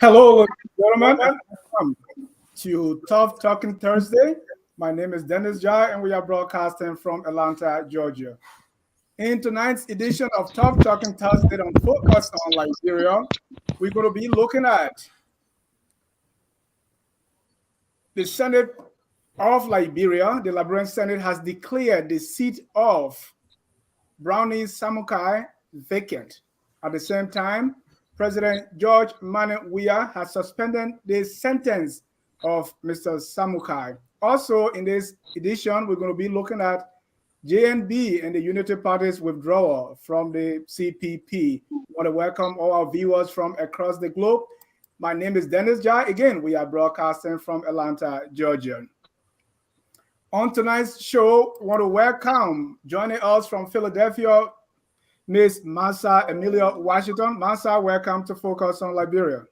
Hello, ladies and gentlemen, and welcome to Tough Talking Thursday. My name is Dennis Jai, and we are broadcasting from Atlanta, Georgia. In tonight's edition of Tough Talking Thursday on Focus on Liberia, we're going to be looking at the Senate of Liberia. The Liberian Senate has declared the seat of Brownie Samukai vacant. At the same time, President George Weah has suspended the sentence of Mr. Samukai. Also, in this edition, we're going to be looking at JNB and the Unity Party's withdrawal from the CPP. I want to welcome all our viewers from across the globe. My name is Dennis Jai. Again, we are broadcasting from Atlanta, Georgia. On tonight's show, I want to welcome, joining us from Philadelphia, Miss Massa Emilia Washington. Massa, welcome to Focus on Liberia.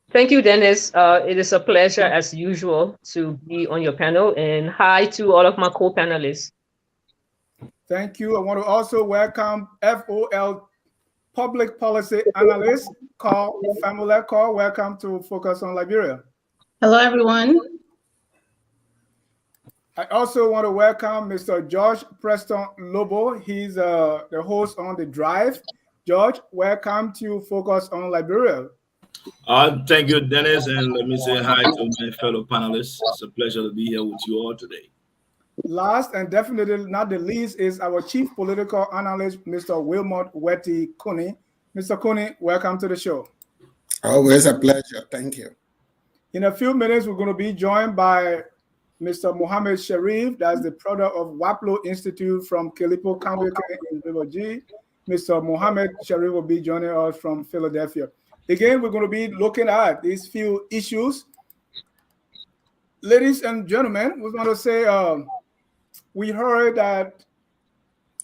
Thank you, Dennis. It is a pleasure, as usual, to be on your panel. And hi to all of my co-panelists. Thank you. I want to also welcome FOL Public Policy Analyst, Carl Famula. Carl, welcome to Focus on Liberia. Hello, everyone. I also want to welcome Mr. George Preston Lobbo. He's the host on The Drive. George, welcome to Focus on Liberia. Thank you, Dennis, and let me say hi to my fellow panelists. It's a pleasure to be here with you all today. Last and definitely not the least is our chief political analyst, Mr. Wilmot Kunney. Mr. Kunney, welcome to the show. Always a pleasure. Thank you. In a few minutes, we're going to be joined by Mr. Mohamed Sherif, that's the product of Waplo Institute from Kilipo County in Liberia. Mr. Mohamed Sherif will be joining us from Philadelphia. Again, we're going to be looking at these few issues. Ladies and gentlemen, we want to say we heard that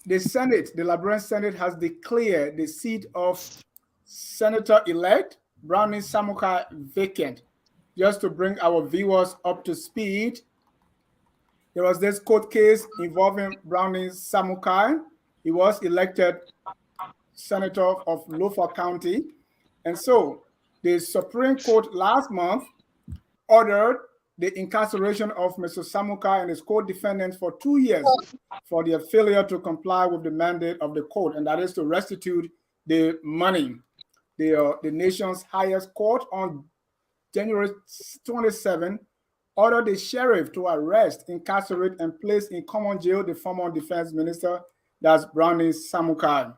the Senate, the Liberian Senate, has declared the seat of Senator-elect Brownie Samukai vacant. Just to bring our viewers up to speed, there was this court case involving Brownie Samukai. He was elected senator of Lofa County. And so the Supreme Court last month ordered the incarceration of Mr. Samukai and his co-defendants for 2 years for their failure to comply with the mandate of the court, and that is to restitute the money. The nation's highest court on January 27 ordered the sheriff to arrest, incarcerate, and place in common jail the former defense minister, that's Brownie Samukai.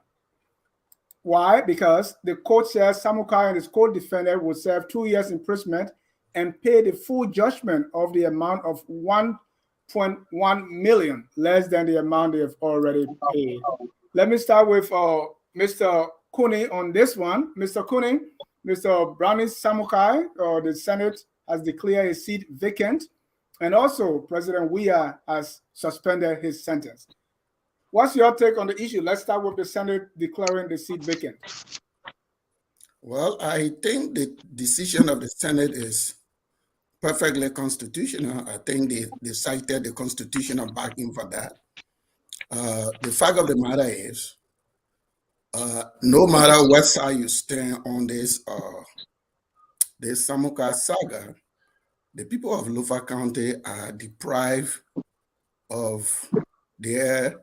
Why? Because the court says Samukai and his co-defendant will serve 2 years imprisonment and pay the full judgment of the amount of 1.1 million, less than the amount they have already paid. Let me start with Mr. Kunney on this one. Mr. Kunney, Mr. Brownie Samukai, the Senate has declared his seat vacant, and also President Weah has suspended his sentence. What's your take on the issue? Let's start with the Senate declaring the seat vacant. Well, I think the decision of the Senate is perfectly constitutional. I think they cited the constitutional backing for that. The fact of the matter is, no matter what side you stand on this Samukai saga, the people of Lofa County are deprived of their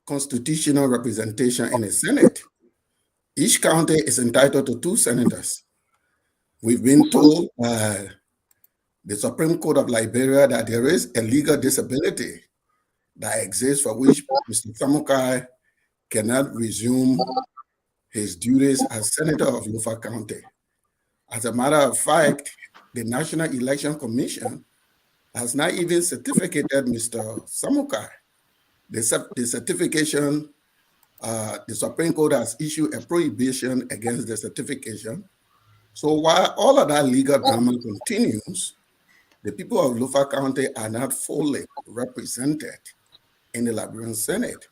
constitutional representation in the Senate. Each county is entitled to 2 senators. We've been told by the Supreme Court of Liberia that there is a legal disability that exists for which Mr. Samukai cannot resume his duties as senator of Lofa County. As a matter of fact, the National Election Commission has not even certificated Mr. Samukai. The certification, the Supreme Court has issued a prohibition against the certification. So while all of that legal drama continues, the people of Lofa County are not fully represented in the Liberian Senate.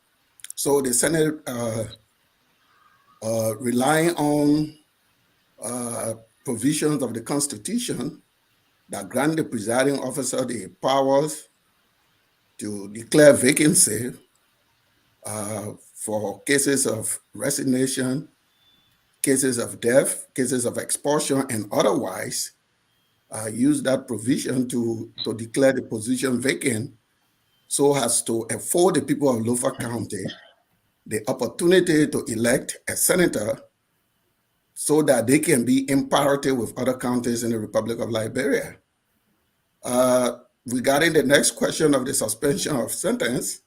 So the Senate, relying on provisions of the Constitution that grant the presiding officer the powers to declare vacancy for cases of resignation cases of death, cases of expulsion, and otherwise, use that provision to declare the position vacant so as to afford the people of Lofa County the opportunity to elect a senator so that they can be in parity with other counties in the Republic of Liberia. Regarding the next question of the suspension of sentence,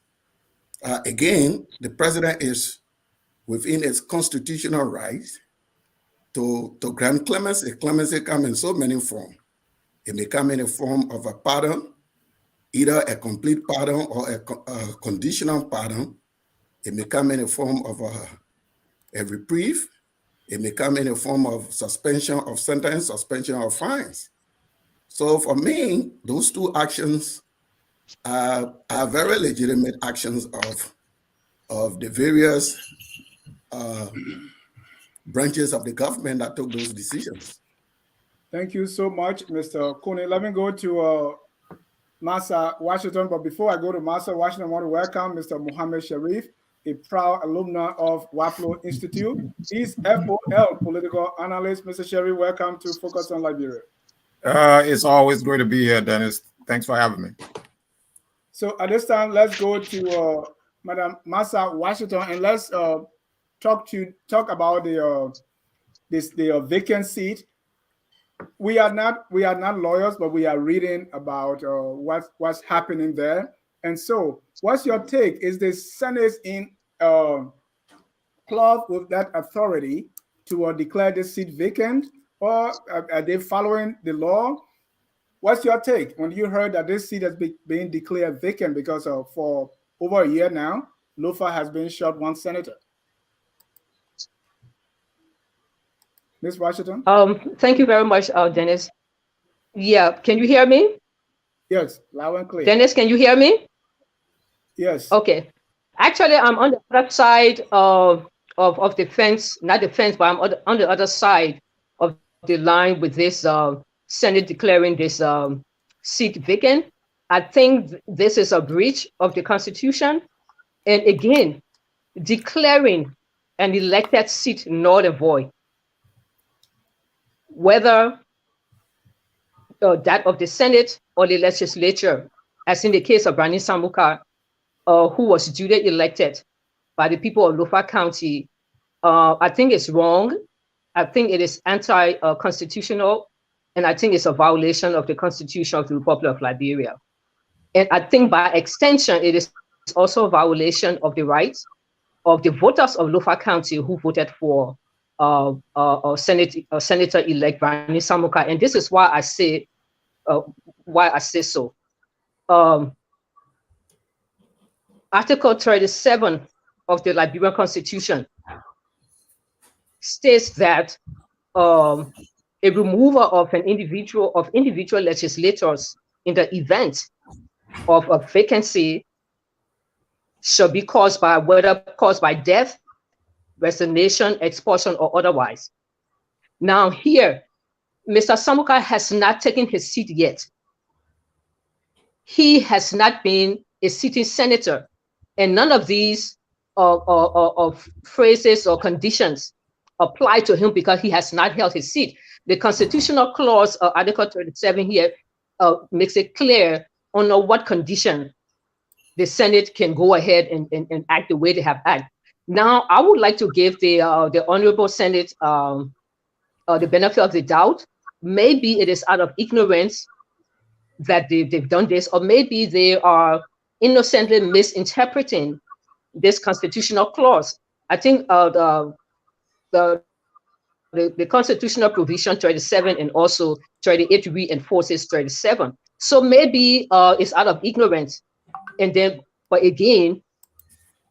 again, the president is within its constitutional rights to grant clemency. Clemency comes in so many forms. It may come in the form of a pardon, either a complete pardon or a conditional pardon. It may come in the form of a reprieve. It may come in the form of suspension of sentence, suspension of fines. So for me, those two actions are very legitimate actions of the various branches of the government that took those decisions. Thank you so much, Mr. Kunney. Let me go to Massa, Washington. But before I go to Massa, Washington, I want to welcome Mr. Mohamed Sherif, a proud alumni of WAPLO Institute. He's FOL political analyst. Mr. Sherif, welcome to Focus on Liberia. It's always great to be here, Dennis. Thanks for having me. So at this time, let's go to Madam Massa, Washington, and let's talk about the vacant seat. We are not lawyers, but we are reading about what's happening there. And so, what's your take? Is the Senate in cloth with that authority to declare this seat vacant, or are they following the law? What's your take when you heard that this seat has been declared vacant because for over a year now, Lofa has been short one senator? Ms. Washington? Thank you very much, Dennis. Yeah, can you hear me? Yes, loud and clear. Dennis, can you hear me? Yes. Okay. Actually, I'm on the other side of the fence, not the fence, but I'm on the other side of the line with this Senate declaring this seat vacant. I think this is a breach of the Constitution. And again, declaring an elected seat null and void, whether that of the Senate or the legislature, as in the case of Brani Samukai, who was duly elected by the people of Lofa County. I think it's wrong. I think it is anti-constitutional, and I think it's a violation of the Constitution of the Republic of Liberia. And I think by extension, it is also a violation of the rights of the voters of Lofa County who voted for Senator-elect Brani Samukai. And this is why I say so. Article 37 of the Liberian Constitution states that a removal of individual legislators in the event of a vacancy shall be caused by death, resignation, expulsion, or otherwise. Now here, Mr. Samukai has not taken his seat yet. He has not been a sitting senator, and none of these phrases or conditions apply to him because he has not held his seat. The constitutional clause, Article 37 here, makes it clear under what condition the Senate can go ahead and act the way they have acted. Now, I would like to give the Honorable Senate the benefit of the doubt. Maybe it is out of ignorance that they've done this, or maybe they are innocently misinterpreting this constitutional clause. I think the constitutional provision 37 and also 38 reinforces 37. So maybe it's out of ignorance. And then, but again,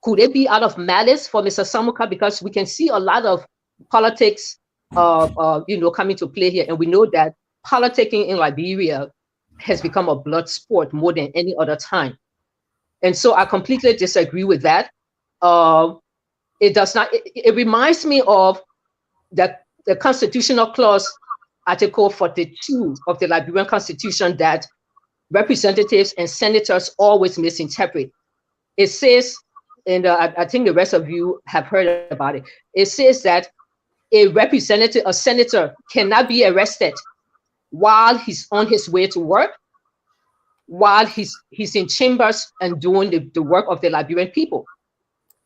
could it be out of malice for Mr. Samukai? Because we can see a lot of politics, coming to play here, and we know that politicking in Liberia has become a blood sport more than any other time. And so I completely disagree with that. It does not. It reminds me of the constitutional clause, Article 42 of the Liberian Constitution, that representatives and senators always misinterpret. It says, and I think the rest of you have heard about it. It says that a representative, a senator cannot be arrested while he's on his way to work, while he's in chambers and doing the work of the Liberian people.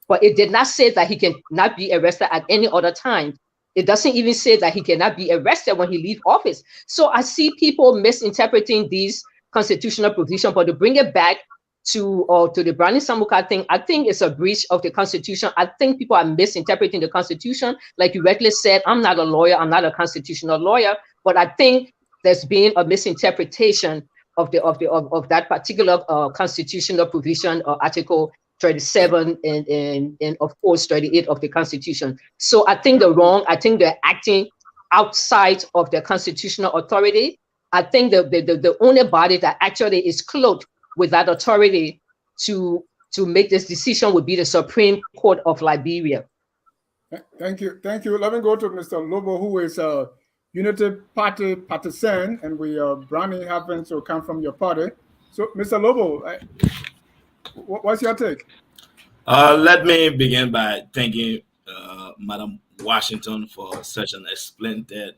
But it did not say that he cannot be arrested at any other time. It doesn't even say that he cannot be arrested when he leaves office. So I see people misinterpreting these constitutional provisions, but to bring it back to the Browning Samukai thing, I think it's a breach of the Constitution. I think people are misinterpreting the Constitution. Like you rightly said, I'm not a lawyer, I'm not a constitutional lawyer, but I think there's been a misinterpretation of that particular constitutional provision, Article 37 and of course 38 of the Constitution. So I think they're acting outside of the constitutional authority. I think the only body that actually is clothed with that authority to make this decision would be the Supreme Court of Liberia. Thank you. Let me go to Mr. Lobbo, who is a Unity Party partisan, and Browning happens to come from your party. So, Mr. Lobbo, what's your take? Let me begin by thanking Madam Washington for such an splendid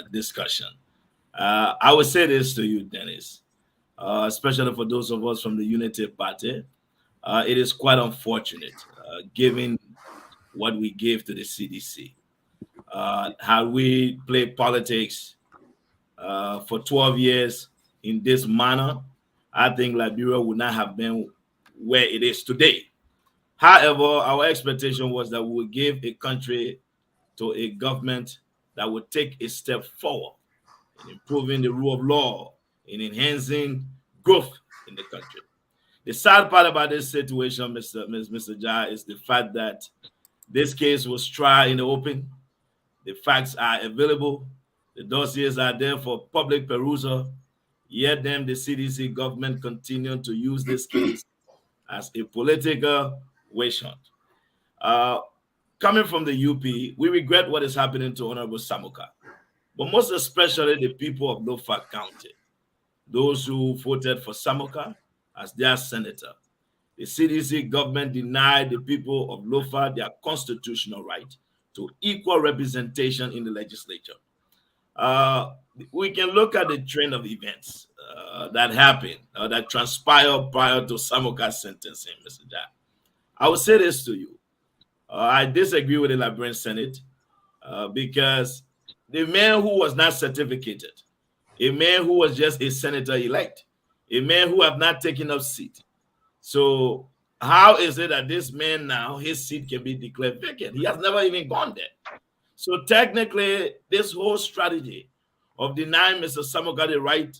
discussion. I would say this to you, Dennis, especially for those of us from the Unity Party. It is quite unfortunate, given what we gave to the CDC. How we played politics for 12 years in this manner, I think Liberia would not have been where it is today. However, our expectation was that we would give a country to a government that would take a step forward in improving the rule of law, in enhancing growth in the country. The sad part about this situation, Mr. Jai, is the fact that this case was tried in the open. The facts are available. The dossiers are there for public perusal. Yet then the CDC government continued to use this case as a political witch hunt. Coming from the UP, we regret what is happening to Honorable Samukai, but most especially the people of Lofa County, those who voted for Samukai as their senator. The CDC government denied the people of Lofa their constitutional right to equal representation in the legislature. We can look at the trend of events that happened, that transpired prior to Samukai's sentencing, Mr. Jack. I will say this to you. I disagree with the Liberian Senate because the man who was not certificated, a man who was just a senator-elect, a man who have not taken up seat. So how is it that this man now, his seat can be declared vacant? He has never even gone there. So technically, this whole strategy of denying Mr. Samukai the right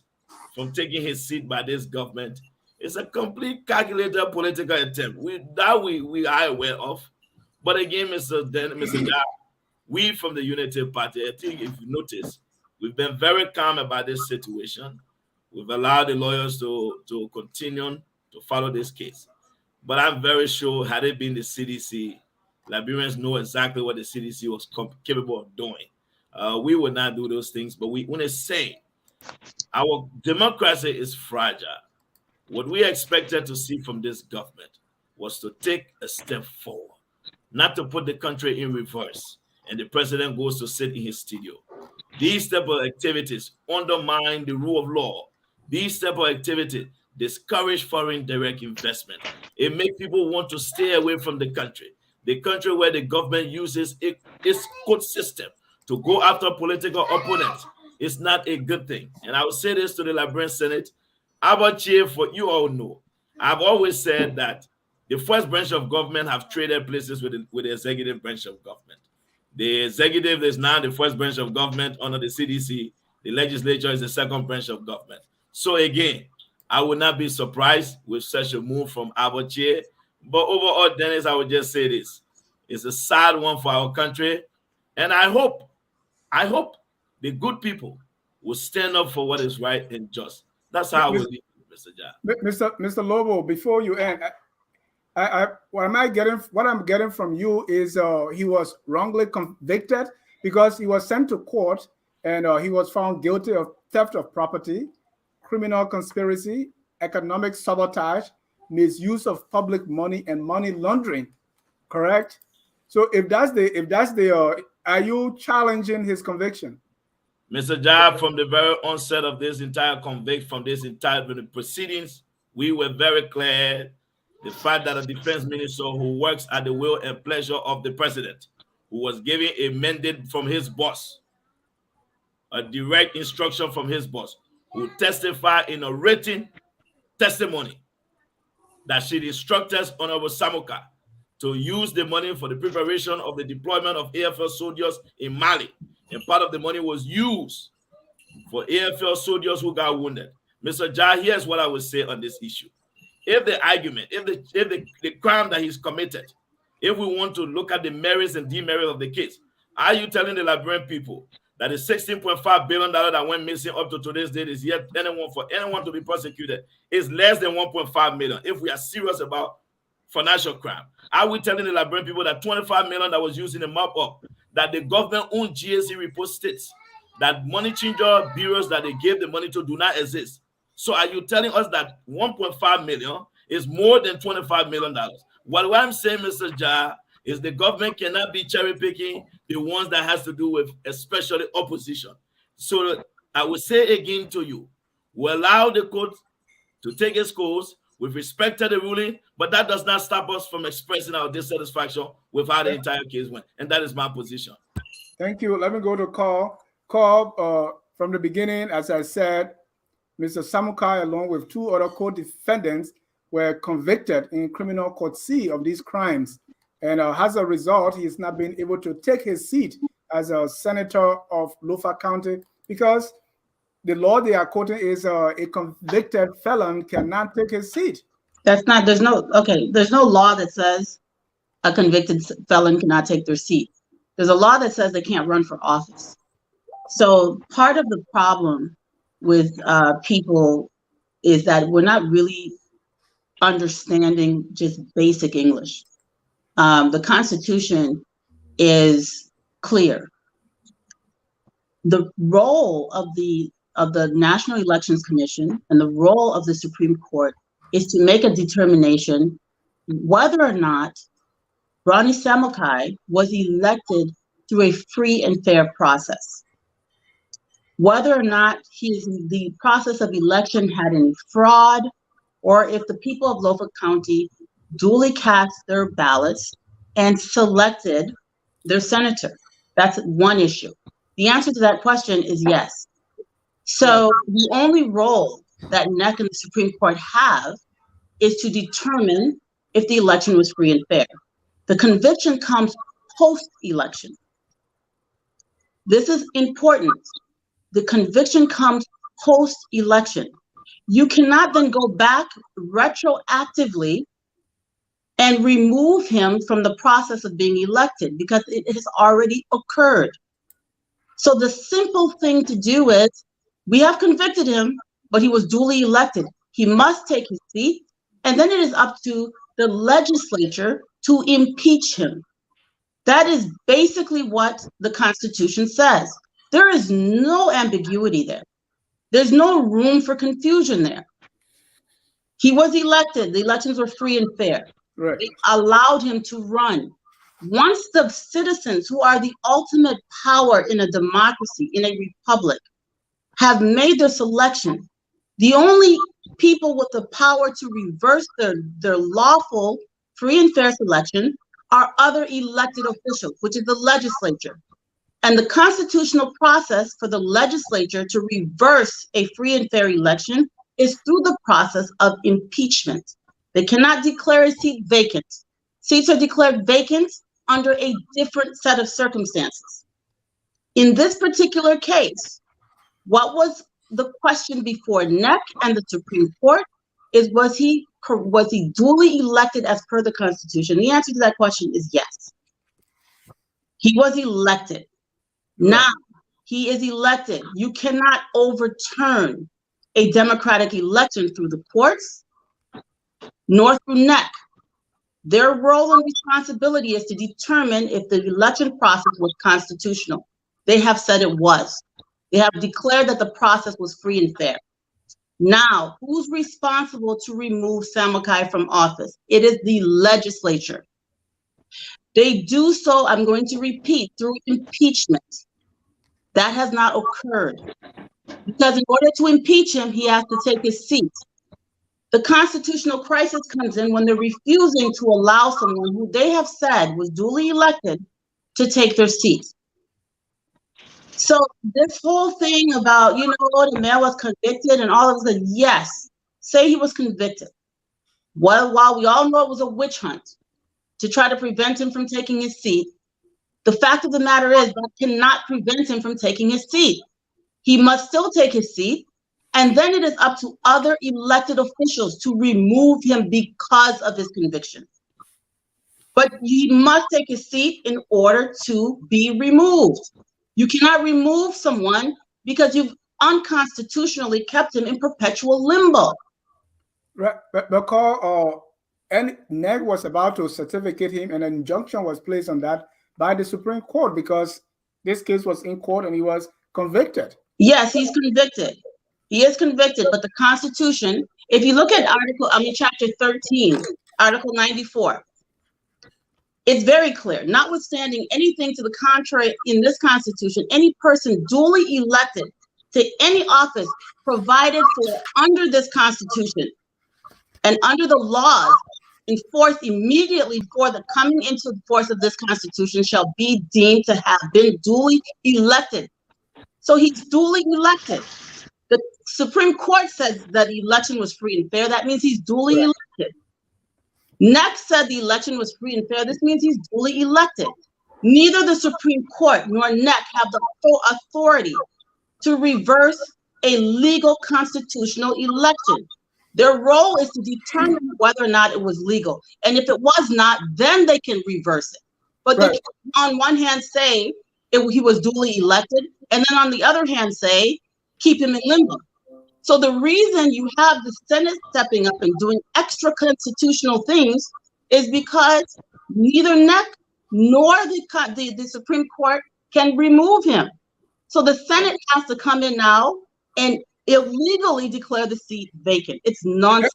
from taking his seat by this government is a complete calculated political attempt. We are aware of. But again, Mr. Jai, we from the Unity Party, I think if you notice, we've been very calm about this situation. We've allowed the lawyers to continue to follow this case. But I'm very sure had it been the CDC, Liberians know exactly what the CDC was capable of doing. We would not do those things, but we want to say our democracy is fragile. What we expected to see from this government was to take a step forward, not to put the country in reverse, and the president goes to sit in his studio. These type of activities undermine the rule of law. These type of activities discourage foreign direct investment. It makes people want to stay away from the country where the government uses its court system to go after political opponents. It's not a good thing. And I will say this to the Liberian Senate. Abachi, for you all know, I've always said that the first branch of government have traded places with the executive branch of government. The executive is now the first branch of government under the CDC. The legislature is the second branch of government. So again, I would not be surprised with such a move from Abachi. But overall, Dennis, I would just say this. It's a sad one for our country. And I hope the good people will stand up for what is right and just. That's how I would be, Mr. Jai. Mr. Lobbo, before you end, what I'm getting from you is he was wrongly convicted because he was sent to court and he was found guilty of theft of property, criminal conspiracy, economic sabotage, misuse of public money, and money laundering. Correct? So if that's the are you challenging his conviction? Mr. Jab, from the very onset of this entire proceedings, we were very clear the fact that a defense minister who works at the will and pleasure of the president, who was given a mandate from his boss, a direct instruction from his boss, who testified in a written testimony that she instructed Honorable Samukai to use the money for the preparation of the deployment of AFL soldiers in Mali. And part of the money was used for AFL soldiers who got wounded. Mr. Jai, here's what I would say on this issue. If the argument, if the crime that he's committed, if we want to look at the merits and demerits of the case, are you telling the Liberian people that the $16.5 billion that went missing up to today's date is yet for anyone to be prosecuted is less than 1.5 million if we are serious about financial crime? Are we telling the Liberian people that 25 million that was used in the mop-up, that the government-owned GSC report states that money changer bureaus that they gave the money to do not exist? So are you telling us that 1.5 million is more than $25 million? What I'm saying, Mr. Jha, is the government cannot be cherry-picking the ones that has to do with especially opposition. So I will say again to you, we allow the court to take its course with respect to the ruling, but that does not stop us from expressing our dissatisfaction with how the entire case went. And that is my position. Thank you. Let me go to call. From the beginning, as I said, Mr. Samukai, along with two other co-defendants, were convicted in criminal court C of these crimes. And as a result, he is not being able to take his seat as a senator of Lofa County because the law they are quoting is a convicted felon cannot take his seat. There's no law that says a convicted felon cannot take their seat. There's a law that says they can't run for office. So part of the problem with people is that we're not really understanding just basic English. The Constitution is clear. The role of the National Elections Commission and the role of the Supreme Court is to make a determination whether or not Ronnie Samukai was elected through a free and fair process. Whether or not the process of election had any fraud, or if the people of Lofa County duly cast their ballots and selected their senator. That's one issue. The answer to that question is yes. So the only role that NEC and the Supreme Court have is to determine if the election was free and fair. The conviction comes post-election. This is important. The conviction comes post-election. You cannot then go back retroactively and remove him from the process of being elected because it has already occurred. So the simple thing to do is, we have convicted him, but he was duly elected. He must take his seat, and then it is up to the legislature to impeach him. That is basically what the Constitution says. There is no ambiguity there. There's no room for confusion there. He was elected. The elections were free and fair. Right. They allowed him to run. Once the citizens, who are the ultimate power in a democracy, in a republic, have made their selection, the only people with the power to reverse their lawful free and fair selection are other elected officials, which is the legislature. And the constitutional process for the legislature to reverse a free and fair election is through the process of impeachment. They cannot declare a seat vacant. Seats are declared vacant under a different set of circumstances. In this particular case, what was the question before NEC and the Supreme Court is, was he duly elected as per the Constitution? The answer to that question is yes. He was elected. Now, he is elected. You cannot overturn a democratic election through the courts, nor through NEC. Their role and responsibility is to determine if the election process was constitutional. They have said it was. They have declared that the process was free and fair. Now, who's responsible to remove Samukai from office? It is the legislature. They do so, I'm going to repeat, through impeachment. That has not occurred. Because in order to impeach him, he has to take his seat. The constitutional crisis comes in when they're refusing to allow someone who they have said was duly elected to take their seat. So this whole thing about, the man was convicted and all of that, yes, say he was convicted. Well, while we all know it was a witch hunt to try to prevent him from taking his seat, the fact of the matter is that cannot prevent him from taking his seat. He must still take his seat, and then it is up to other elected officials to remove him because of his conviction. But he must take his seat in order to be removed. You cannot remove someone because you've unconstitutionally kept him in perpetual limbo. Right, but because NEG was about to certificate him, and an injunction was placed on that by the Supreme Court because this case was in court and he was convicted. Yes, he's convicted. He is convicted, but the Constitution, if you look at chapter 13, Article 94, it's very clear. Notwithstanding anything to the contrary in this Constitution, any person duly elected to any office provided for under this Constitution and under the laws enforced immediately for the coming into force of this Constitution shall be deemed to have been duly elected. So he's duly elected. The Supreme Court says that the election was free and fair. That means he's duly elected. NEC said the election was free and fair. This means he's duly elected. Neither the Supreme Court nor NEC have the authority to reverse a legal constitutional election. Their role is to determine whether or not it was legal. And if it was not, then they can reverse it. But they can, on one hand, say he was duly elected, and then on the other hand, say, keep him in limbo. So the reason you have the Senate stepping up and doing extra constitutional things is because neither NEC nor the Supreme Court can remove him. So the Senate has to come in now and illegally declare the seat vacant. It's nonsense.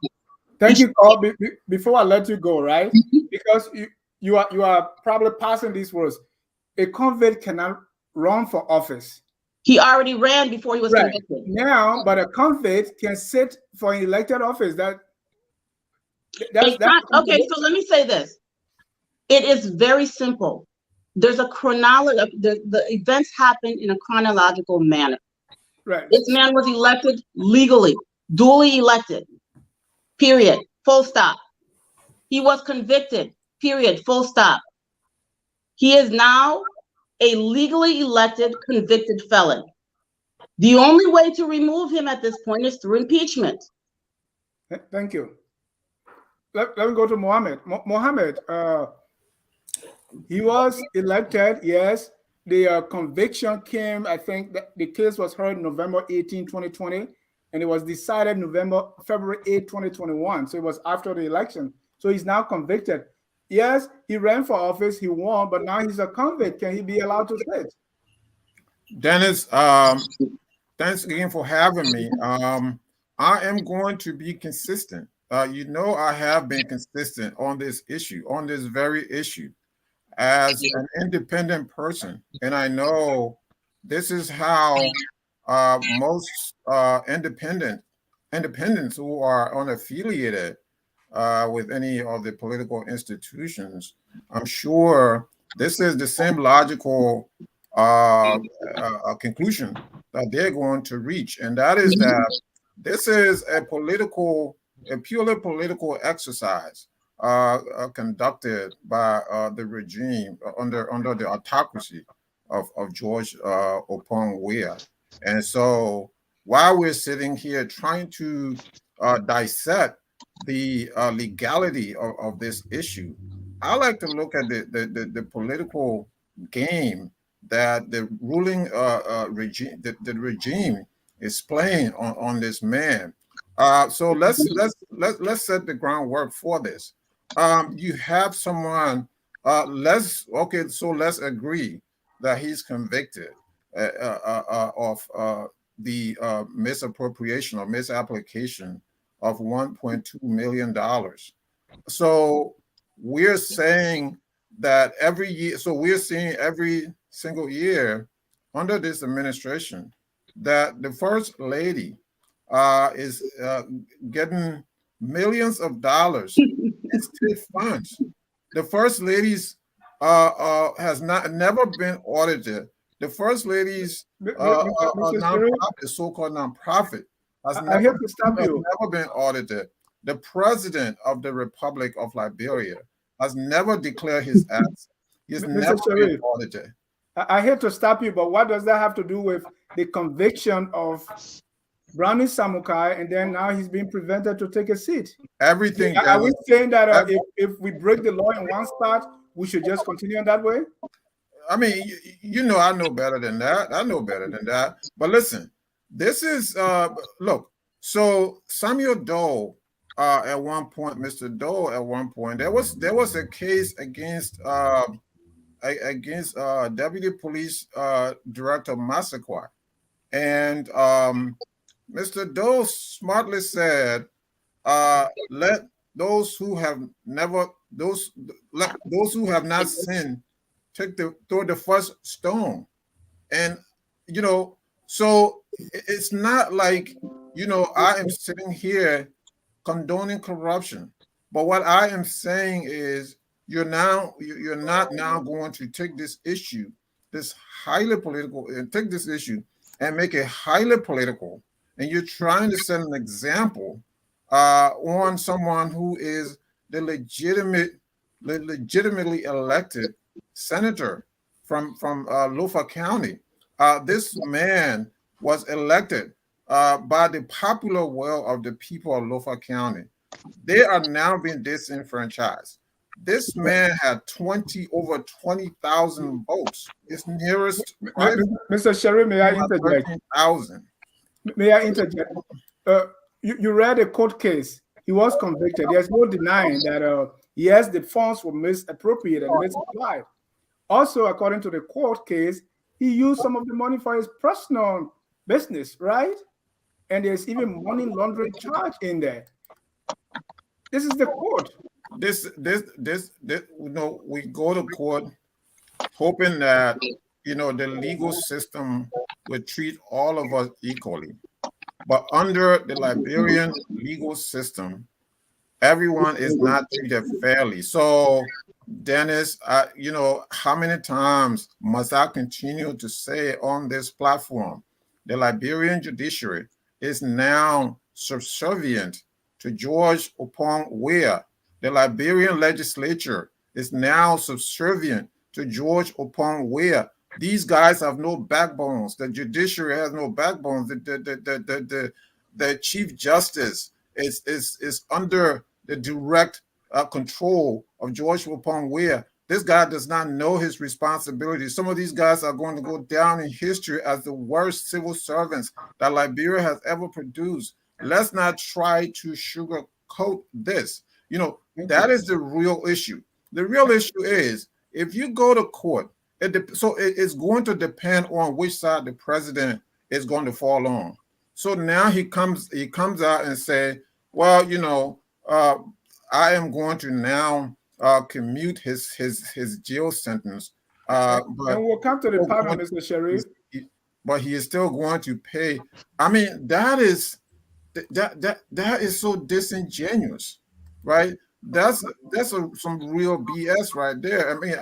Thank you, Carl. Before I let you go, right? Because you are probably passing these words. A convict cannot run for office. He already ran before he was convicted. Now, but a convict can sit for an elected office. That's okay, so let me say this. It is very simple. There's a chronology. The events happen in a chronological manner. Right. This man was elected legally, duly elected, period, full stop. He was convicted, period, full stop. He is now a legally elected convicted felon. The only way to remove him at this point is through impeachment. Thank you. Let me go to Mohamed. Mohamed, he was elected, yes. The conviction came, I think that the case was heard November 18, 2020, and it was decided February 8, 2021. So it was after the election. So he's now convicted. Yes, he ran for office, he won, but now he's a convict. Can he be allowed to sit? Dennis, thanks again for having me. I am going to be consistent. I have been consistent on this issue, on this very issue, as an independent person. And I know this is how most independents who are unaffiliated with any of the political institutions, I'm sure this is the same logical conclusion that they're going to reach. And that is that this is a purely political exercise conducted by the regime under the autocracy of George Opong Weah. And so while we're sitting here trying to dissect the legality of this issue, I like to look at the political game that the ruling regime, the regime is playing on this man. So let's set the groundwork for this. You have someone. Let's agree that he's convicted of the misappropriation or misapplication of $1.2 million. So we're saying that every year, so we're seeing every single year under this administration that the first lady is getting millions of dollars in state funds. The first lady's has never been audited. The first lady's nonprofit, so-called nonprofit, has never been audited. The president of the Republic of Liberia has never declared his assets. He's never been audited. I hate to stop you, but what does that have to do with the conviction of Brownie Samukai, and then now he's being prevented to take a seat? Everything. Are we saying that if we break the law in one spot, we should just continue in that way? I mean, you know, I know better than that. I know better than that. But listen, this is look. So Samuel Doe, at one point, Mr. Doe, at one point, there was a case against Deputy Police Director Massa, and Mr. Doe smartly said, "Let those who have not sinned throw the first stone." And you know, so it's not like, you know, I am sitting here condoning corruption, but what I am saying is you're not now going to take this issue, this highly political, and take this issue and make it highly political, and you're trying to set an example on someone who is the legitimately elected senator from Lofa County. This man was elected by the popular will of the people of Lofa County. They are now being disenfranchised. This man had over 20,000 votes. His nearest, Mr. Sherif, may I interject? 13,000. May I interject? You read a court case. He was convicted. There's no denying that yes, the funds were misappropriated and misapplied. Also, according to the court case, he used some of the money for his personal business, right? And there's even money laundering charge in there. This is the court. This, you know, we go to court hoping that, you know, the legal system would treat all of us equally. But under the Liberian legal system, everyone is not treated fairly. So, Dennis, you know, how many times must I continue to say on this platform, the Liberian judiciary is now subservient to George Opong Weah. The Liberian legislature is now subservient to George Opong Weah. These guys have no backbones. The judiciary has no backbones. The chief justice is under the direct control of George Opong Weah. This guy does not know his responsibility. Some of these guys are going to go down in history as the worst civil servants that Liberia has ever produced. Let's not try to sugarcoat this. You know, that is the real issue. The real issue is if you go to court, it's going to depend on which side the president is going to fall on. So now he comes out and say, well, you know, I am going to now commute his jail sentence. And we'll come to the panel, Mr. Sherif. But he is still going to pay. I mean, that is so disingenuous, right? That's some real BS right there. I mean,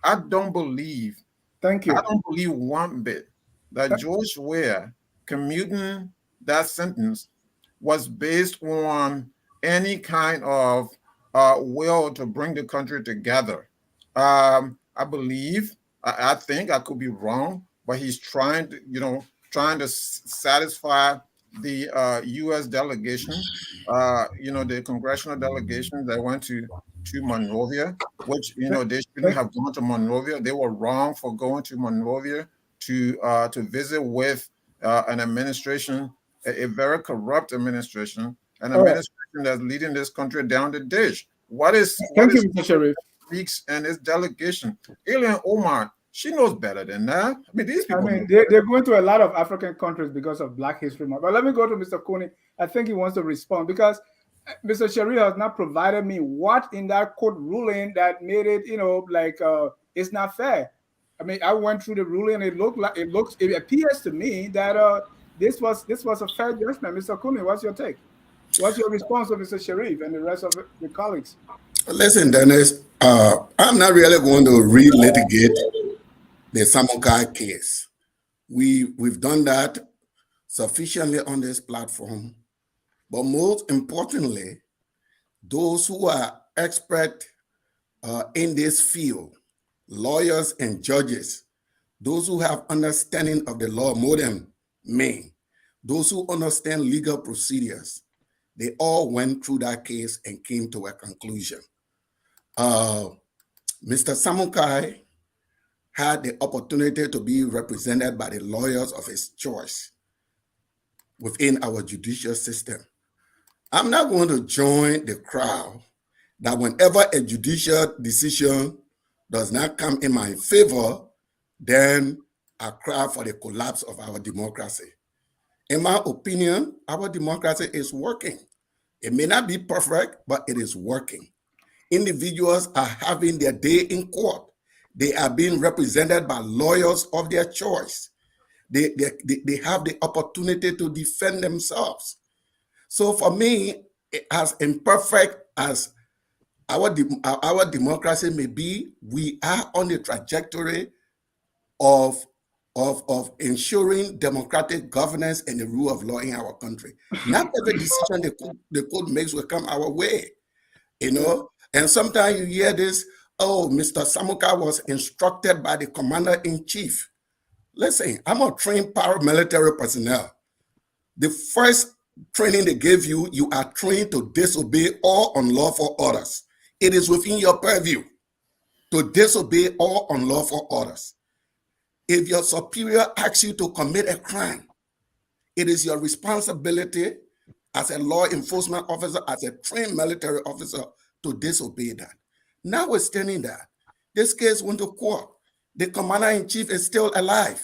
I don't believe. Thank you. I don't believe one bit that George Weah commuting that sentence was based on any kind of will to bring the country together. I believe, I think, I could be wrong, but he's trying to satisfy the U.S. delegation, the congressional delegation that went to Monrovia, which, they shouldn't have gone to Monrovia. They were wrong for going to Monrovia to visit with an administration, a very corrupt administration, an administration that's leading this country down the ditch. Thank you, Mr. Sherif. Speaks and his delegation, Alien Omar, she knows better than that. I mean, these people. They're going to a lot of African countries because of Black History Month. But let me go to Mr. Kunney. I think he wants to respond because Mr. Sherif has not provided me what in that court ruling that made it, like it's not fair. I mean, I went through the ruling. It appears to me that this was a fair judgment. Mr. Kunney, what's your take? What's your response to Mr. Sherif and the rest of the colleagues? Listen, Dennis, I'm not really going to relitigate the Samukai case. We've done that sufficiently on this platform. But most importantly, those who are expert in this field, lawyers and judges, those who have understanding of the law more than me, those who understand legal procedures, they all went through that case and came to a conclusion. Mr. Samukai had the opportunity to be represented by the lawyers of his choice within our judicial system. I'm not going to join the crowd that whenever a judicial decision does not come in my favor, then I cry for the collapse of our democracy. In my opinion, our democracy is working. It may not be perfect, but it is working. Individuals are having their day in court. They are being represented by lawyers of their choice. They have the opportunity to defend themselves. So for me, as imperfect as our democracy may be, we are on the trajectory of ensuring democratic governance and the rule of law in our country. Not every decision the court makes will come our way, And sometimes you hear this, oh, Mr. Samukai was instructed by the commander-in-chief. Listen, I'm a trained paramilitary personnel. The first training they gave you, you are trained to disobey all unlawful orders. It is within your purview to disobey all unlawful orders. If your superior asks you to commit a crime, it is your responsibility as a law enforcement officer, as a trained military officer, to disobey that. Notwithstanding that, this case went to court. The commander-in-chief is still alive.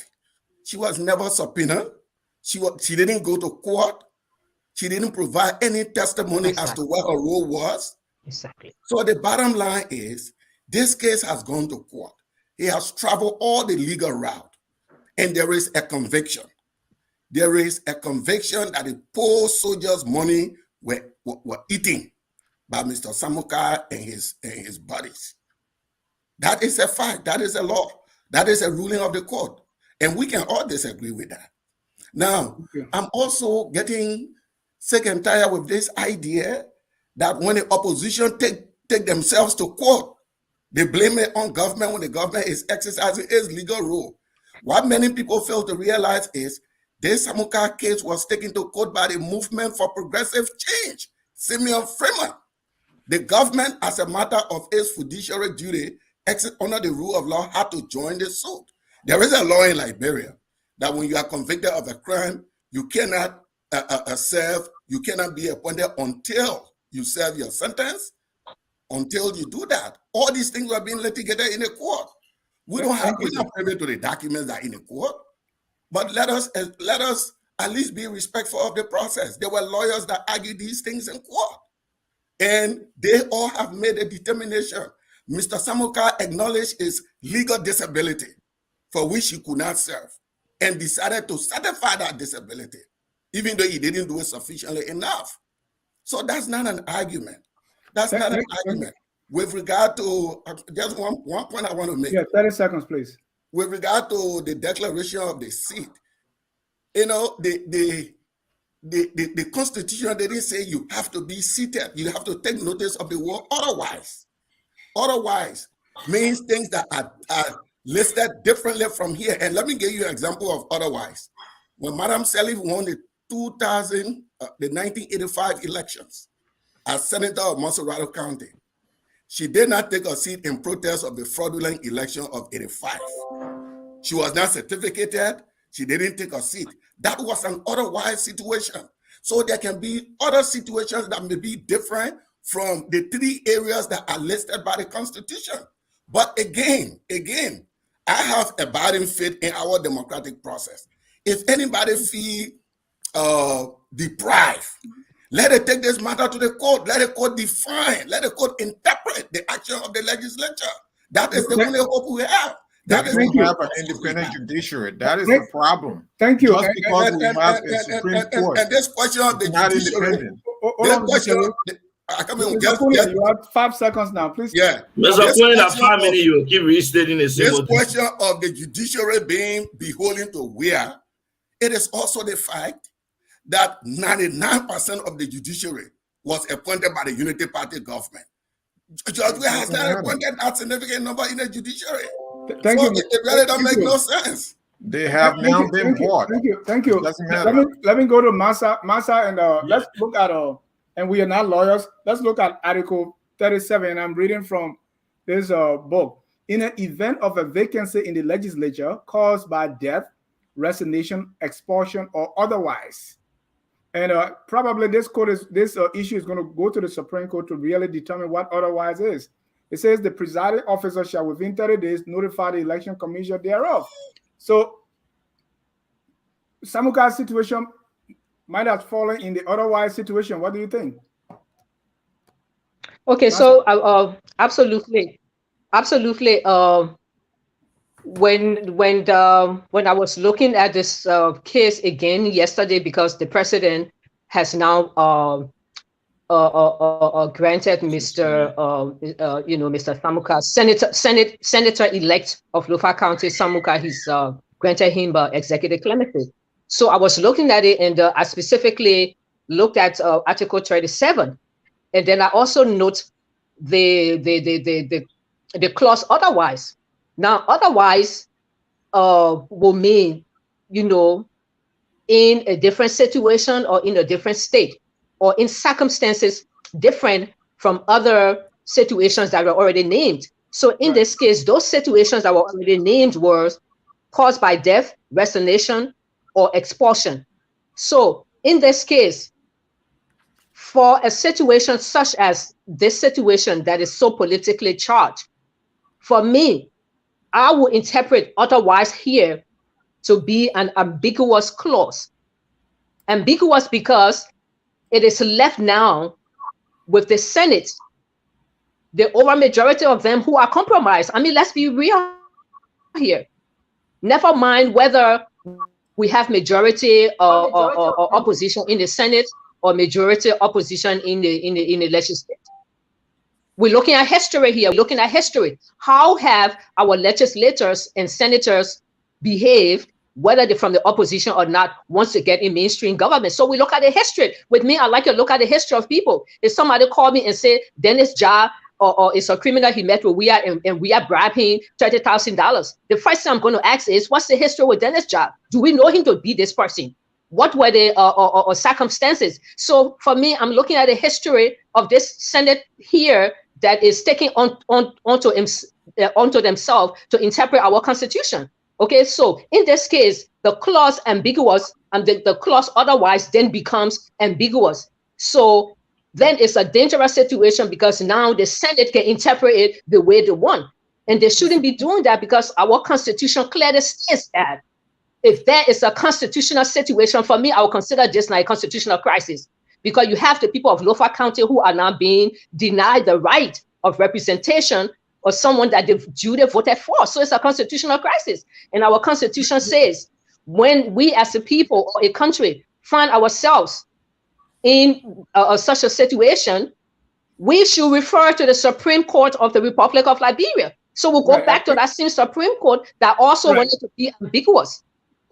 She was never subpoenaed. She didn't go to court. She didn't provide any testimony as to what her role was. Exactly. So the bottom line is, this case has gone to court. He has traveled all the legal route, and there is a conviction. There is a conviction that the poor soldiers' money were eaten by Mr. Samukai and his buddies. That is a fact. That is a law. That is a ruling of the court. And we can all disagree with that. Now, I'm also getting sick and tired with this idea that when the opposition take themselves to court, they blame it on government when the government is exercising its legal role. What many people fail to realize is this Samukai case was taken to court by the Movement for Progressive Change, Simeon Freeman. The government, as a matter of its fiduciary duty, under the rule of law, had to join the suit. There is a law in Liberia that when you are convicted of a crime, you cannot serve, you cannot be appointed until you serve your sentence. Until you do that, all these things are being litigated in the court. We're not privy to the documents that are in the court, but let us at least be respectful of the process. There were lawyers that argued these things in court, and they all have made a determination. Mr. Samukai acknowledged his legal disability for which he could not serve and decided to satisfy that disability, even though he didn't do it sufficiently enough. So that's not an argument. That's not an argument. With regard to, just one point I want to make. Yeah, 30 seconds, please. With regard to the declaration of the seat, the Constitution didn't say you have to be seated. You have to take notice of the word otherwise. Otherwise means things that are listed differently from here. And let me give you an example of otherwise. When Madam Sherif won the 1985 elections as Senator of Montserrat County, she did not take a seat in protest of the fraudulent election of 85. She was not certificated. She didn't take a seat. That was an otherwise situation. So there can be other situations that may be different from the three areas that are listed by the Constitution. But again, I have abiding faith in our democratic process. If anybody feel deprived, Let it take this matter to the court. Let the court define. Let the court interpret the action of the legislature. That is the only hope we have. That is we have an independent judiciary. That is the problem. Thank you. Just because we have a Supreme Court, and this question of the judiciary, you have 5 seconds now, please. Yeah. Mr. Quinn, at 5 minutes, you keep restating the same. This question of the judiciary being beholden to Weah, it is also the fact that 99% of the judiciary was appointed by the Unity Party government. Judge Weah has not appointed that significant number in the judiciary. Thank you. It really don't make no sense. They have now been bought. Thank you. Let me go to Massa, and let's look at and we are not lawyers. Let's look at Article 37. I'm reading from this book. In an event of a vacancy in the legislature caused by death, resignation, expulsion, or otherwise, and probably this issue is going to go to the Supreme Court to really determine what otherwise is. It says the presiding officer shall within 30 days notify the election commission thereof. So Samukai's situation might have fallen in the otherwise situation. What do you think? Okay, so absolutely. When I was looking at this case again yesterday, because the president has now granted Mr. Mr. Samukai, Senator-elect of Lofa County, Samukai, he's granted him executive clemency. So I was looking at it, and I specifically looked at Article 37, and then I also note the clause otherwise. Now, otherwise will mean, in a different situation or in a different state, or in circumstances different from other situations that were already named. So in this case, those situations that were already named were caused by death, resignation, or expulsion. So in this case, for a situation such as this situation that is so politically charged, for me, I will interpret otherwise here to be an ambiguous clause. Ambiguous because it is left now with the Senate, the overmajority of them who are compromised. I mean, let's be real here. Never mind whether we have majority or opposition in the Senate or majority opposition in the legislature. We're looking at history here. We're looking at history. How have our legislators and senators behaved, whether they're from the opposition or not, once they get in mainstream government? So we look at the history. With me, I like to look at the history of people. If somebody called me and said, Dennis Ja, or it's a criminal he met with Weah, and Weah bribed him $30,000, the first thing I'm going to ask is, what's the history with Dennis Ja? Do we know him to be this person? What were the circumstances? So for me, I'm looking at the history of this Senate here that is taking onto themselves to interpret our Constitution. Okay, so in this case, the clause ambiguous and the clause otherwise then becomes ambiguous. So then it's a dangerous situation because now the Senate can interpret it the way they want. And they shouldn't be doing that because our Constitution clearly states that if there is a constitutional situation, for me, I will consider this like a constitutional crisis, because you have the people of Lofa County who are now being denied the right of representation or someone that they've duly voted for. So it's a constitutional crisis. And our Constitution says, when we as a people or a country find ourselves in such a situation, we should refer to the Supreme Court of the Republic of Liberia. So we'll go back to that same Supreme Court that also wanted to be ambiguous.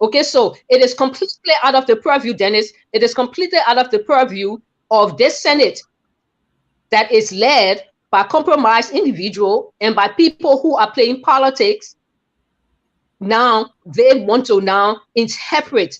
Okay, so it is completely out of the purview, Dennis. It is completely out of the purview of this Senate that is led by compromised individual and by people who are playing politics. Now they want to now interpret,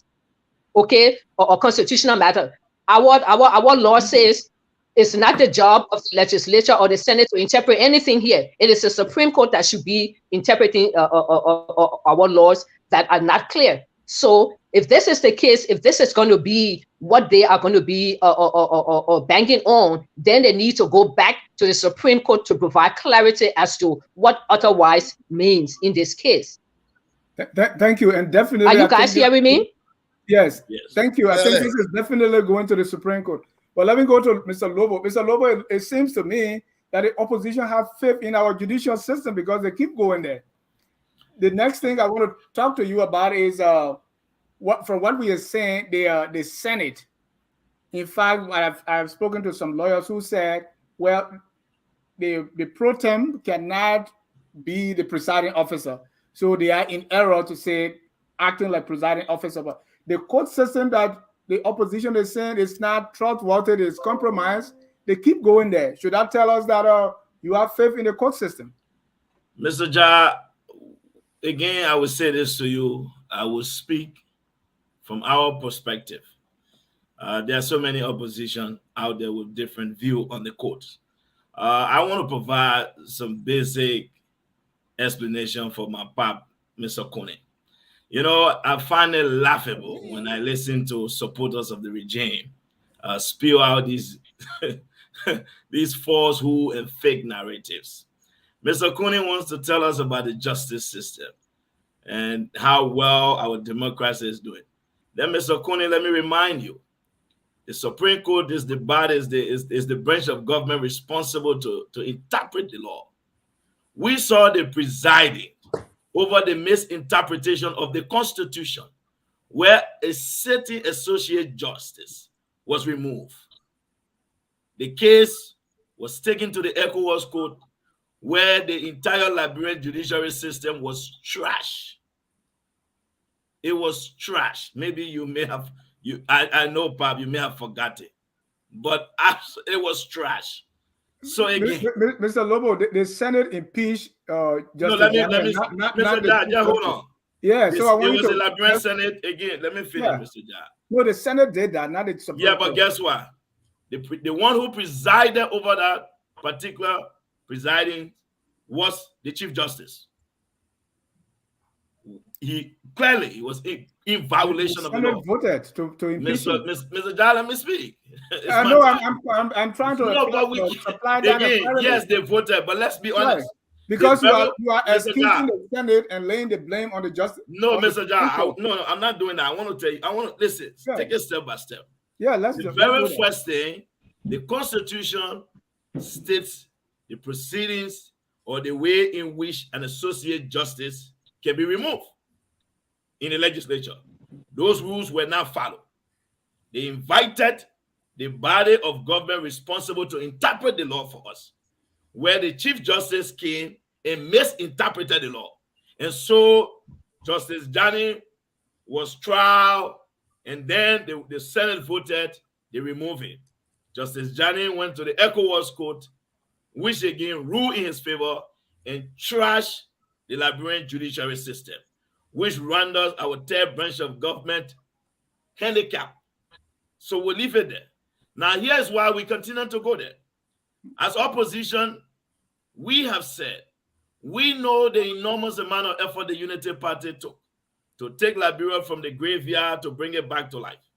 okay, or constitutional matter. Our law says it's not the job of the legislature or the Senate to interpret anything here. It is the Supreme Court that should be interpreting our laws that are not clear. So if this is the case, if this is going to be what they are going to be banking on, then they need to go back to the Supreme Court to provide clarity as to what otherwise means in this case. Thank you. And definitely, are you guys hearing me? Yes. Thank you. I think this is definitely going to the Supreme Court. But let me go to Mr. Lobbo. Mr. Lobbo, it seems to me that the opposition have faith in our judicial system because they keep going there. The next thing I want to talk to you about is what we are saying, the Senate. In fact, I've spoken to some lawyers who said, well, the pro tem cannot be the presiding officer. So they are in error to say acting like presiding officer. But the court system that the opposition is saying is not trustworthy, it's compromised. They keep going there. Should that tell us that you have faith in the court system? Mr. Ja, again, I will say this to you. I will speak from our perspective. There are so many opposition out there with different view on the courts. I want to provide some basic explanation for my pap, Mr. Kunney. You know, I find it laughable when I listen to supporters of the regime spew out these these falsehood and fake narratives. Mr. Kunney wants to tell us about the justice system and how well our democracy is doing. Then, Mr. Kunney, let me remind you, the Supreme Court, this body is the branch of government responsible to interpret the law. We saw the presiding over the misinterpretation of the Constitution, where a sitting associate justice was removed. The case was taken to the ECOWAS court, where the entire Liberian judiciary system was trash. It was trash. Maybe you may have, I know, Pap, you may have forgotten, but it was trash. So again, Mr. Lobbo, the Senate impeached Justice. No, let me, Mr. Ja, hold on. Yeah, so I want it was the Liberian Senate again. Let me finish, yeah. Mr. Ja. No, the Senate did that, not the Supreme Yeah, but Court. guess what? The one who presided over that particular presiding was the Chief Justice. He clearly was in violation of the law. Voted to impeach him. Mr. Ja, let me speak. I know I'm trying to supply that. Again, yes, they voted, but let's be honest. Right. Because you are excusing the Senate and laying the blame on the justice. No, Mr. Ja, no, I'm not doing that. I want to tell you. I want to listen. Yeah. Take it step by step. Yeah, the very first thing, the Constitution states the proceedings or the way in which an associate justice can be removed in the legislature. Those rules were not followed. They invited the body of government responsible to interpret the law for us, where the Chief Justice came and misinterpreted the law. And so Justice Johnny was tried, and then the Senate voted, they removed him. Justice Johnny went to the ECOWAS court, which again ruled in his favor and trashed the Liberian judiciary system, which renders our third branch of government handicapped. So we'll leave it there. Now, here's why we continue to go there. As opposition, we have said, we know the enormous amount of effort the Unity Party took to take Liberia from the graveyard to bring it back to life.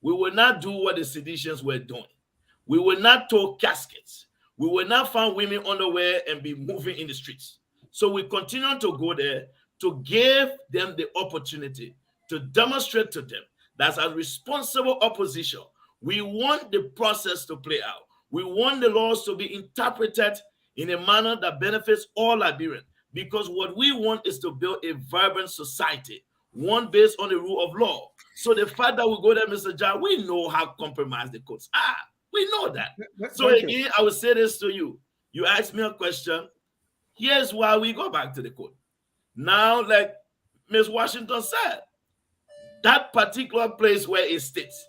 We will not do what the seditions were doing. We will not tow caskets. We will not find women underwear and be moving in the streets. So we continue to go there to give them the opportunity to demonstrate to them that as responsible opposition, we want the process to play out. We want the laws to be interpreted in a manner that benefits all Liberians, because what we want is to build a vibrant society, one based on the rule of law. So the fact that we go there, Mr. Ja, we know how compromised the courts are. We know that. So again, I will say this to you. You asked me a question. Here's why we go back to the court. Now, like Ms. Washington said, that particular place where it states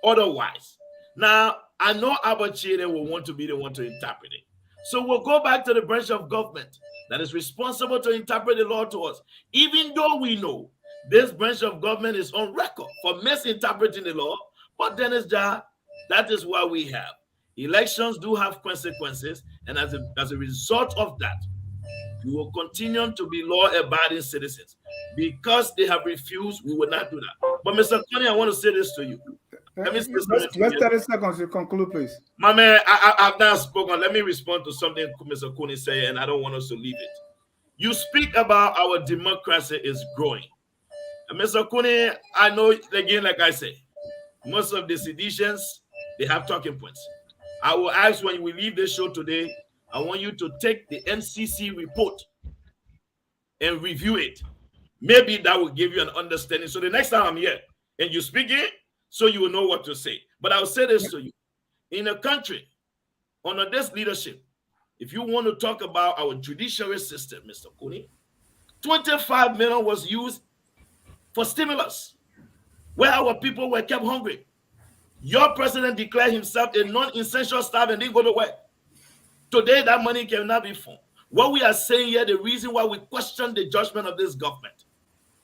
otherwise. Now, I know Abba Chile will want to be the one to interpret it. So we'll go back to the branch of government that is responsible to interpret the law to us, even though we know this branch of government is on record for misinterpreting the law. But then that is why we have elections do have consequences, and as a result of that, we will continue to be law-abiding citizens. Because they have refused, we will not do that. But Mr. Kunney, I want to say this to you. Let's 30 seconds to conclude, please. My man, I've not spoken. Let me respond to something Mr. Kunney said, and I don't want us to leave it. You speak about our democracy is growing. And Mr. Kunney, I know, again, like I say, most of the seditions They have talking points. I will ask when we leave this show today, I want you to take the NCC report and review it. Maybe that will give you an understanding. So the next time I'm here and you speak it, so you will know what to say. But I'll say this to you. In a country, under this leadership, if you want to talk about our judiciary system, Mr. Kunney, 25 million was used for stimulus, where our people were kept hungry. Your president declared himself a non-essential staff and didn't go to work. Today, that money cannot be found. What we are saying here, the reason why we question the judgment of this government,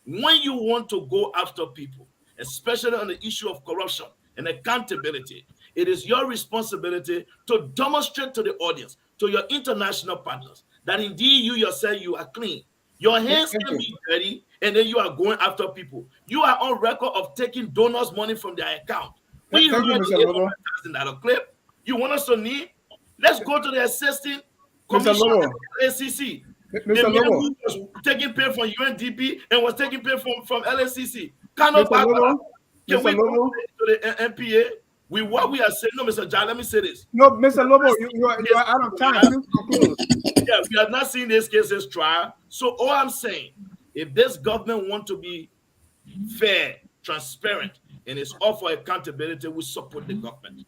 when you want to go after people, especially on the issue of corruption and accountability, it is your responsibility to demonstrate to the audience, to your international partners, that indeed you yourself, you are clean. Your hands can be dirty, and then you are going after people. You are on record of taking donors' money from their account. We heard the $800,000 clip. You want us to need? Let's go to the assistant commissioner of the ACC. The man who was taking pay from UNDP and was taking pay from LACC. Can we go to the MPA? What we are saying, no, Mr. John, let me say this. No, Mr. Lobo, you are out of time. Yeah, we have not seen these cases trial. So all I'm saying, if this government want to be fair, transparent, and it's all for accountability, we support the government.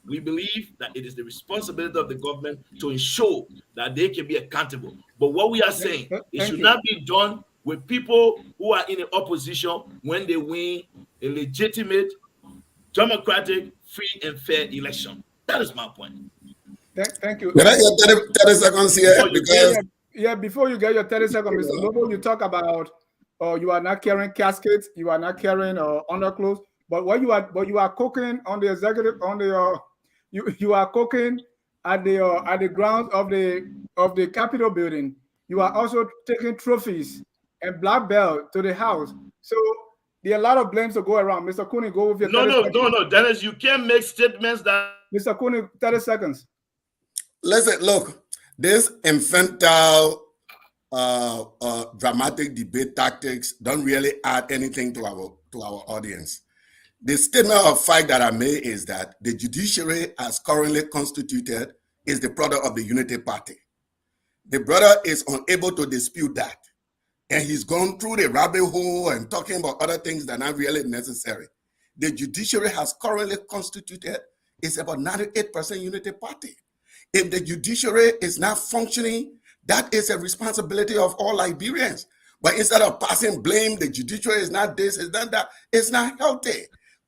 We believe that it is the responsibility of the government to ensure that they can be accountable. But what we are saying, it should not be done with people who are in the opposition when they win a legitimate, democratic, free and fair election. That is my point. Thank you. Can I get 30 seconds here? Because before you get your 30 seconds, Mr. Lobo, you talk about you are not carrying caskets, you are not carrying underclothes, but you are cooking on the executive you are cooking at the grounds of the Capitol building. You are also taking trophies and black belt to the house. So there are a lot of blames to go around. Mr. Kunney, go with your No, Dennis, you can't make statements that Mr. Kunney, 30 seconds. Listen, look, this infantile dramatic debate tactics don't really add anything to our audience. The statement of fact that I made is that the judiciary as currently constituted is the product of the Unity Party. The brother is unable to dispute that. And he's gone through the rabbit hole and talking about other things that are not really necessary. The judiciary has currently constituted is about 98% Unity Party. If the judiciary is not functioning, that is a responsibility of all Liberians. But instead of passing blame, the judiciary is not this, it's not that, it's not healthy.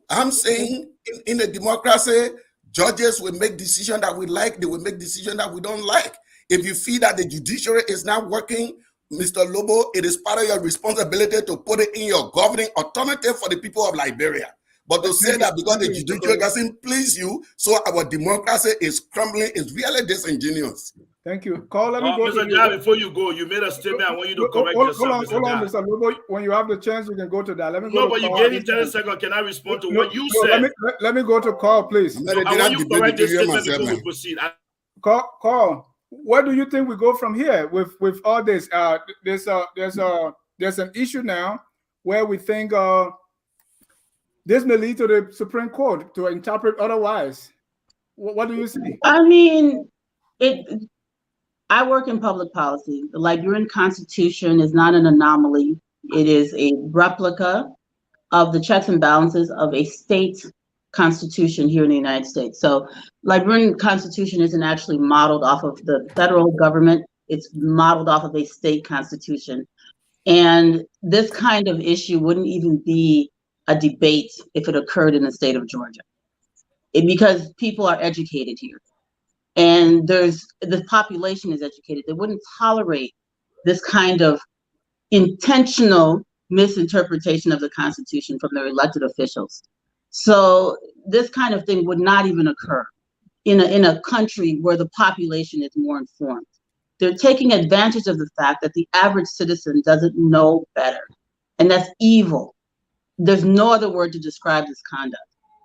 I'm saying in a democracy, judges will make decisions that we like, they will make decisions that we don't like. If you feel that the judiciary is not working, Mr. Lobo, it is part of your responsibility to put it in your governing alternative for the people of Liberia. But to say that because the judiciary doesn't please you, so our democracy is crumbling is really disingenuous. Thank you. Carl, let me go Mr. Jai, before you go, you made a statement. I want you to correct yourself. Hold on, Mr. Lobo. When you have the chance, you can go to that. Let me go. No, but you gave me 10 seconds. Can I respond to what you said? Let me go to Carl, please. I want you to correct this statement before we proceed. Carl, where do you think we go from here with all this? There's an issue now where we think this may lead to the Supreme Court to interpret otherwise. What do you see? I mean, I work in public policy. The Liberian Constitution is not an anomaly. It is a replica of the checks and balances of a state constitution here in the United States. So Liberian Constitution isn't actually modeled off of the federal government. It's modeled off of a state constitution. And this kind of issue wouldn't even be a debate if it occurred in the state of Georgia. Because people are educated here. And the population is educated. They wouldn't tolerate this kind of intentional misinterpretation of the Constitution from their elected officials. So this kind of thing would not even occur in a country where the population is more informed. They're taking advantage of the fact that the average citizen doesn't know better. And that's evil. There's no other word to describe this conduct.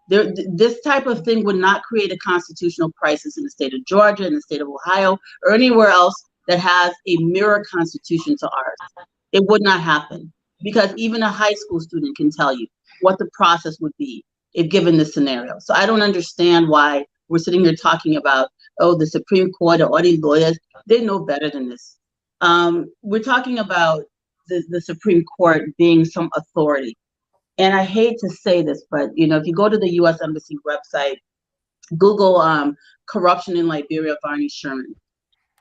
This type of thing would not create a constitutional crisis in the state of Georgia, in the state of Ohio, or anywhere else that has a mirror constitution to ours. It would not happen because even a high school student can tell you what the process would be if given this scenario. So I don't understand why we're sitting here talking about, oh, the Supreme Court or all these lawyers. They know better than this. We're talking about the Supreme Court being some authority. And I hate to say this, but if you go to the U.S. Embassy website, Google corruption in Liberia, Barney Sherman.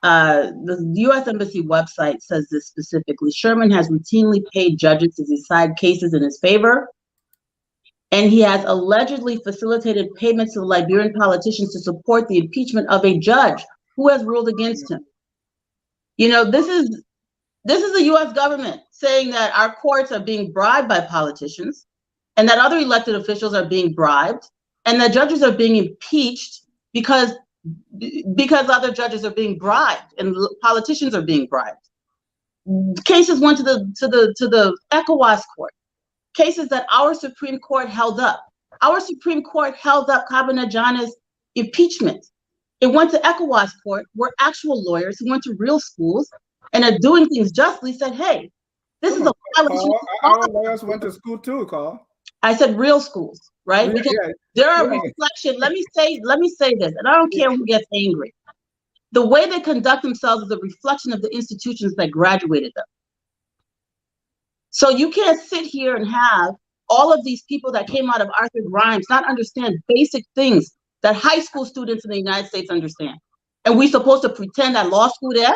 The U.S. Embassy website says this specifically. Sherman has routinely paid judges to decide cases in his favor, and he has allegedly facilitated payments to Liberian politicians to support the impeachment of a judge who has ruled against him. This is the U.S. government saying that our courts are being bribed by politicians, and that other elected officials are being bribed, and that judges are being impeached because other judges are being bribed and politicians are being bribed. Cases went to the ECOWAS court. Cases that our Supreme Court held up. Our Supreme Court held up Kabinejana's impeachment. It went to ECOWAS court, where actual lawyers who went to real schools and are doing things justly said, hey, this is a violation. Our lawyers went to school too, Carl. I said real schools, right? Because there are reflection. Let me say this, and I don't care who gets angry. The way they conduct themselves is a reflection of the institutions that graduated them. So you can't sit here and have all of these people that came out of Arthur Grimes not understand basic things that high school students in the United States understand. And we're supposed to pretend that law school there?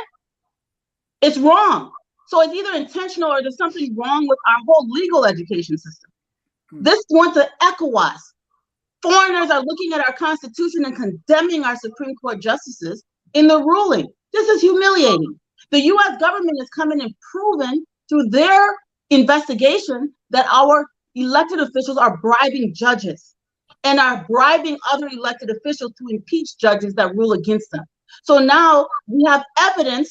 It's wrong. So it's either intentional or there's something wrong with our whole legal education system. This went to ECOWAS. Foreigners are looking at our Constitution and condemning our Supreme Court justices in the ruling. This is humiliating. The U.S. government is coming and proven through their investigation that our elected officials are bribing judges and are bribing other elected officials to impeach judges that rule against them. So now we have evidence,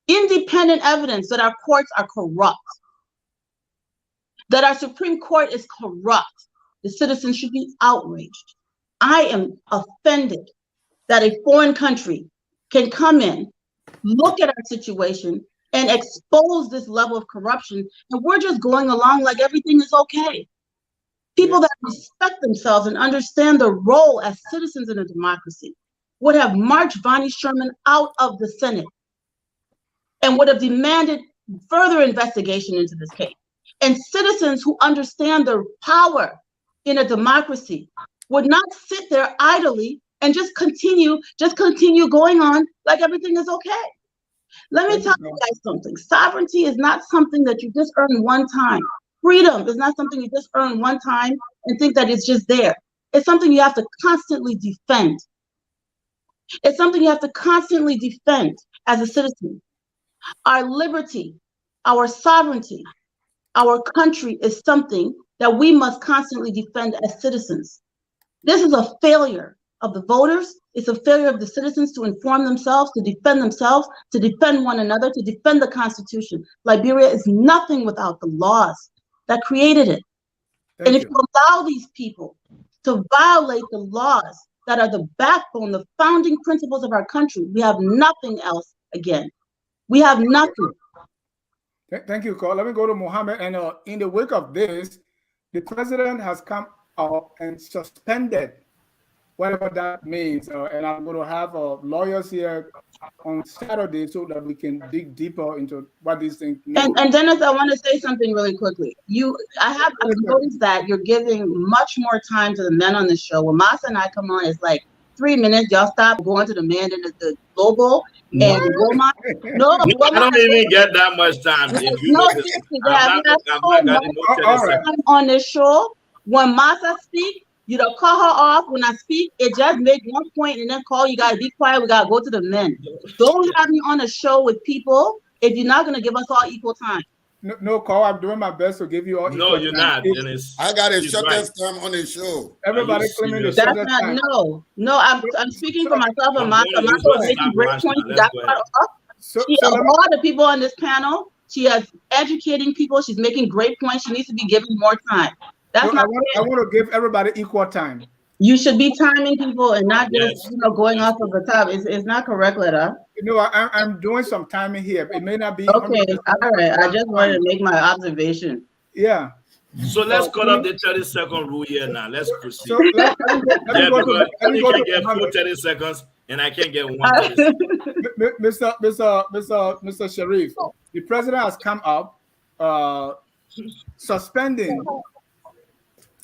independent evidence, that our courts are corrupt, that our Supreme Court is corrupt. The citizens should be outraged. I am offended that a foreign country can come in, look at our situation, and expose this level of corruption, and we're just going along like everything is okay. People that respect themselves and understand their role as citizens in a democracy would have marched Bonnie Sherman out of the Senate and would have demanded further investigation into this case. And citizens who understand their power in a democracy would not sit there idly and just continue going on like everything is okay. Let me tell you guys something. Sovereignty is not something that you just earn one time. Freedom is not something you just earn one time and think that it's just there. It's something you have to constantly defend. It's something you have to constantly defend as a citizen. Our liberty, our sovereignty, our country is something that we must constantly defend as citizens. This is a failure of the voters. It's a failure of the citizens to inform themselves, to defend one another, to defend the Constitution. Liberia is nothing without the laws that created it. And if you allow these people to violate the laws that are the backbone, the founding principles of our country, we have nothing else again. We have nothing. Thank you, Carl. Let me go to Mohamed. And in the wake of this, the president has come out and suspended whatever that means. And I'm going to have lawyers here on Saturday so that we can dig deeper into what these things mean. And Dennis, I want to say something really quickly. I've noticed that you're giving much more time to the men on the show. When Massa and I come on, it's like 3 minutes. Y'all stop going to the man in the Lobbo and Wilmot. No, I don't even get that much time. If you on this show. When Massa speaks, you don't call her off. When I speak, it just make one point and then call you guys, be quiet, we gotta go to the men. Don't have me on a show with people if you're not gonna give us all equal time. No, Carl, I'm doing my best to give you all equal time. No, you're not, Dennis. I got a shortest time on the show. Everybody claiming the That's shortest not time. No, I'm speaking for myself and Massa. Massa is making great points. All the people on this panel, she is educating people, she's making great points, she needs to be given more time. I want to give everybody equal time. You should be timing people and not just going off of the top. It's not correct, Letta. I'm doing some timing here. It may not be okay. All right. I just wanted to make my observation. Yeah. So let's cut off the 30-second rule here now. Let's proceed. So let me Yeah, go because to you can get Mohamed. full 30 seconds and I can get 1 30 seconds. Mr. Sherif, the president has come up suspending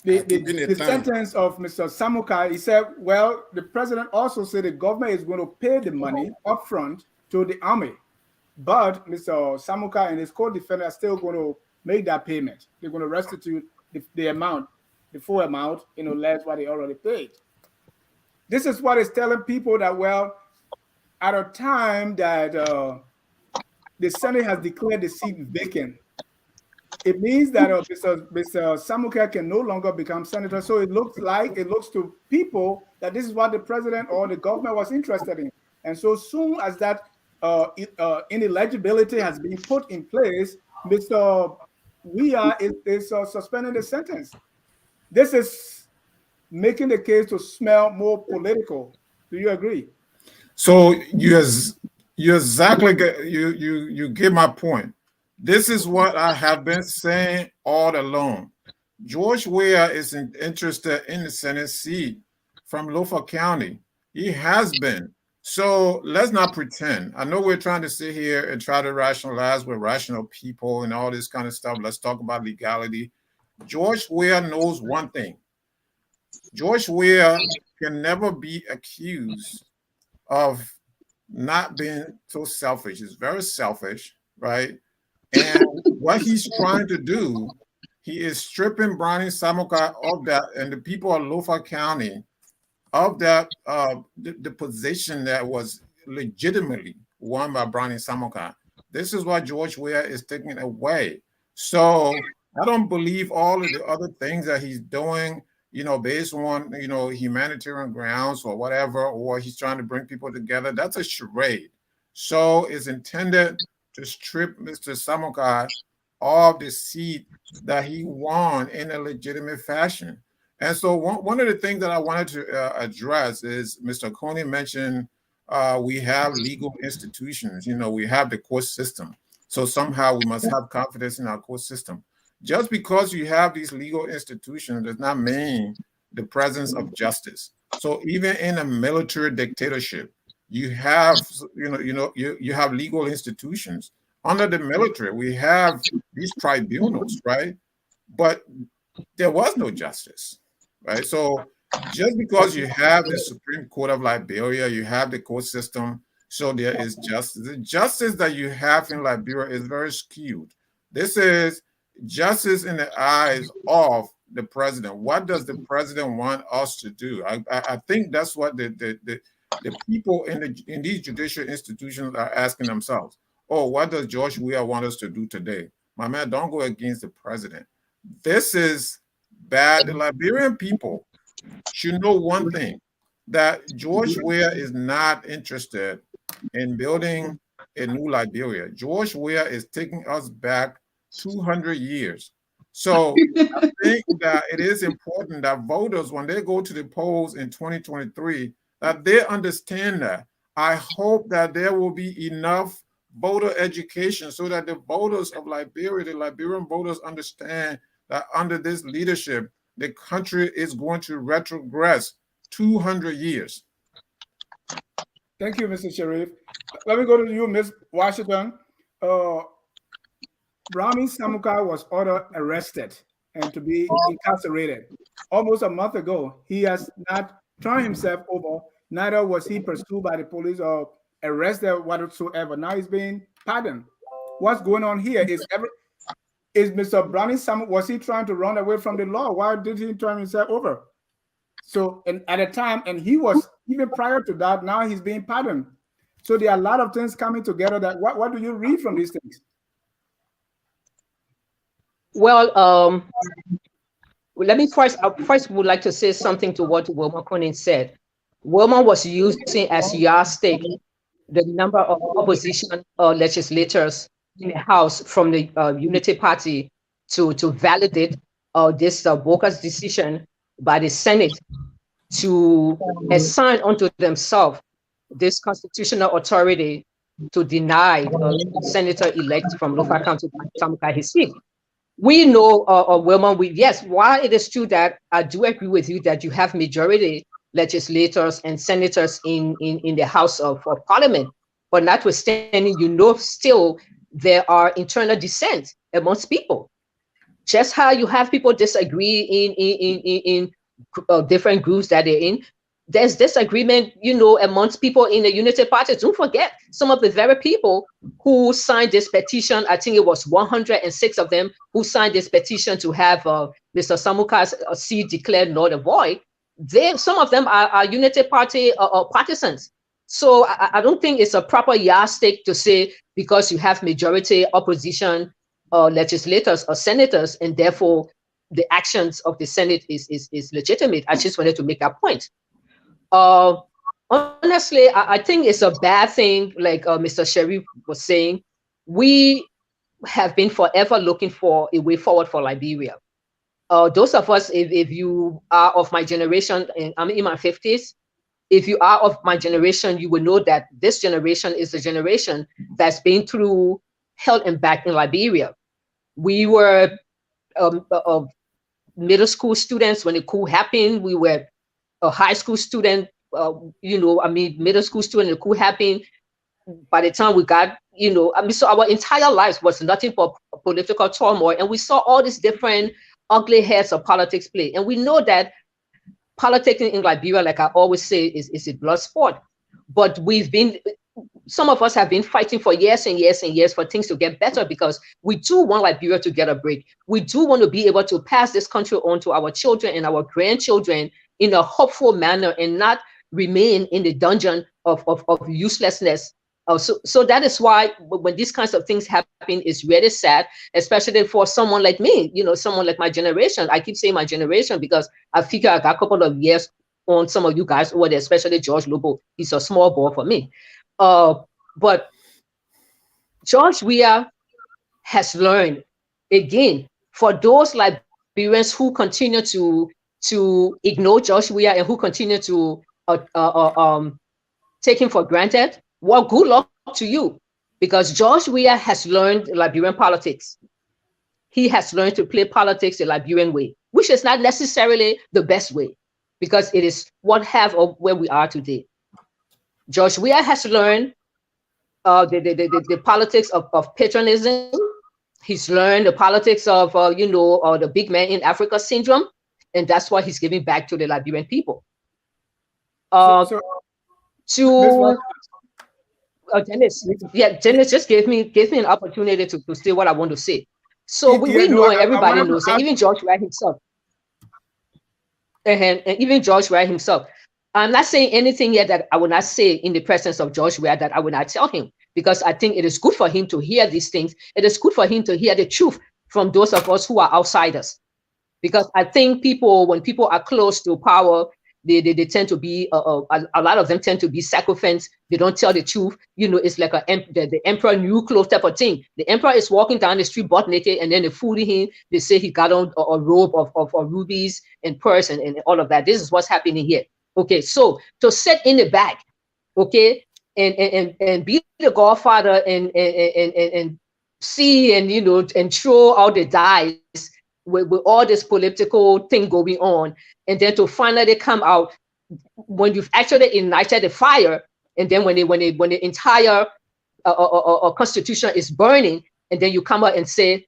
the sentence of Mr. Samukai. He said, well, the president also said the government is going to pay the money upfront to the army. But Mr. Samukai and his co-defendant are still going to make that payment. They're going to restitute the amount, the full amount, less what they already paid. This is what is telling people that, well, at a time that the Senate has declared the seat vacant, it means that Mr. Samukai can no longer become senator. So it looks to people that this is what the president or the government was interested in. And so soon as that ineligibility has been put in place, Mr. Weah is suspending the sentence. This is making the case to smell more political. Do you agree? So you exactly you get my point. This is what I have been saying all along. George Weah is interested in the Senate seat from Lobbo County. He has been. So let's not pretend. I know we're trying to sit here and try to rationalize with rational people and all this kind of stuff. Let's talk about legality. George Weah knows one thing. George Weah can never be accused of not being so selfish. He's very selfish, right? And what he's trying to do, he is stripping Brownie Samukai of that and the people of Lobbo County of that the position that was legitimately won by Brownie Samukai. This is why George Weah is taking away. So I don't believe all of the other things that he's doing, based on humanitarian grounds or whatever, or he's trying to bring people together. That's a charade. So it's intended to strip Mr. Samukai of the seat that he won in a legitimate fashion. And so one of the things that I wanted to address is Mr. Kunney mentioned we have legal institutions. We have the court system. So somehow we must have confidence in our court system. Just because you have these legal institutions does not mean the presence of justice. So even in a military dictatorship, you have you have legal institutions. Under the military, we have these tribunals, right? But there was no justice. Right. So just because you have the Supreme Court of Liberia, you have the court system, so there is justice. The justice that you have in Liberia is very skewed. This is justice in the eyes of the president. What does the president want us to do? I think that's what the people in these judicial institutions are asking themselves. Oh, what does George Weah want us to do today? My man, don't go against the president. This is bad. The Liberian people should know one thing, that George Weah is not interested in building a new Liberia. George Weah is taking us back 200 years. So I think that it is important that voters, when they go to the polls in 2023, that they understand that. I hope that there will be enough voter education so that the voters of Liberia, the Liberian voters, understand that under this leadership, the country is going to retrogress 200 years. Thank you, Mr. Sherif. Let me go to you, Ms. Washington. Brownie Samukai was ordered arrested and to be incarcerated almost a month ago. He has not turned himself over, neither was he pursued by the police or arrested whatsoever. Now he's being pardoned. What's going on here is Mr. Brownie Samukai, was he trying to run away from the law? Why did he turn himself over? So, and at a time, and he was, even prior to that, now he's being pardoned. So there are a lot of things coming together. That what do you read from these things? Well, let me first would like to say something to what Wilmot Kunney said. Wilmot was using as yardstick the number of opposition legislators in the House from the Unity Party to validate this Boca's decision by the Senate to assign unto themselves this constitutional authority to deny Senator-elect from Lobbo County, Samukai, his seat. we know, Wilmot, yes, while it is true that I do agree with you that you have majority legislators and senators in the House of Parliament, but notwithstanding, still there are internal dissent amongst people. Just how you have people disagree in different groups that they're in, there's disagreement, amongst people in the Unity Party. Don't forget, some of the very people who signed this petition, I think it was 106 of them who signed this petition to have Mr. Samukai's seat declared null and void. Some of them are Unity Party partisans. So I don't think it's a proper yardstick to say because you have majority opposition legislators or senators, and therefore the actions of the Senate is legitimate. I just wanted to make that point. Honestly, I think it's a bad thing, like Mr. Sherif was saying. We have been forever looking for a way forward for Liberia. Those of us, if you are of my generation, and I'm in my 50s, if you are of my generation, you will know that this generation is the generation that's been through hell and back in Liberia. We were middle school students when the coup happened. We were a high school student, middle school student, the coup happened. By the time we got, so our entire lives was nothing but political turmoil. And we saw all these different ugly heads of politics play. And we know that politics in Liberia, like I always say, is a blood sport. But some of us have been fighting for years and years and years for things to get better, because we do want Liberia to get a break. We do want to be able to pass this country on to our children and our grandchildren in a hopeful manner and not remain in the dungeon of uselessness. So that is why when these kinds of things happen, it's really sad, especially for someone like me, someone like my generation. I keep saying my generation because I figure I got a couple of years on some of you guys over there, especially George Lobbo. He's a small boy for me. But George Weah has learned, again, for those Liberians who continue to ignore George Weah and who continue to take him for granted, well, good luck to you, because George Weah has learned Liberian politics. He has learned to play politics the Liberian way, which is not necessarily the best way, because it is one half of where we are today. George Weah has learned the politics of patriotism. He's learned the politics of, the big man in Africa syndrome, and that's why he's giving back to the Liberian people. Dennis, Dennis just gave me an opportunity to say what I want to say. So we know, and everybody knows, and even George Weah himself, and even George Weah himself. I'm not saying anything yet that I will not say in the presence of George Weah that I will not tell him, because I think it is good for him to hear these things. It is good for him to hear the truth from those of us who are outsiders, because I think when people are close to power, they tend to be a lot of them tend to be sycophants. They don't tell the truth. It's like the emperor new clothes type of thing. The emperor is walking down the street butt naked, and then they fooling him. They say he got on a robe of rubies and pearls and all of that. This is what's happening here. Okay, so to sit in the back, okay, and be the godfather and see and throw out the dice with all this political thing going on, and then to finally come out when you've actually ignited the fire, and then when the entire constitution is burning, and then you come out and say,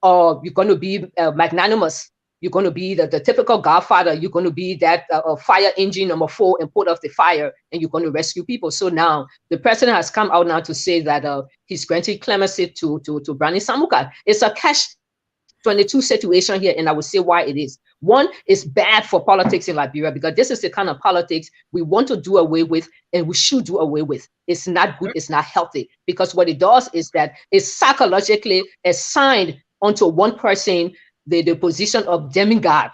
"Oh, you're going to be magnanimous. You're going to be the typical godfather. You're going to be that fire engine number 4 and put off the fire, and you're going to rescue people." So now the president has come out now to say that he's granting clemency to Brownie Samukai. It's a catch-22 situation here, and I will say why it is. One, is bad for politics in Liberia, because this is the kind of politics we want to do away with, and we should do away with. It's not good. It's not healthy, because what it does is that it psychologically assigned onto one person the position of demigod.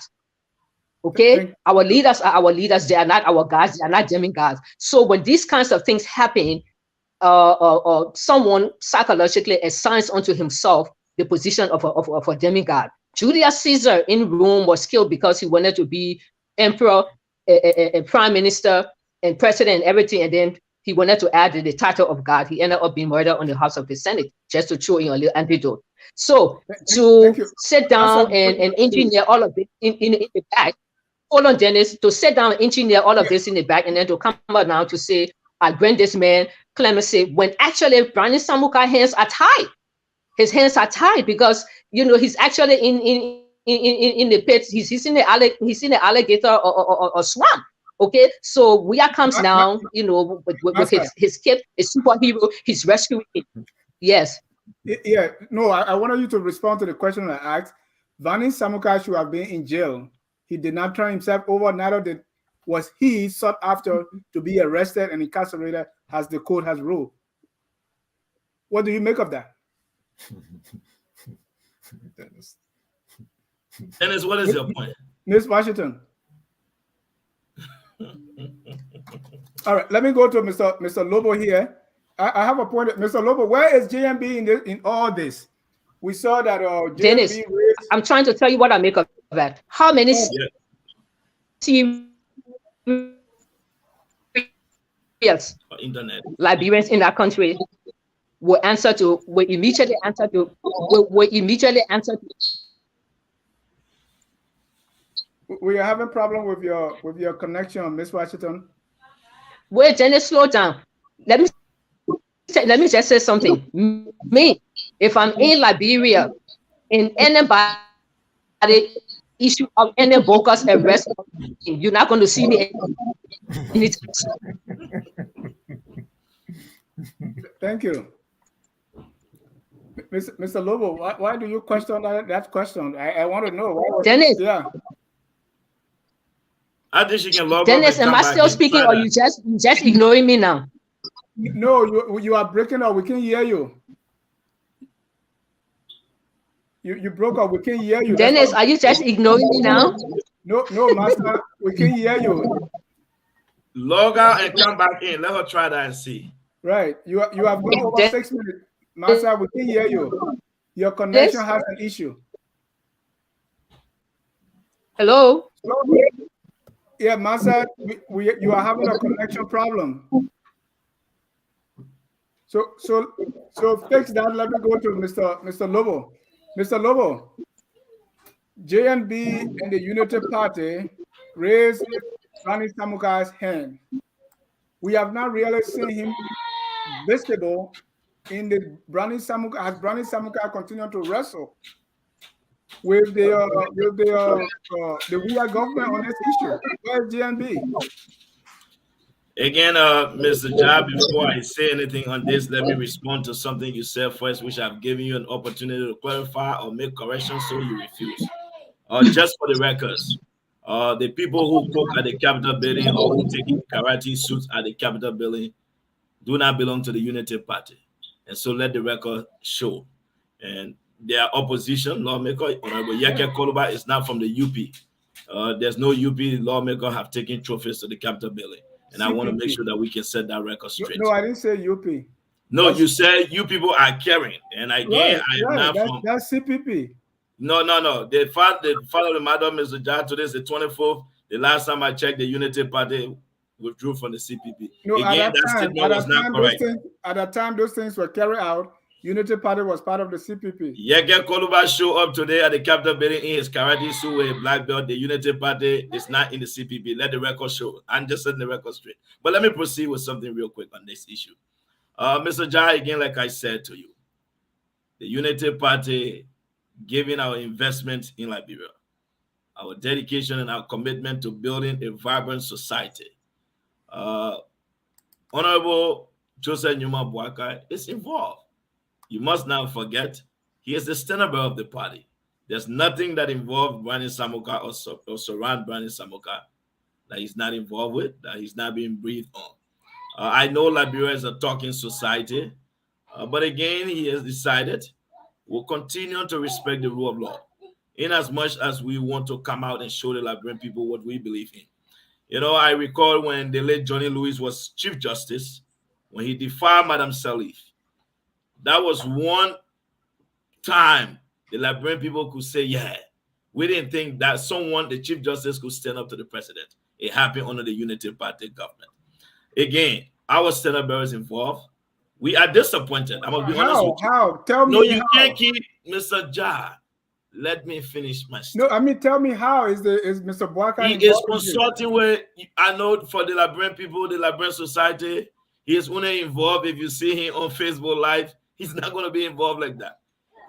Okay, our leaders are our leaders. They are not our gods. They are not demigods. So when these kinds of things happen, someone psychologically assigns onto himself the position of a demigod. Julius Caesar in Rome was killed because he wanted to be emperor, and prime minister, and president, and everything, and then he wanted to add the title of God. He ended up being murdered on the house of the Senate, just to throw in a little antidote. So to sit down and engineer all of it in the back, hold on, Dennis, to sit down and engineer all of this in the back, and then to come out now to say, I grant this man clemency, when actually Brandon Samukai hands are tied. His hands are tied because, you know, he's actually in the pit. He's in the alligator or swamp. Okay, so Weah comes down, you know, with his kid, his superhero, he's rescuing him. Yes. Yeah, no, I wanted you to respond to the question I asked. Brandon Samukai should have been in jail. He did not turn himself over, neither was he sought after to be arrested and incarcerated as the court has ruled. What do you make of that? Dennis, what is your point? Ms. Washington. All right, let me go to Mr. Lobbo here. I have a point. Mr. Lobbo, where is JMB in all this? We saw that JMB Dennis, I'm trying to tell you what I make of that. How many internet Liberians in that country will immediately answer to. We are having problem with your connection, Miss Washington. Wait, Dennis, slow down. Let me just say something. Me, if I'm in Liberia, in anybody issue of any bogus arrest, you're not going to see me anytime soon. Thank you. Mr. Lobbo, why do you question that question? I want to know. Dennis. Yeah. I think she can log Dennis, am I still speaking or you just ignoring me now? No, you are breaking up. We can't hear you. You broke up. We can't hear you. Dennis, are you just ignoring me now? No, Master. We can't hear you. Log out and come back in. Let her try that and see. Right. You have gone over 6 minutes. Master, we can't hear you. Your connection has an issue. Hello? Yeah, Massa, you are having a connection problem. So fix that. Let me go to Mr. Lobbo. Mr. Lobbo, JNB and the Unity Party raised Brandon Samukai's hand. We have not really seen him visible in the Brandon Samukai. Has Brandon Samukai continued to wrestle with the Weah government on this issue? Where's JNB? Again, Mr. Jab, before I say anything on this, let me respond to something you said first, which I've given you an opportunity to clarify or make corrections, so you refuse. Just for the records, the people who cook at the Capitol building or who take karate suits at the Capitol building do not belong to the Unity Party. And so let the record show. And their opposition lawmaker, Honorable Yeyia Koluba, is not from the UP. There's no UP lawmaker have taken trophies to the Capitol building. And CPP. I want to make sure that we can set that record straight. No, I didn't say UP. No, you said you people are carrying. And again, I am not from... That's CPP. No. The fact of the matter, Mr. John, today is the 24th. The last time I checked, the Unity Party withdrew from the CPP. No, again, that statement was not correct. At the time those things were carried out, Unity Party was part of the CPP. Yeyia Koluba showed up today at the Capitol building in his karate suit with a black belt. The Unity Party is not in the CPP. Let the record show. I'm just setting the record straight. But let me proceed with something real quick on this issue. Mr. Jai, again, like I said to you, the Unity Party giving our investment in Liberia, our dedication and our commitment to building a vibrant society. Honorable Joseph Nyuma Boakai is involved. You must not forget, he is the standard of the party. There's nothing that involves Brandon Samukai or surround Brandon Samukai that he's not involved with, that he's not being briefed on. I know Liberia is a talking society, but again, he has decided we'll continue to respect the rule of law, in as much as we want to come out and show the Liberian people what we believe in. You know, I recall when the late Johnny Lewis was Chief Justice, when he defied Madam Sherif. That was one time the Liberian people could say, yeah, we didn't think that someone, the Chief Justice, could stand up to the president. It happened under the Unity Party government. Again, our standard bearers involved. We are disappointed. I must be honest with you. How? Tell No, me you how. can't keep Mr. Ja. Let me finish my story. No, I mean, tell me how is Mr. Boakai He is consulting with, I know for the Liberian people, the Liberian society, he is only involved. If you see him on Facebook Live, he's not going to be involved like that.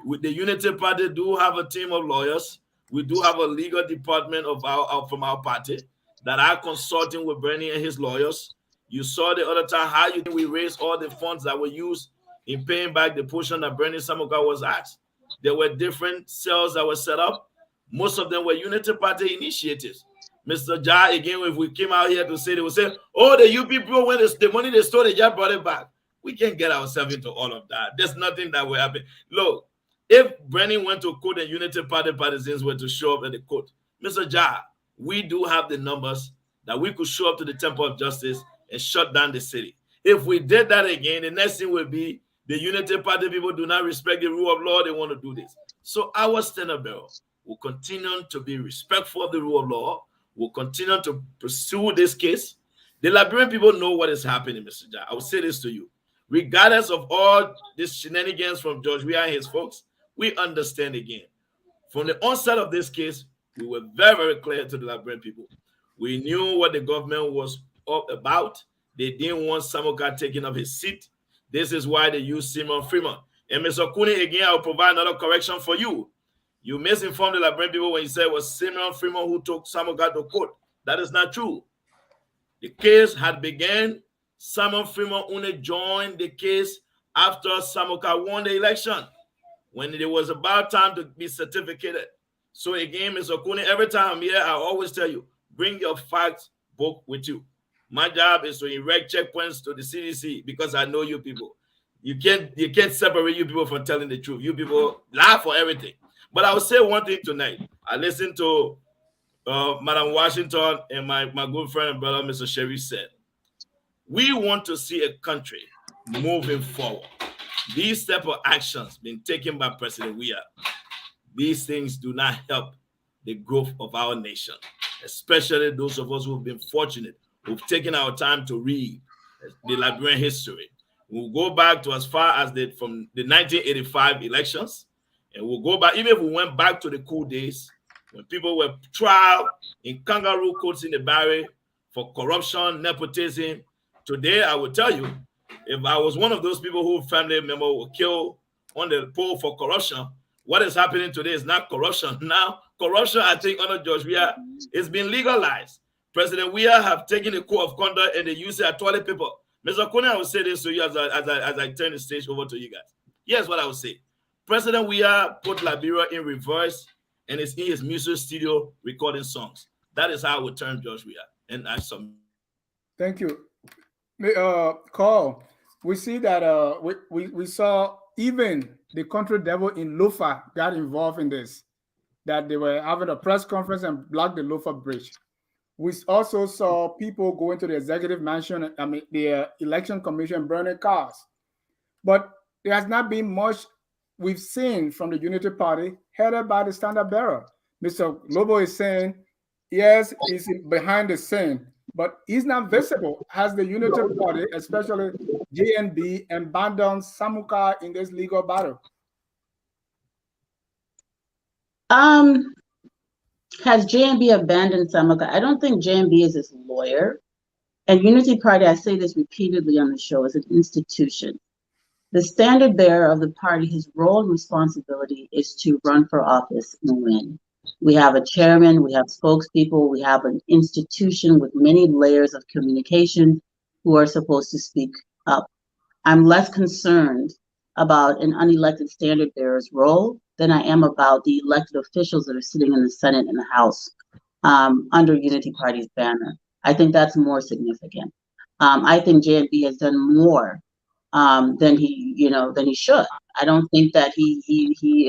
With the Unity Party, do have a team of lawyers. We do have a legal department of from our party that are consulting with Bernie and his lawyers. You saw the other time how you think we raised all the funds that were used in paying back the portion that Bernie Samukai was asked. There were different cells that were set up. Most of them were Unity Party initiatives. Mr. Ja, again, if we came out here to say, they would say, oh, the UP people, when the money they stole, they just brought it back. We can't get ourselves into all of that. There's nothing that will happen. Look, if Bernie went to court and Unity Party partisans were to show up at the court, Mr. Ja, we do have the numbers that we could show up to the Temple of Justice and shut down the city. If we did that again, the next thing would be the Unity Party people do not respect the rule of law. They want to do this. So our standard bearer will continue to be respectful of the rule of law. We'll continue to pursue this case. The Liberian people know what is happening, Mr. Ja. I will say this to you. Regardless of all these shenanigans from George Weah and his folks, we understand again. From the onset of this case, we were very, very clear to the Liberian people. We knew what the government was up about. They didn't want Samukai taking up his seat. This is why they used Simon Freeman. And Mr. Kunney, again, I will provide another correction for you. You misinformed the Liberian people when you said it was Simon Freeman who took Samukai to court. That is not true. The case had begun. Simon Freeman only joined the case after Samukai won the election, when it was about time to be certificated. So again, Mr. Kunney, every time I'm here, I always tell you, bring your fact book with you. My job is to erect checkpoints to the CDC because I know you people. You can't separate you people from telling the truth. You people lie for everything. But I will say one thing tonight. I listened to Madam Washington and my good friend and brother, Mr. Sherif, said, we want to see a country moving forward. These type of actions being taken by President Weah, these things do not help the growth of our nation, especially those of us who have been fortunate, who've taken our time to read the Liberian history. We'll go back to as far as from the 1985 elections, and we'll go back, even if we went back to the cool days, when people were tried in kangaroo courts in the Barry for corruption, nepotism. Today, I will tell you, if I was one of those people whose family member were killed on the poll for corruption, what is happening today is not corruption. Now, corruption, I think, under George Weah, is being legalized. President Weah have taken the code of conduct and they use it at toilet paper. Mr. Kunney, I will say this to you as I turn the stage over to you guys. Here's what I would say. President Weah put Liberia in reverse and is in his music studio recording songs. That is how I would turn George Weah. And I submit. Thank you. Carl, we see that we saw even the country devil in Lofa got involved in this, that they were having a press conference and blocked the Lofa Bridge. We also saw people going to the executive mansion, the election commission, burning cars. But there has not been much we've seen from the Unity Party headed by the standard bearer. Mr. Lobbo is saying, yes, he's behind the scene, but he's not visible. Has the Unity Party, especially JNB, abandoned Samukai in this legal battle? Has JNB abandoned Samukai? I don't think JNB is his lawyer. And Unity Party, I say this repeatedly on the show, is an institution. The standard bearer of the party, his role and responsibility is to run for office and win. We have a chairman, we have spokespeople, we have an institution with many layers of communication who are supposed to speak up. I'm less concerned about an unelected standard bearer's role than I am about the elected officials that are sitting in the Senate and the House under Unity Party's banner. I think that's more significant. I think JNB has done more than he should. I don't think that he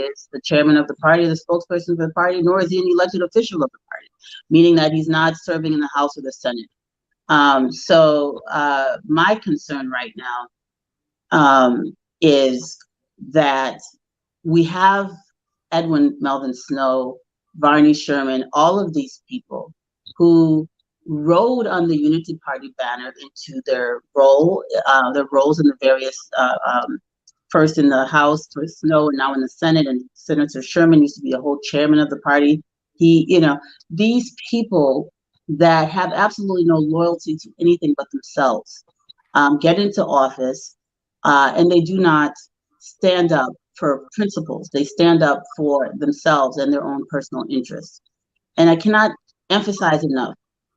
is the chairman of the party, the spokesperson of the party, nor is he an elected official of the party, meaning that he's not serving in the House or the Senate. So my concern right now is that we have Edwin Melvin Snow, Varney Sherman, all of these people who rode on the Unity Party banner into their roles in the various, first in the House for Snow and now in the Senate, and Senator Sherman used to be a whole chairman of the party. These people that have absolutely no loyalty to anything but themselves get into office, and they do not stand up for principles. They stand up for themselves and their own personal interests. And I cannot emphasize enough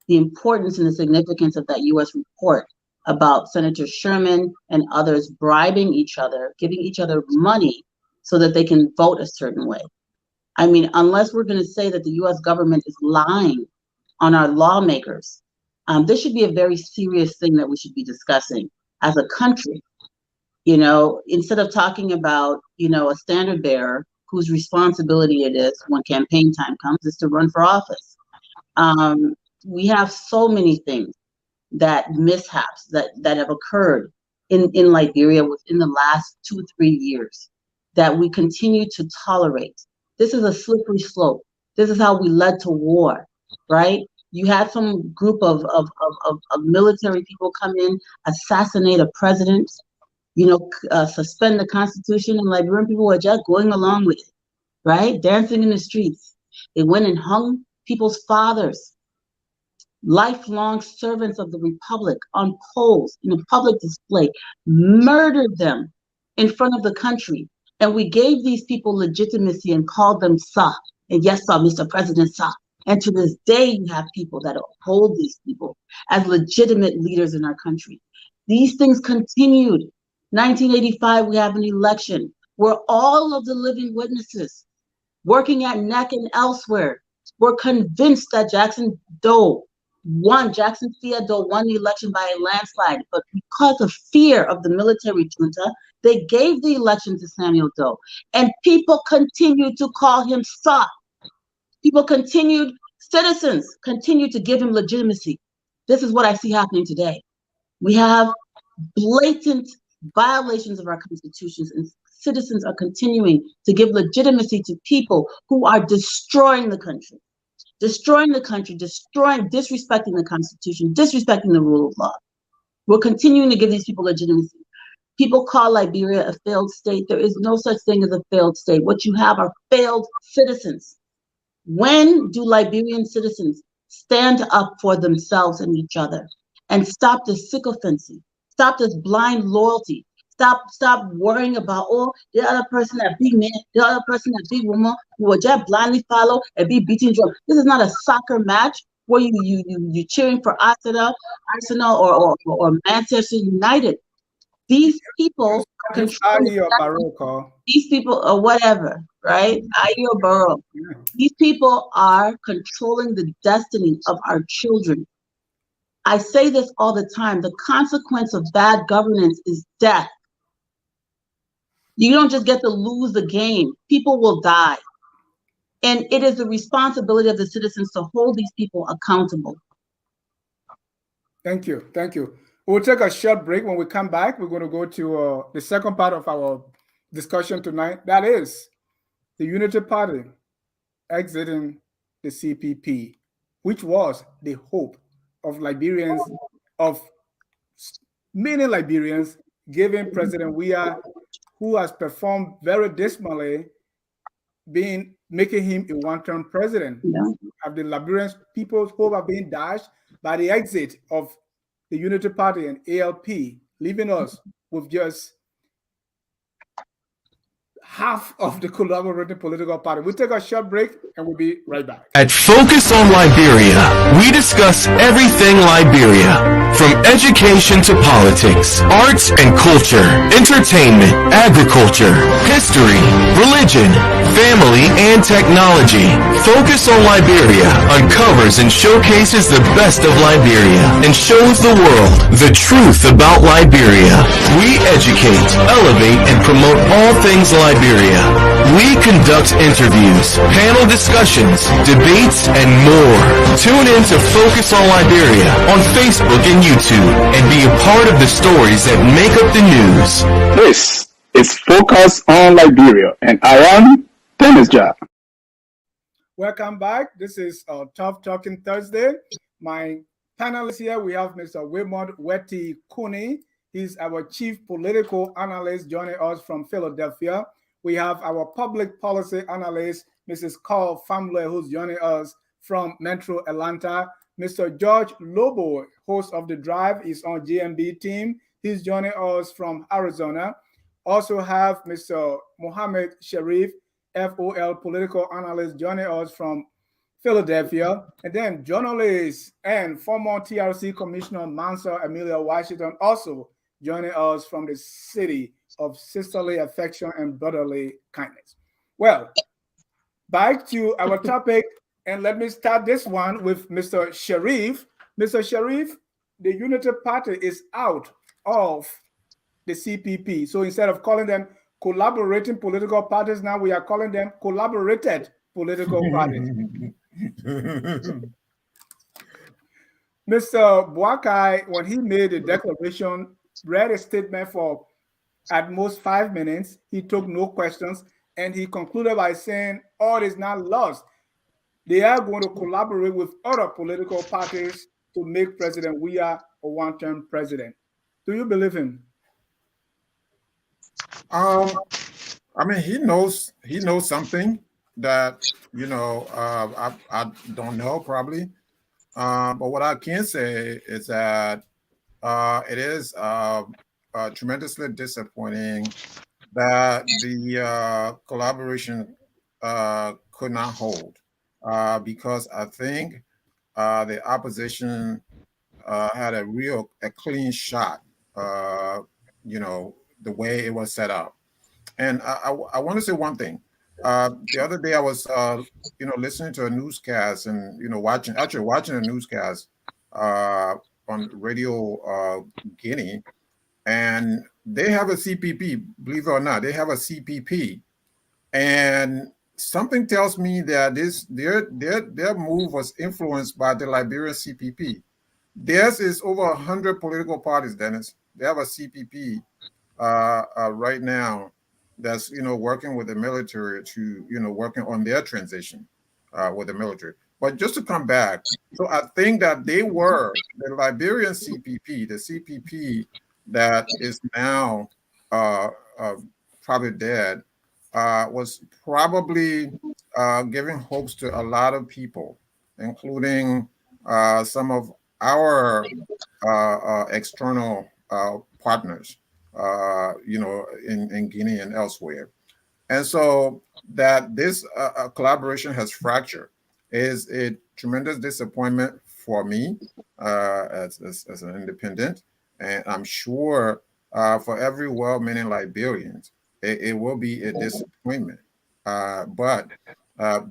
the importance and the significance of that U.S. report about Senator Sherman and others bribing each other, giving each other money so that they can vote a certain way. I mean, unless we're going to say that the U.S. government is lying on our lawmakers, this should be a very serious thing that we should be discussing as a country. Instead of talking about, a standard bearer whose responsibility it is when campaign time comes is to run for office. We have so many things mishaps that have occurred in Liberia within the last 2 or 3 years that we continue to tolerate. This is a slippery slope. This is how we led to war, right? You had some group of military people come in, assassinate a president, suspend the Constitution, and Liberian people were just going along with it, right? Dancing in the streets. They went and hung people's fathers, lifelong servants of the Republic, on poles in a public display, murdered them in front of the country. And we gave these people legitimacy and called them Sa. And yes, sir, Mr. President Sa. And to this day, you have people that uphold these people as legitimate leaders in our country. These things continued. 1985, we have an election where all of the living witnesses working at NEC and elsewhere were convinced that Jackson Fia Doe won the election by a landslide. But because of fear of the military junta, they gave the election to Samuel Doe. And people continued to call him Sa. Citizens continued to give him legitimacy. This is what I see happening today. We have blatant violations of our constitutions, and citizens are continuing to give legitimacy to people who are destroying the country, disrespecting the Constitution, disrespecting the rule of law. We're continuing to give these people legitimacy. People call Liberia a failed state. There is no such thing as a failed state. What you have are failed citizens. When do Liberian citizens stand up for themselves and each other and stop this sycophancy? Stop this blind loyalty. Stop worrying about, the other person that big man, the other person that big woman, who will just blindly follow and be beating drum. This is not a soccer match where you cheering for Arsenal or Manchester United. These people are controlling these people or whatever, right? Borough. These people are controlling the destiny of our children. I say this all the time. The consequence of bad governance is death. You don't just get to lose the game. People will die. And it is the responsibility of the citizens to hold these people accountable. Thank you. Thank you. We'll take a short break. When we come back, we're going to go to the second part of our discussion tonight. That is the Unity Party exiting the CPP, which was the hope of Liberians, of many Liberians, given President Weah, who has performed very dismally, making him a one-term president. Have the Liberian people's hope have been dashed by the exit of the Unity Party and ALP, leaving us with just half of the collaborating political party. We'll take a short break and we'll be right back. At Focus on Liberia, we discuss everything Liberia, from education to politics, arts and culture, entertainment, agriculture, history, religion, family, and technology. Focus on Liberia uncovers and showcases the best of Liberia and shows the world the truth about Liberia. We educate, elevate, and promote all things Liberia. We conduct interviews, panel discussions, debates, and more. Tune in to Focus on Liberia on Facebook and YouTube and be a part of the stories that make up the news. This is Focus on Liberia, and I am Dennis Jah. Welcome back. This is Tough Talking Thursday. My panelists here, we have Mr. Wilmot Kunney. He's our chief political analyst joining us from Philadelphia. We have our public policy analyst, Mrs. Carl Famler, who's joining us from Metro Atlanta. Mr. George Lobbo, host of The Drive, is on GMB team. He's joining us from Arizona. Also have Mr. Mohamed Sherif, FOL political analyst, joining us from Philadelphia. And then journalist and former TRC Commissioner Massa Amelia Washington also joining us from the city of sisterly affection and brotherly kindness. Well, back to our topic, and let me start this one with Mr. Sherif. Mr. Sherif, the Unity Party is out of the CPP. So instead of calling them collaborating political parties, now we are calling them collaborated political parties. Mr. Buakai, when he made the declaration, read a statement for at most 5 minutes. He took no questions, and he concluded by saying, all is not lost. They are going to collaborate with other political parties to make President Weah a one-term president. Do you believe him? I mean, he knows something that, you know, I don't know probably. But what I can say is that it is tremendously disappointing that the collaboration could not hold, because I think the opposition had a clean shot, you know, the way it was set up. And I want to say one thing. The other day I was, you know, listening to a newscast and, you know, watching a newscast on Radio Guinea, and they have a CPP, believe it or not, they have a CPP. And something tells me that their move was influenced by the Liberian CPP. Theirs is over 100 political parties, Dennis. They have a CPP right now that's, you know, working with the military to, you know, working on their transition with the military. But just to come back, so I think that they were the Liberian CPP, the CPP that is now probably dead, was probably giving hopes to a lot of people, including some of our external partners, you know, in Guinea and elsewhere. And so that this collaboration has fractured is a tremendous disappointment for me as an independent. And I'm sure for every well-meaning Liberians, it will be a disappointment. But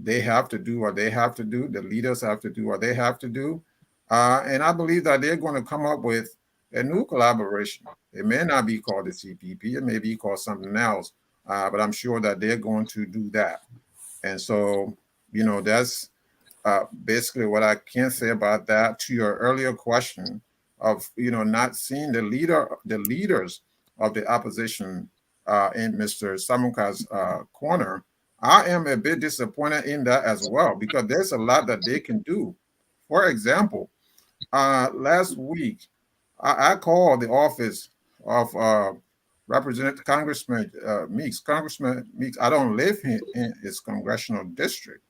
they have to do what they have to do. The leaders have to do what they have to do. And I believe that they're going to come up with a new collaboration. It may not be called the CPP. It may be called something else. But I'm sure that they're going to do that. And so, you know, that's basically what I can say about that. To your earlier question of, you know, not seeing the leaders of the opposition in Mr. Samukai's corner, I am a bit disappointed in that as well, because there's a lot that they can do. For example, last week, I called the office of Representative Congressman Meeks. Congressman Meeks, I don't live in his congressional district,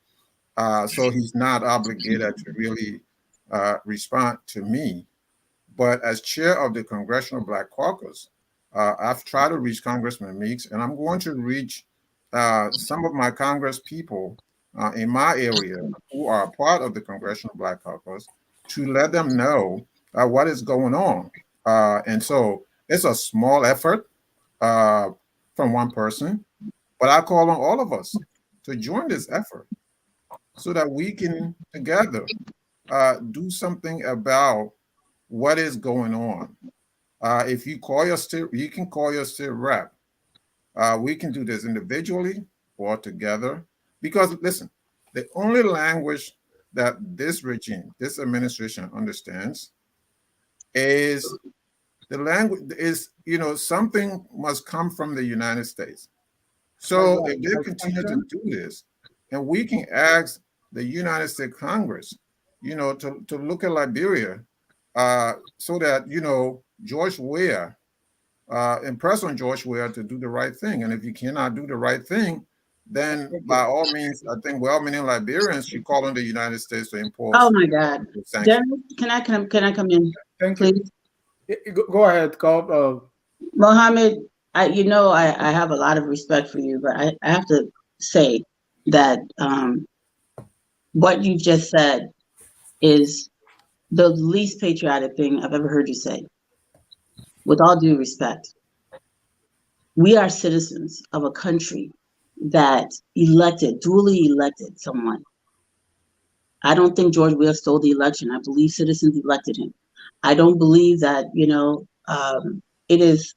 so he's not obligated to really respond to me. But as chair of the Congressional Black Caucus, I've tried to reach Congressman Meeks, and I'm going to reach some of my Congress people in my area who are part of the Congressional Black Caucus to let them know what is going on. And so it's a small effort from one person, but I call on all of us to join this effort so that we can together do something about what is going on. If you call your state, you can call your state rep. We can do this individually or together, because listen, the only language that this regime, this administration understands is the language is, you know, something must come from the United States. So if they continue to do this, and we can ask the United States Congress, you know, to look at Liberia so that, you know, George Weah, impress on George Weah to do the right thing. And if you cannot do the right thing, then by all means, I think well-meaning Liberians should call on the United States to impose. Oh my God, Dennis, can I come in? Thank please? you. Go ahead, Cobb. Mohamed, I have a lot of respect for you, but I have to say that what you just said is the least patriotic thing I've ever heard you say. With all due respect, we are citizens of a country that duly elected someone. I don't think George Weah stole the election. I believe citizens elected him. I don't believe that, it is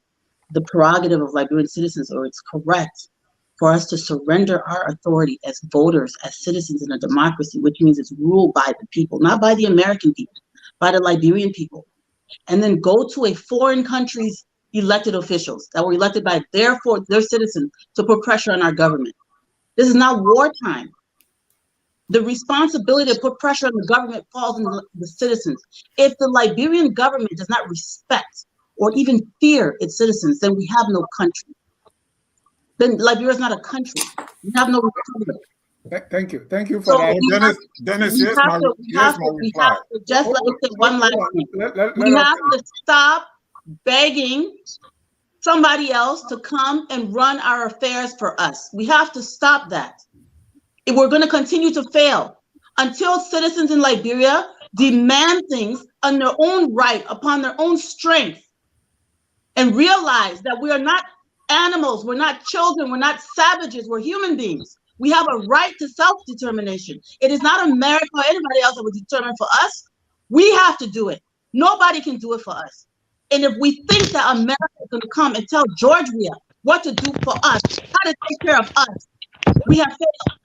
the prerogative of Liberian citizens, or it's correct for us to surrender our authority as voters, as citizens in a democracy, which means it's ruled by the people, not by the American people, by the Liberian people, and then go to a foreign country's elected officials that were elected by their citizens to put pressure on our government. This is not wartime. The responsibility to put pressure on the government falls on the citizens. If the Liberian government does not respect or even fear its citizens, then we have no country. Then Liberia is not a country. We have no republic. Thank you. Thank you for that. Dennis, here's my reply. Just let me say one last thing. We have to stop begging somebody else to come and run our affairs for us. We have to stop that. If we're going to continue to fail until citizens in Liberia demand things on their own right, upon their own strength, and realize that we are not animals, we're not children, we're not savages, we're human beings. We have a right to self-determination. It is not America or anybody else that will determine for us. We have to do it. Nobody can do it for us. And if we think that America is going to come and tell George Weah what to do for us, how to take care of us, we have failed.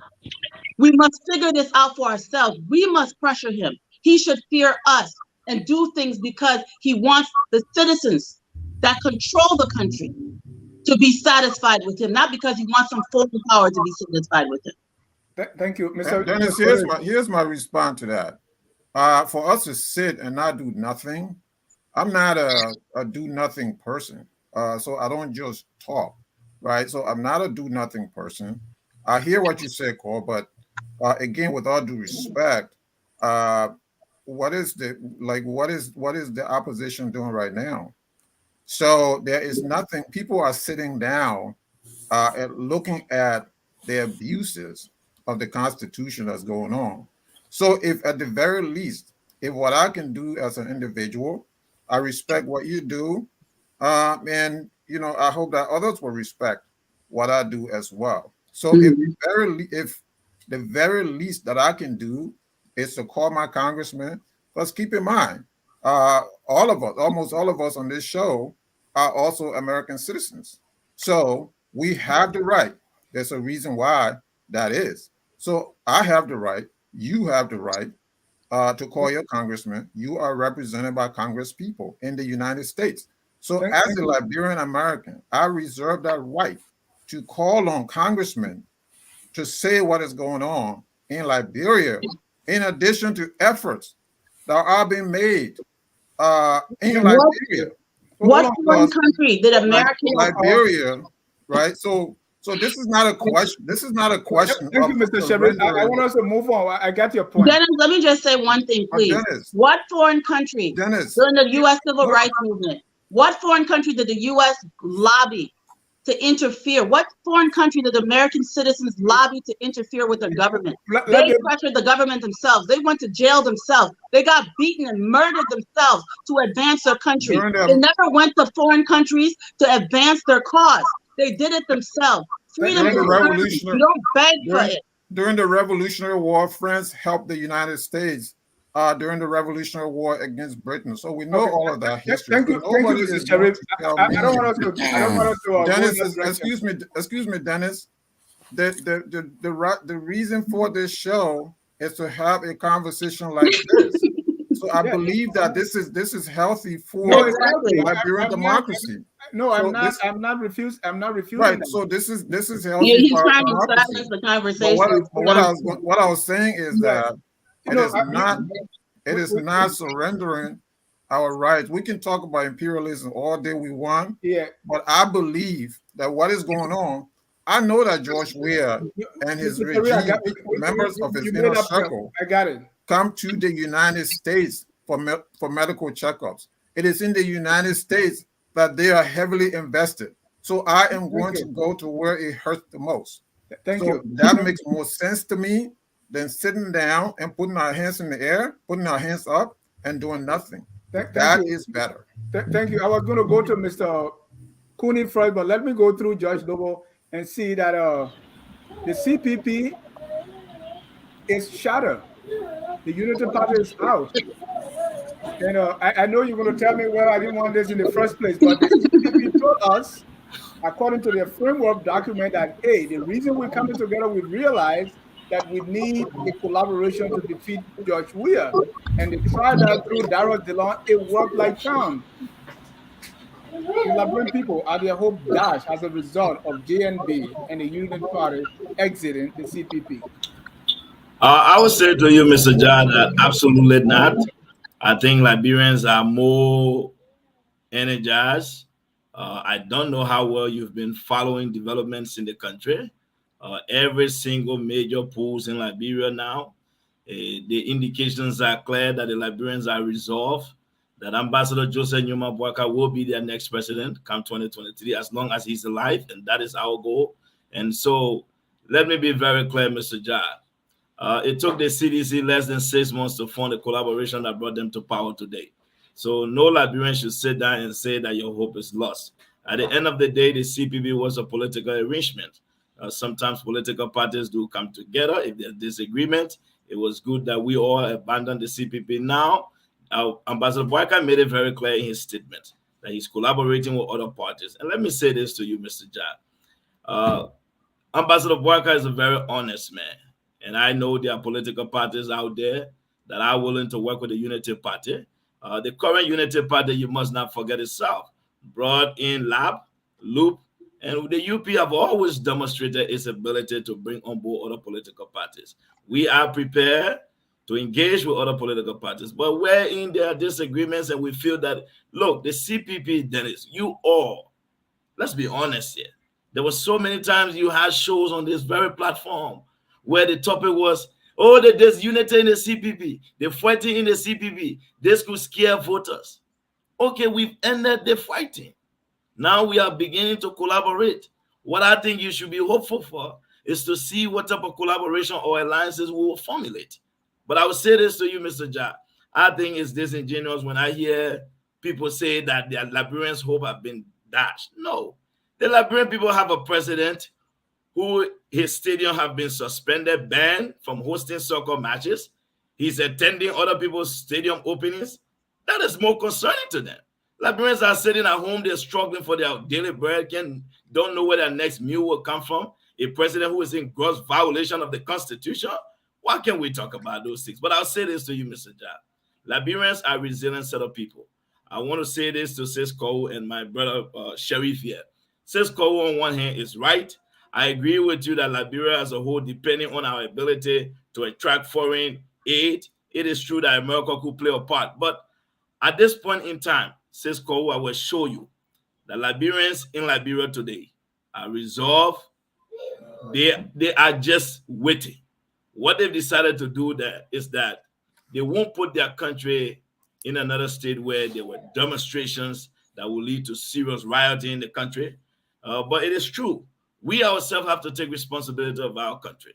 We must figure this out for ourselves. We must pressure him. He should fear us and do things because he wants the citizens that control the country to be satisfied with him, not because he wants some foreign power to be satisfied with him. Thank you, Mr. Dennis. Here's my response to that. For us to sit and not do nothing, I'm not a do nothing person. So I don't just talk, right? So I'm not a do nothing person. I hear what you say, Cole, but again, with all due respect, what is the opposition doing right now? So there is nothing. People are sitting down and looking at the abuses of the Constitution that's going on. So if at the very least, if what I can do as an individual, I respect what you do, and I hope that others will respect what I do as well. So if the very least that I can do is to call my congressman, let's keep in mind, all of us, almost all of us on this show are also American citizens. So we have the right. There's a reason why that is. So I have the right, you have the right to call your congressman. You are represented by Congress people in the United States. So as a Liberian American, I reserve that right to call on congressmen to say what is going on in Liberia, in addition to efforts that are being made in Liberia. What foreign country did American Liberia, right? So this is not a question. This is not a question. Thank you, Mr. Sherif. I want us to move on. I got your point. Dennis, let me just say one thing, please. Dennis, what foreign country during the U.S. Civil Rights Movement, what foreign country did the U.S. lobby to interfere? What foreign country did American citizens lobby to interfere with their government? They pressured the government themselves. They went to jail themselves. They got beaten and murdered themselves to advance their country. They never went to foreign countries to advance their cause. They did it themselves. Freedom is you don't beg for it. During the Revolutionary War, France helped the United States during the Revolutionary War against Britain. So we know all of that history. Thank you, Mr. Sherif. I don't want us to Dennis, excuse me, Dennis. The reason for this show is to have a conversation like this. So I believe that this is healthy for Liberian democracy. No, I'm not refusing. Right. So this is healthy. He's trying to silence the conversation. What I was saying is that it is not surrendering our rights. We can talk about imperialism all day we want, Yeah. but I believe that what is going on, I know that George Weah and his Mr. Sherif, regime, members of his you inner made up. circle, I got it. come to the United States for medical checkups. It is in the United States that they are heavily invested. So I am going to go to where it hurts the most. Thank so you. That makes more sense to me than sitting down and putting our hands in the air, putting our hands up, and doing nothing. That is better. Thank you. I was going to go to Mr. Kunney first, but let me go through Judge Lobbo and see that the CPP is shattered. The Unity Party is out. And I know you're going to tell me, well, I didn't want this in the first place, but the CPP told us, according to their framework document, that, hey, the reason we're coming together, we realize that we need a collaboration to defeat George Weah. And they tried that through Darius DeLon. It worked like charm. The Liberian people are their hope dashed as a result of JNB and the Unity Party exiting the CPP. I would say to you, Mr. John, that absolutely not. I think Liberians are more energized. I don't know how well you've been following developments in the country. Every single major polls in Liberia now, the indications are clear that the Liberians are resolved, that Ambassador Joseph Nyuma Boaka will be their next president come 2023, as long as he's alive, and that is our goal. And so let me be very clear, Mr. John. It took the CDC less than 6 months to form a collaboration that brought them to power today. So no Liberian should sit down and say that your hope is lost. At the end of the day, the CPP was a political arrangement. Sometimes political parties do come together. If there's disagreement, it was good that we all abandoned the CPP. Now, Ambassador Boyka made it very clear in his statement that he's collaborating with other parties. And let me say this to you, Mr. Jad. Ambassador Boyka is a very honest man. And I know there are political parties out there that are willing to work with the Unity Party. The current Unity Party, you must not forget itself, brought in Lab, Loop, and the UP have always demonstrated its ability to bring on board other political parties. We are prepared to engage with other political parties, but wherein there are disagreements and we feel that, look, the CPP, Dennis, you all, let's be honest here. There were so many times you had shows on this very platform where the topic was, oh, there's unity in the CPP, they're fighting in the CPP. This could scare voters. Okay, we've ended the fighting. Now we are beginning to collaborate. What I think you should be hopeful for is to see what type of collaboration or alliances we will formulate. But I will say this to you, Mr. Ja. I think it's disingenuous when I hear people say that their Liberians' hope have been dashed. No. The Liberian people have a president who his stadium have been suspended, banned from hosting soccer matches. He's attending other people's stadium openings. That is more concerning to them. Liberians are sitting at home, they're struggling for their daily bread, don't know where their next meal will come from. A president who is in gross violation of the Constitution. Why can't we talk about those things? But I'll say this to you, Mr. Jab. Liberians are resilient set of people. I want to say this to Cisco and my brother Sherif here. Cisco on one hand is right. I agree with you that Liberia as a whole, depending on our ability to attract foreign aid, it is true that America could play a part. But at this point in time, Cisco, I will show you that Liberians in Liberia today are resolved. They are just waiting. What they've decided to do there is that they won't put their country in another state where there were demonstrations that will lead to serious rioting in the country. But it is true. We ourselves have to take responsibility of our country.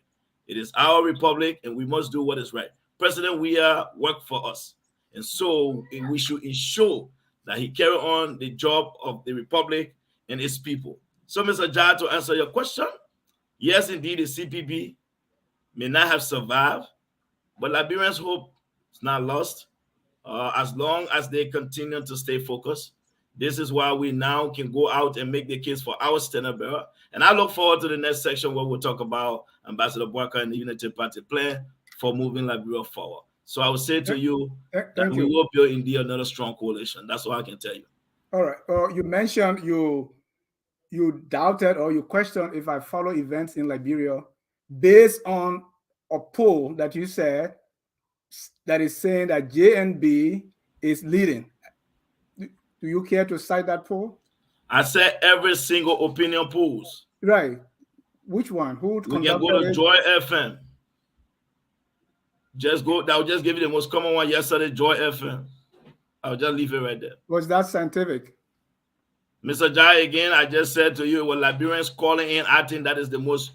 It is our republic, and we must do what is right. President Weah worked for us. And so we should ensure that he carry on the job of the republic and its people. So, Mr. Jai, to answer your question, yes, indeed, the CPP may not have survived, but Liberians' hope is not lost. As long as they continue to stay focused, this is why we now can go out and make the case for our standard bearer. And I look forward to the next section where we'll talk about Ambassador Boyka and the Unity Party plan for moving Liberia forward. So I will say to you that we will build indeed another strong coalition. That's all I can tell you. All right. You mentioned you doubted or you questioned if I follow events in Liberia based on a poll that you said that is saying that JNB is leading. Do you care to cite that poll? I said every single opinion polls. Right. Which one? Who We can go conducted to it? Joy FM. Just go. I'll just give you the most common one yesterday, Joy FM. I'll just leave it right there. Was that scientific? Mr. Jai, again, I just said to you, when Liberians calling in, I think that is the most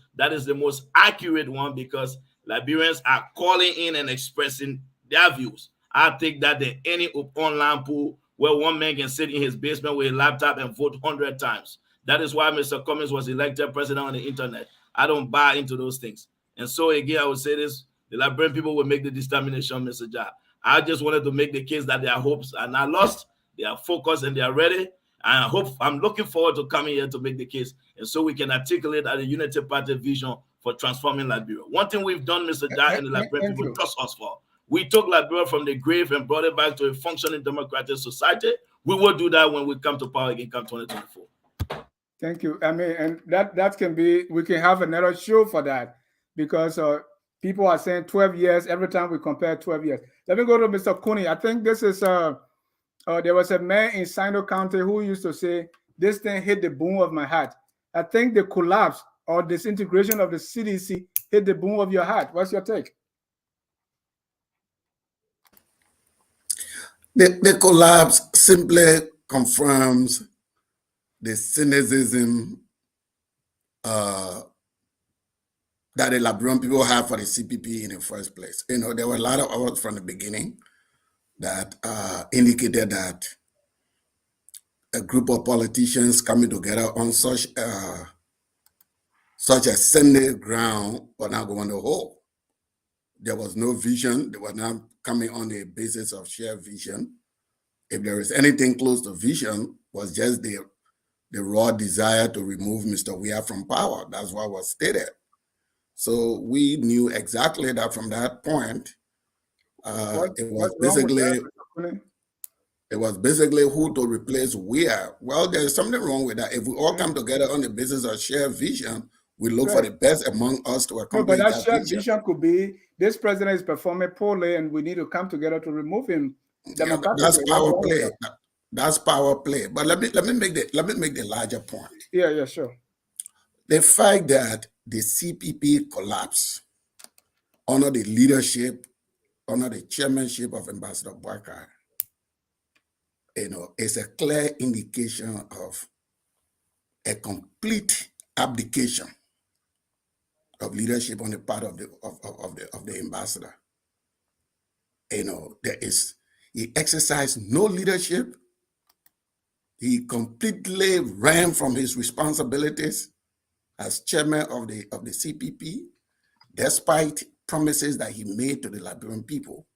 accurate one, because Liberians are calling in and expressing their views. I think that than any online poll where one man can sit in his basement with a laptop and vote 100 times. That is why Mr. Cummings was elected president on the internet. I don't buy into those things. And so again, I would say this, the Liberian people will make the determination, Mr. Jai. I just wanted to make the case that their hopes are not lost. They are focused and they are ready. And I'm looking forward to coming here to make the case, and so we can articulate at the Unity Party vision for transforming Liberia. One thing we've done, Mr. Jai, and the Liberian people trust us for, we took Liberia from the grave and brought it back to a functioning democratic society. We will do that when we come to power again, come 2024. Thank you. I mean, and that can be, we can have another show for that, because people are saying 12 years every time we compare 12 years. Let me go to Mr. Kunney. I think this is there was a man in Sino County who used to say, this thing hit the boom of my heart. I think the collapse or disintegration of the CDC hit the boom of your heart. What's your take? The collapse simply confirms the cynicism that the Liberian people have for the CPP in the first place. You know, there were a lot of odds from the beginning that indicated that a group of politicians coming together on such a sensitive ground were not going to hold. There was no vision. They were not coming on the basis of shared vision. If there is anything close to vision, was just the raw desire to remove Mr. Weah from power. That's what was stated. So we knew exactly that from that point, it was basically who to replace Weah. Well, there's something wrong with that. If we all come together on the basis of shared vision, we look for the best among us to accomplish but that shared vision could be, this president is performing poorly and we need to come together to remove him. Yeah, that's power play. That's power play. But let me make the larger point. Yeah, sure. The fact that the CPP collapsed under the leadership, under the chairmanship of Ambassador Weah, you know, is a clear indication of a complete abdication of leadership on the part of the ambassador. You know, he exercised no leadership. He completely ran from his responsibilities as chairman of the CPP, despite promises that he made to the Liberian people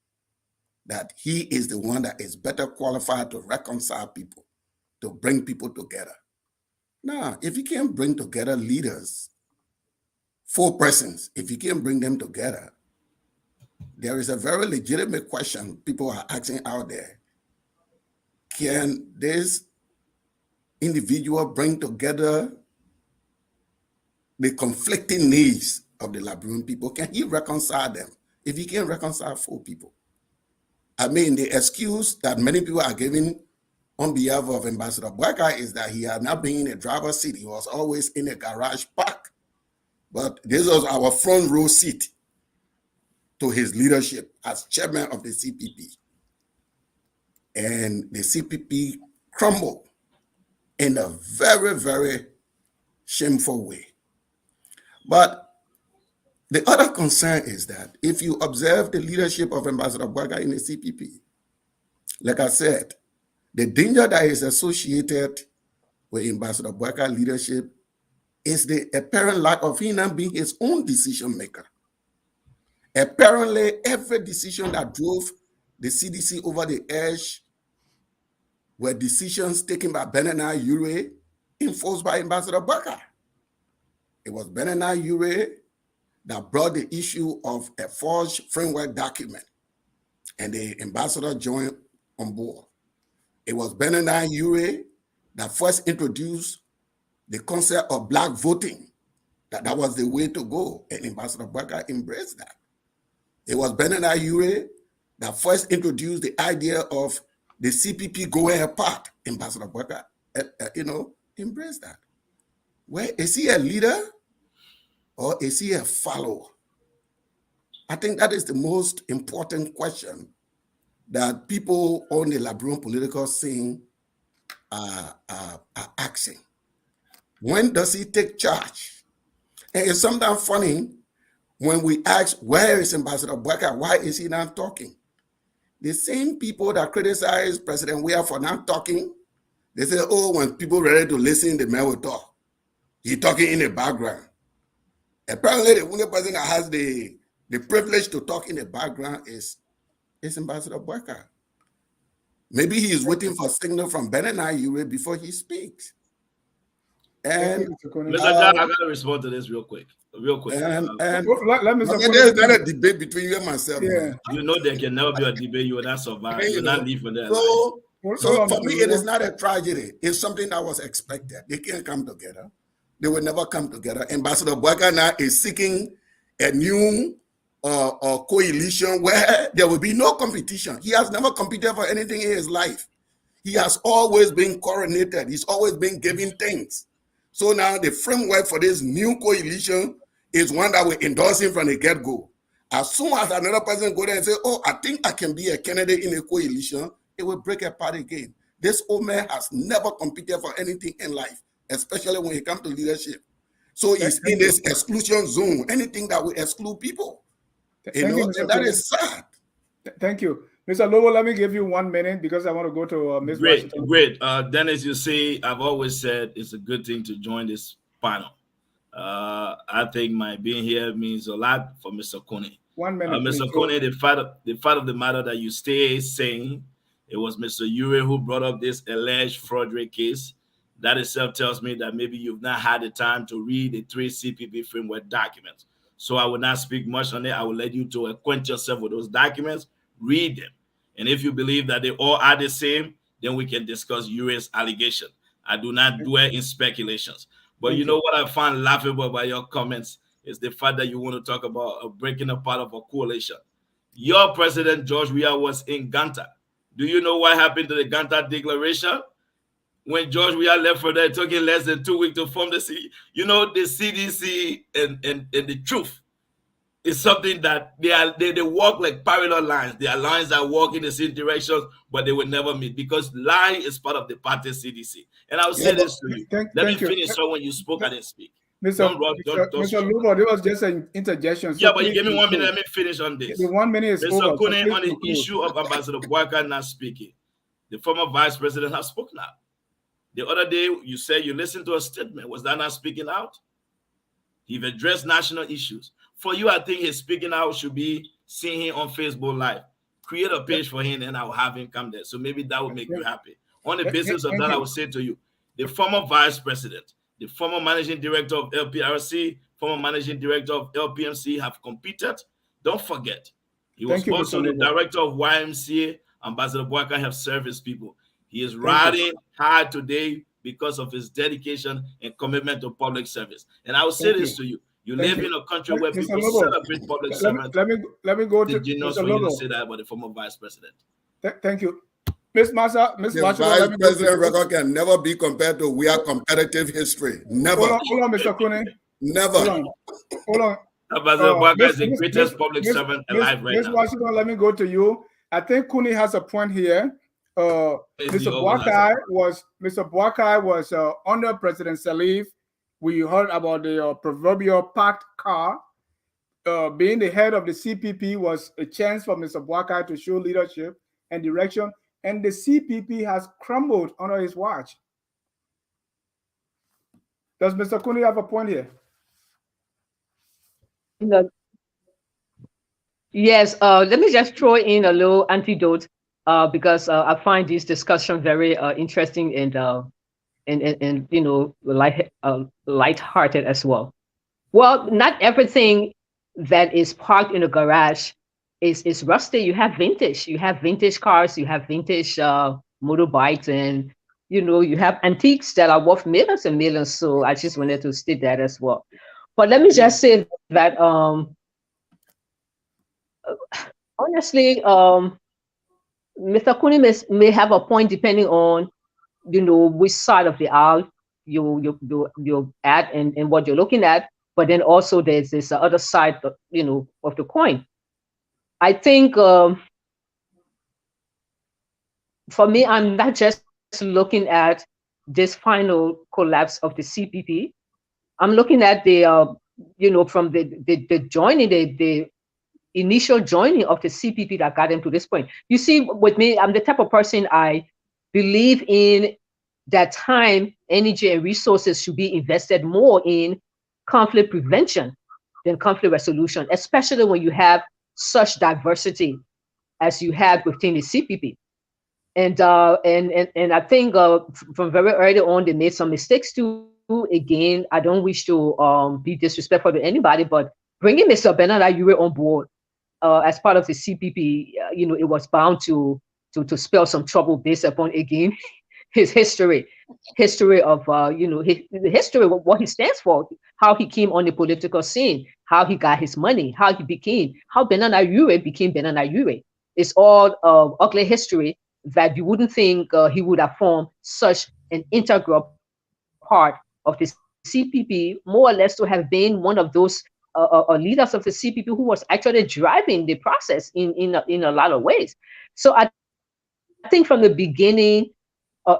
that he is the one that is better qualified to reconcile people, to bring people together. Now, if you can't bring together leaders, 4 persons, if you can't bring them together, there is a very legitimate question people are asking out there. Can this individual bring together the conflicting needs of the Liberian people? Can he reconcile them? If he can reconcile 4 people. I mean, the excuse that many people are giving on behalf of Ambassador Weah is that he had not been in a driver's seat. He was always in a garage park. But this was our front row seat to his leadership as chairman of the CPP. And the CPP crumbled in a very, very shameful way. But the other concern is that if you observe the leadership of Ambassador Weah in the CPP, like I said, the danger that is associated with Ambassador Weah leadership is the apparent lack of him being his own decision maker. Apparently, every decision that drove the CDC over the edge were decisions taken by Benena Ure, enforced by Ambassador Weah. It was Benena Ure that brought the issue of a forged framework document, and the ambassador joined on board. It was Benena Ure that first introduced the concept of black voting, that was the way to go, and Ambassador Weah embraced that. It was Benena Ure that first introduced the idea of the CPP going apart. Ambassador Boyka, embrace that. Where is he a leader or is he a follower? I think that is the most important question that people on the Liberian political scene are asking. When does he take charge? And it's sometimes funny when we ask, where is Ambassador Boyka? Why is he not talking? The same people that criticize President Weah for not talking, they say, oh, when people ready to listen, the man will talk. He's talking in the background. Apparently, the only person that has the privilege to talk in the background is Ambassador Boyka. Maybe he is waiting for a signal from Benin before he speaks. And Mr. John, I gotta respond to this real quick. Let me there's not a debate between you and myself. Yeah. You know there can never be a debate. You will not survive. You will not live for that. So for me, it is not a tragedy. It's something that was expected. They can't come together. They will never come together. Ambassador Boyka now is seeking a new coalition where there will be no competition. He has never competed for anything in his life. He has always been coronated. He's always been given things. So now the framework for this new coalition is one that will endorse him from the get-go. As soon as another person go there and say, oh, I think I can be a candidate in a coalition, it will break apart again. This old man has never competed for anything in life, especially when it comes to leadership. So he's in this exclusion zone, anything that will exclude people. And that is sad. Thank you. Mr. Lobbo, let me give you 1 minute because I want to go to Ms. Washington. Great. Dennis, you see, I've always said it's a good thing to join this panel. I think my being here means a lot for Mr. Kunney. 1 minute. Mr. Kunney, the fact of the matter that you stay saying it was Mr. Yeyia who brought up this alleged fraudulent case. That itself tells me that maybe you've not had the time to read the 3 CPP framework documents. So I will not speak much on it. I will let you to acquaint yourself with those documents, read them. And if you believe that they all are the same, then we can discuss Yeyia's allegation. I do not dwell in speculations. But you know what I find laughable about your comments is the fact that you want to talk about breaking apart of a coalition. Your president, George Weah, was in Ganta. Do you know what happened to the Ganta declaration? When George Weah left for there, it took him less than 2 weeks to form the CDC and the truth is something that they walk like parallel lines. They are lines that walk in the same directions, but they will never meet because lying is part of the party CDC. And I'll say this to you. Let me finish. So when you spoke, I didn't speak. Mr. Lobbo, there was just an interjection. So but you give me 1 minute. Let me finish on this. The 1 minute is over. Mr. Kunney, on the issue of Ambassador Boyka not speaking, the former vice president has spoken out. The other day, you said you listened to a statement. Was that not speaking out? He's addressed national issues. For you, I think his speaking out should be seeing him on Facebook Live. Create a page for him, and I will have him come there. So maybe that will make you happy. On the basis of that, I will say to you, the former vice president, the former managing director of LPRC, former managing director of LPMC have competed. Don't forget, he was also the director of YMCA. Ambassador Boyka have served his people. He is riding hard today because of his dedication and commitment to public service. And I will say this to you. You live in a country where people celebrate public service. Let me go to Mr. Lobbo. To say that about the former vice president. Thank you. Ms. Massa, Vice President record can never be compared to Weah competitive history. Never. Hold on, Mr. Kunney. Never. Hold on. Ambassador Boyka is the greatest public servant alive right now. Ms. Washington, let me go to you. I think Kunney has a point here. Mr. Boyka was under President Sherif. We heard about the proverbial parked car. Being the head of the CPP was a chance for Mr. Boyka to show leadership and direction, and the CPP has crumbled under his watch. Does Mr. Kunney have a point here? Yes, let me just throw in a little antidote because I find this discussion very interesting and you know, light-hearted as well. Well, not everything that is parked in a garage is rusty. You have vintage cars, you have vintage motorbikes, and you know, you have antiques that are worth millions and millions. So I just wanted to state that as well. But let me just say that honestly, Mr. Kunney may have a point depending on, which side of the aisle you're at and what you're looking at. But then also there's this other side, of the coin. I think for me, I'm not just looking at this final collapse of the CPP. I'm looking at the, from the joining, the initial joining of the CPP that got them to this point. You see, with me, I'm the type of person, I believe in that time, energy, and resources should be invested more in conflict prevention than conflict resolution, especially when you have such diversity as you have within the CPP. And I think from very early on, they made some mistakes too. Again, I don't wish to be disrespectful to anybody, but bringing Mr. Bernard Ayure on board as part of the CPP, it was bound to spell some trouble based upon, again, his history of, the history of what he stands for, how he came on the political scene, how he got his money, how Bernard Ayure became Bernard Ayure. It's all ugly history that you wouldn't think he would have formed such an integral part of the CPP, more or less to have been one of those leaders of the CPP who was actually driving the process in a lot of ways. So I think from the beginning,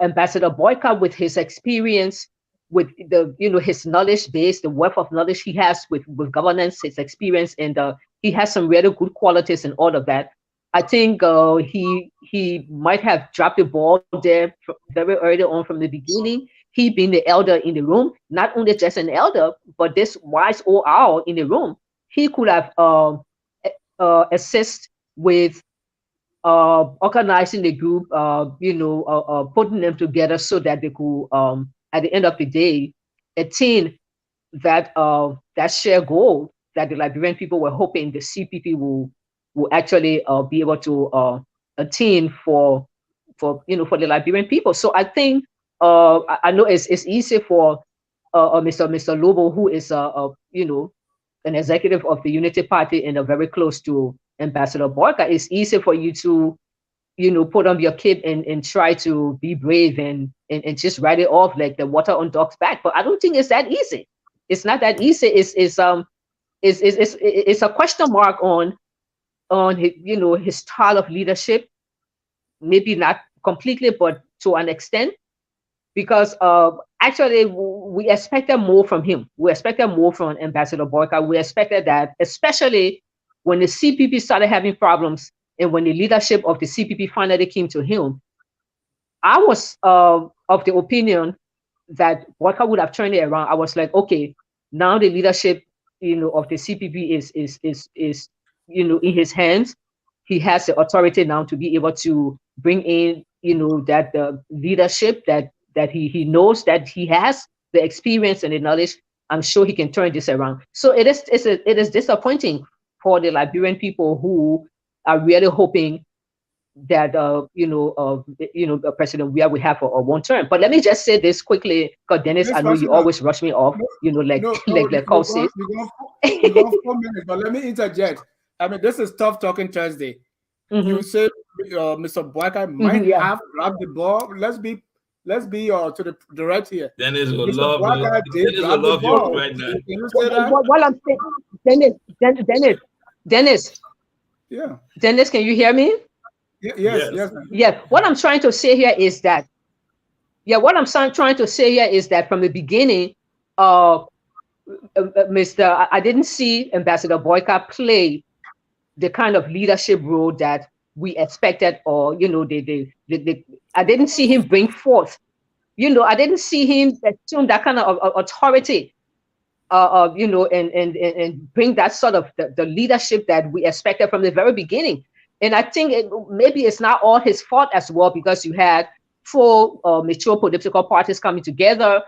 Ambassador Boyka, with his experience, with the his knowledge base, the wealth of knowledge he has with governance, his experience, and he has some really good qualities and all of that. I think he might have dropped the ball there very early on from the beginning. He being the elder in the room, not only just an elder, but this wise old owl in the room, he could have assist with organizing the group, putting them together so that they could, at the end of the day, attain that shared goal that the Liberian people were hoping the CPP will actually be able to attain for the Liberian people. So I think I know it's easy for Mr. Lobbo, who is an executive of the Unity Party and very close to Ambassador Boyka. It's easy for you to put on your cape and try to be brave and just write it off like the water on dog's back. But I don't think it's that easy. It's not that easy. It's a question mark on his style of leadership. Maybe not completely, but to an extent, because actually we expected more from him. We expected more from Ambassador Boyka. We expected that, especially when the CPP started having problems and when the leadership of the CPP finally came to him. I was of the opinion that Boyka would have turned it around. I was like, okay, now the leadership, of the CPP is in his hands. He has the authority now to be able to bring in, that the leadership that he knows that he has the experience and the knowledge. I'm sure he can turn this around. So it is disappointing for the Liberian people who are really hoping that President Weah will have a one term. But let me just say this quickly, because Dennis, I know you always rush me off. Like Cole says. We're going 4 minutes, but let me interject. I mean, this is tough talking Thursday. You say Mr. Boyka might have grabbed the ball. Let's be to the direct here. Dennis will love you right now. Can you say that? What I'm saying, Dennis. Yeah. Dennis, can you hear me? Yes. Yeah. What I'm trying to say here is that. From the beginning, I didn't see Ambassador Boyka play the kind of leadership role that we expected, or I didn't see him bring forth, I didn't see him assume that kind of authority, and bring that sort of the leadership that we expected from the very beginning. And I think maybe it's not all his fault as well, because you had four mature political parties coming together.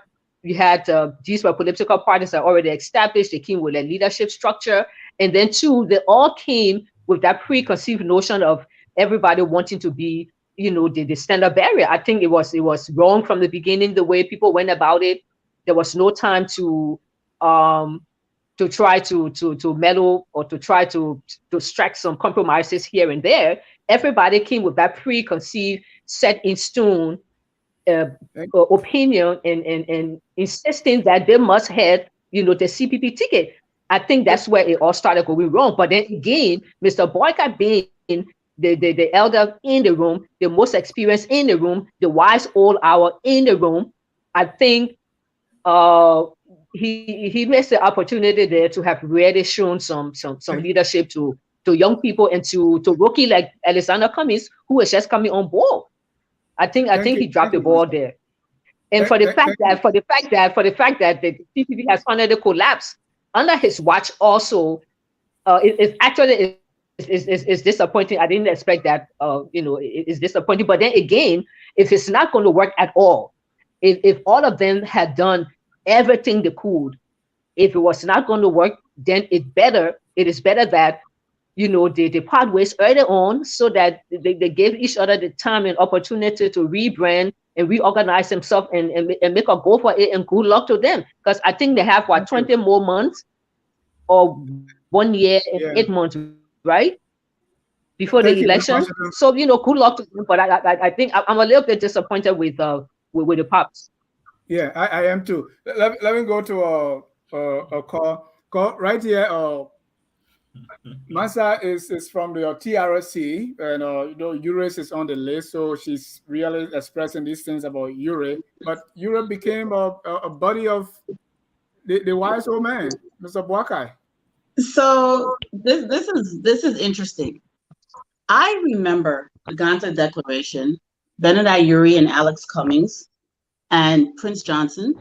You had these were political parties that already established. They came with a leadership structure, and then two, they all came with that preconceived notion of everybody wanting to be, the standard bearer. I think it was wrong from the beginning the way people went about it. There was no time to to try to mellow or to try to strike some compromises here and there. Everybody came with that preconceived, set in stone opinion and insisting that they must have, the CPP ticket. I think that's where it all started going wrong. But then again, Mr. Boyka being the elder in the room, the most experienced in the room, the wise old hour in the room, I think he missed the opportunity there to have really shown some leadership to young people and to rookie like Alexander Cummings, who is just coming on board. I think he dropped the ball there. And for the fact that the CPP has finally collapsed under his watch, also, it's actually disappointing. I didn't expect that. It's disappointing. But then again, if it's not going to work at all, if all of them had done everything they could, if it was not going to work, then it is better that they part ways early on, so that they gave each other the time and opportunity to rebrand and reorganize themselves and make a go for it, and good luck to them. Because I think they have 20 more months or 1 year and 8 months, right? Before the election. So, good luck to them. But I think I'm a little bit disappointed with the Pops. Yeah, I am too. Let me go to a call right here. Massa is from the TRC, and Uris is on the list, so she's really expressing these things about Uri. But Uri became a buddy of the wise old man, Mr. Boakai. So this is interesting. I remember the Ganta Declaration, Benedict Uri and Alex Cummings, and Prince Johnson,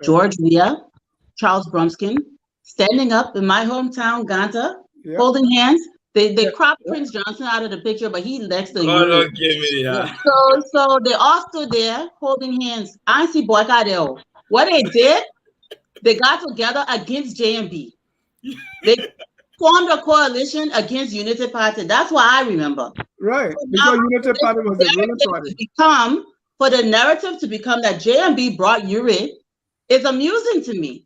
George Weah, Charles Brumskin, standing up in my hometown, Ganta, holding hands. They cropped Prince Johnson out of the picture, but he next to you. So they all stood there holding hands. I see Boycott. What they did, they got together against JMB. They formed a coalition against Unity Party. That's what I remember. Right. So because Unity Party was the ruling party. For the narrative to become that JMB brought Uri is amusing to me.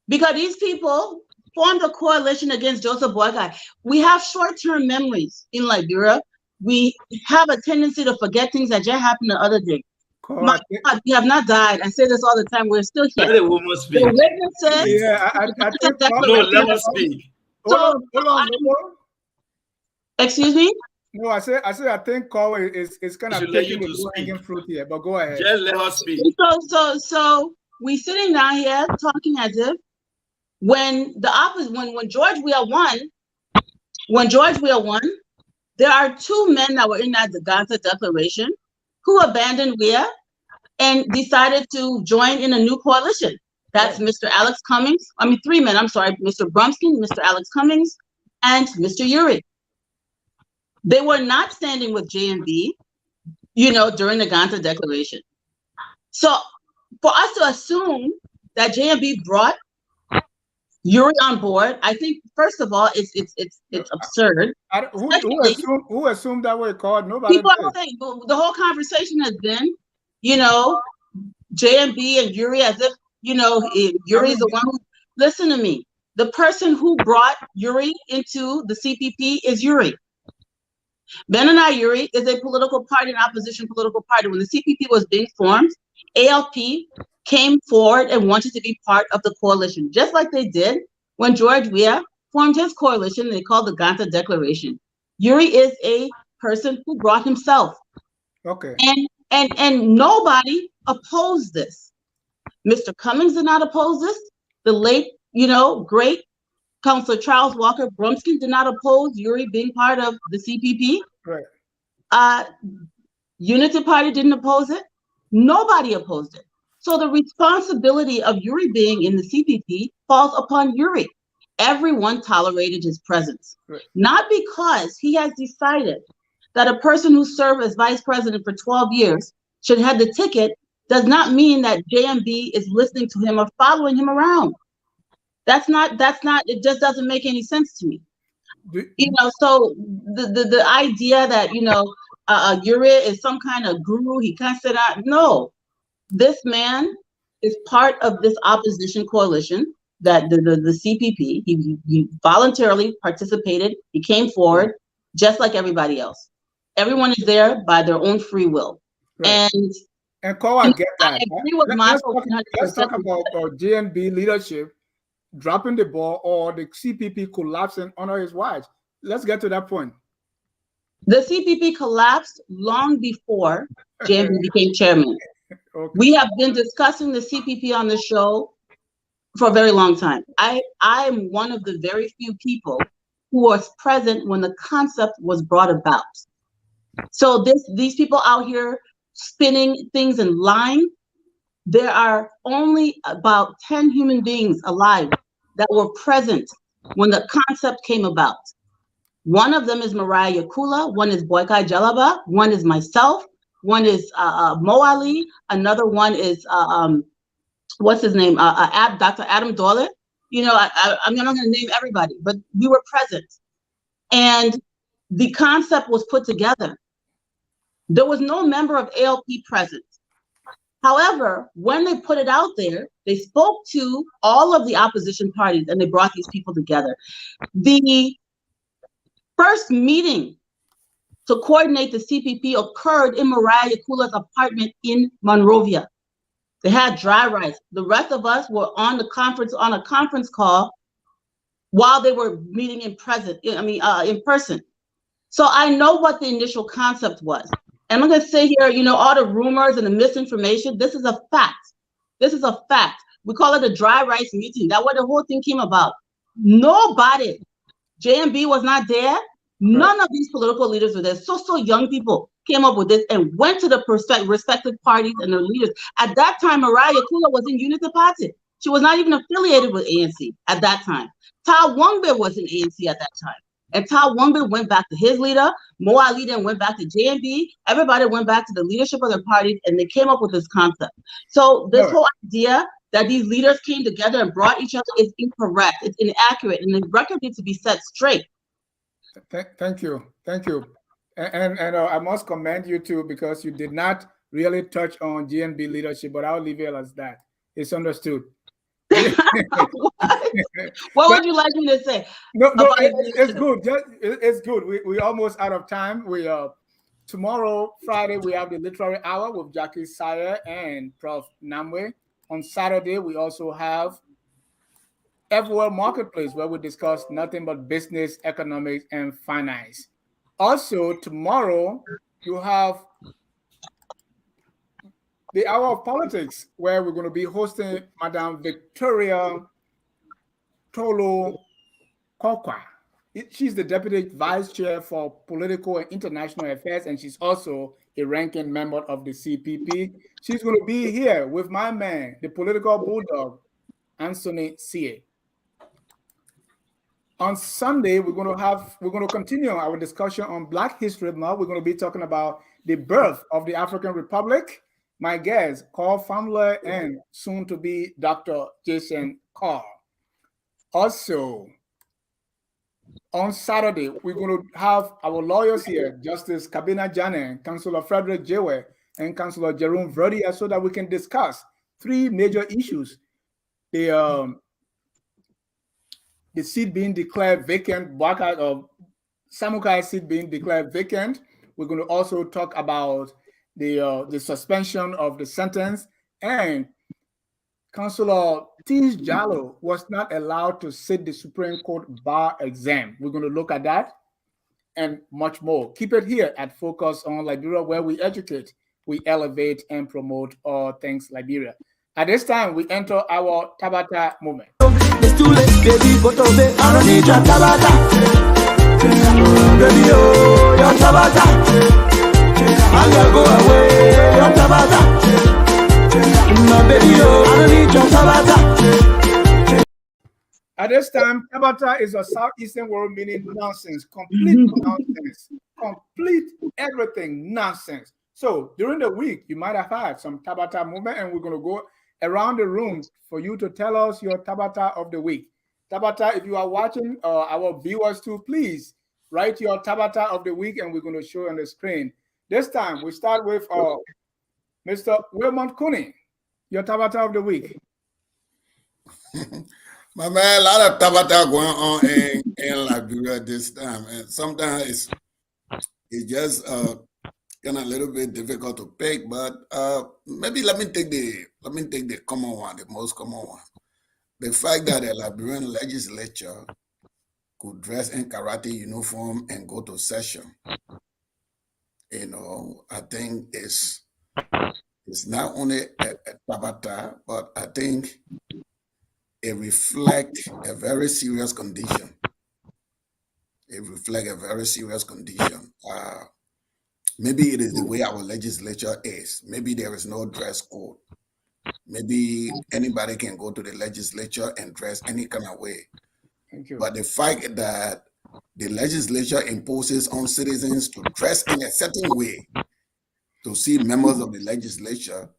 Because these people formed a coalition against Joseph Boycott. We have short-term memories in Liberia. We have a tendency to forget things that just happened the other day. My God, we have not died. I say this all the time. We're still here. The witnesses. Yeah, I think no, let us speak. Hold on. Excuse me? No, I think Corey is kind of taking the low-hanging fruit here. But go ahead. Just let us speak. So we sitting down here talking as if when George Weah won, there are two men that were in that Ganta Declaration who abandoned Weah and decided to join in a new coalition. That's Mr. Alex Cummings. I mean, three men. I'm sorry, Mr. Brumskin, Mr. Alex Cummings, and Mr. Uri. They were not standing with JMB, during the Ganta Declaration. So for us to assume that JMB brought Uri on board, I think first of all, it's absurd. Who assumed that way, called? Nobody. People are saying the whole conversation has been, JMB and Uri, as if Uri is the one who. Listen to me. The person who brought Uri into the CPP is Uri. Benedict Uri is a political party, an opposition political party. When the CPP was being formed, ALP came forward and wanted to be part of the coalition, just like they did when George Weah formed his coalition. They called the Ganta Declaration. Uri is a person who brought himself. Okay. And nobody opposed this. Mr. Cummings did not oppose this. The late, great Councilor Charles Walker Brumskin did not oppose Uri being part of the CPP. Right. Unity Party didn't oppose it. Nobody opposed it. So the responsibility of Uri being in the CPP falls upon Uri. Everyone tolerated his presence. Right. Not because he has decided that a person who served as vice president for 12 years should have the ticket does not mean that JMB is listening to him or following him around. That's not, it just doesn't make any sense to me. So the idea that, Uri is some kind of guru, he can't sit out. No, this man is part of this opposition coalition. that the CPP, he voluntarily participated. He came forward just like everybody else. Everyone is there by their own free will. Right. And Cole, I get that. I agree with Massa. Let's talk about GNB leadership dropping the ball or the CPP collapsing under his watch. Let's get to that point. The CPP collapsed long before GNB became chairman. Okay. We have been discussing the CPP on the show for a very long time. I am one of the very few people who was present when the concept was brought about. So these people out here spinning things and lying, there are only about 10 human beings alive that were present when the concept came about. One of them is Mariah Yakula, one is Boykai Jalaba, one is myself, one is Mo Ali, another one is what's his name? Dr. Adam Dole. You know, I'm not going to name everybody, but we were present. And the concept was put together. There was no member of ALP present. However, when they put it out there, they spoke to all of the opposition parties and they brought these people together. The first meeting to coordinate the CPP occurred in Mariah Yakula's apartment in Monrovia. They had dry rice. The rest of us were on a conference call while they were meeting in person. So I know what the initial concept was. And I'm going to say here, you know, all the rumors and the misinformation, this is a fact. This is a fact. We call it a dry rice meeting. That's what the whole thing came about. Nobody, JMB was not there. None of these political leaders were there. So young people came up with this and went to the respective parties and their leaders. At that time, Mariah Yakula was in Unity Party. She was not even affiliated with ANC at that time. Ta Wangbe was in ANC at that time. And Ta Wangbe went back to his leader. Mo Ali then went back to JMB. Everybody went back to the leadership of their parties and they came up with this concept. So this whole idea that these leaders came together and brought each other is incorrect. It's inaccurate. And the record needs to be set straight. Thank you. And I must commend you too, because you did not really touch on GNB leadership, but I'll leave it as that. It's understood. What would you like me to say? No, it's good. It's good. We almost out of time. We tomorrow, Friday, we have the literary hour with Jackie Sayer and Prof. Namwe. On Saturday, we also have Everywhere Marketplace, where we discuss nothing but business, economics, and finance. Also, tomorrow, you have the Hour of Politics, where we're going to be hosting Madame Victoria Tolo Kokwa. She's the Deputy Vice Chair for Political and International Affairs, and she's also a ranking member of the CPP. She's going to be here with my man, the political bulldog, Anthony C.A. On Sunday, we're going to continue our discussion on Black History Month. We're going to be talking about the birth of the African Republic. My guest, Carl Famler, and soon to be Dr. Jason Carr. Also, on Saturday, we're going to have our lawyers here, Justice Kabina Janen, Councillor Frederick Jewe, and Councillor Jerome Verdia, so that we can discuss three major issues. The seat being declared vacant, Samukai seat being declared vacant. We're going to also talk about the suspension of the sentence, and Councillor Tish Jallo was not allowed to sit the Supreme Court bar exam. We're going to look at that and much more. Keep it here at Focus on Liberia, where we educate, we elevate, and promote all things Liberia. At this time, we enter our Tabata moment. It's too late, baby, but I don't need your Tabata. Baby, oh, your Tabata. I'm gonna go away, your Tabata. My baby, oh, I don't need your Tabata. At this time, Tabata is a Southeastern word meaning nonsense, complete nonsense, complete everything nonsense. So during the week, you might have had some Tabata movement, and we're going to go around the room for you to tell us your Tabata of the week. Tabata, if you are watching our viewers too, please write your Tabata of the week, and we're going to show on the screen. This time, we start with Mr. Wilmot Kunney, your Tabata of the week. My man, a lot of Tabata going on in Liberia this time, and sometimes it's just kind of a little bit difficult to pick. But maybe let me take the common one, the most common one. The fact that the Liberian legislature could dress in karate uniform and go to session, I think it's not only a Tabata, but I think it reflects a very serious condition. It reflects a very serious condition. Maybe it is the way our legislature is. Maybe there is no dress code. Maybe anybody can go to the legislature and dress any kind of way. Thank you. But the fact that the legislature imposes on citizens to dress in a certain way to see members of the legislature,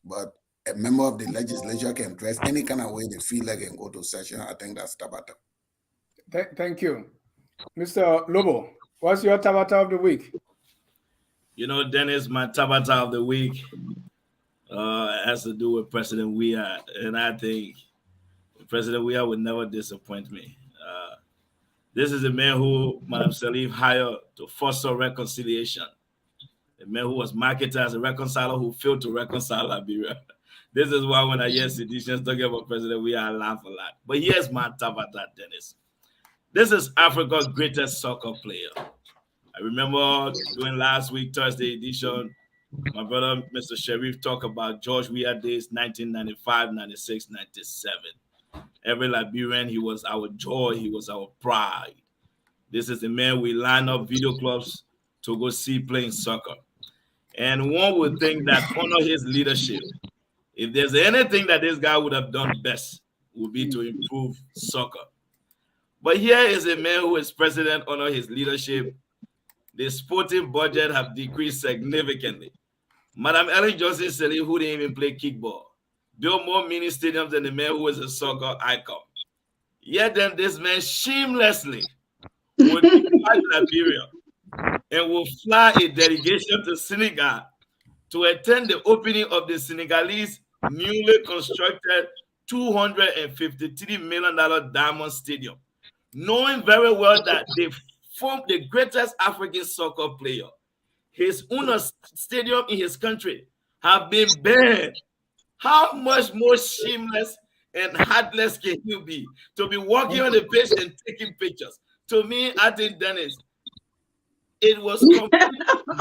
but a member of the legislature can dress any kind of way they feel like and go to session, I think that's Tabata. Thank you. Mr. Lobbo, what's your Tabata of the week? Dennis, my Tabata of the week has to do with President Weah, and I think President Weah would never disappoint me. This is a man who Madam Sherif hired to foster reconciliation. A man who was marketed as a reconciler who failed to reconcile Liberia. This is why when I hear seditions talking about President Weah, I laugh a lot. But here's my Tabata, Dennis. This is Africa's greatest soccer player. I remember during last week, Thursday edition, my brother, Mr. Sherif, talked about George Weah days, 1995, 96, 97. Every Liberian, he was our joy, he was our pride. This is the man we line up video clubs to go see playing soccer. And one would think that honor his leadership. If there's anything that this guy would have done best, would be to improve soccer. But here is a man who is president, honor his leadership. The sporting budget have decreased significantly. Madam Ellen Johnson Sirleaf, who didn't even play kickball, built more mini stadiums than the man who is a soccer icon. Yet then this man shamelessly would fly Liberia and will fly a delegation to Senegal to attend the opening of the Senegalese newly constructed $253 million Diamond Stadium, knowing very well that they formed the greatest African soccer player. His own stadium in his country have been banned. How much more shameless and heartless can you be to be walking on the pitch and taking pictures? To me, I think, Dennis, it was complete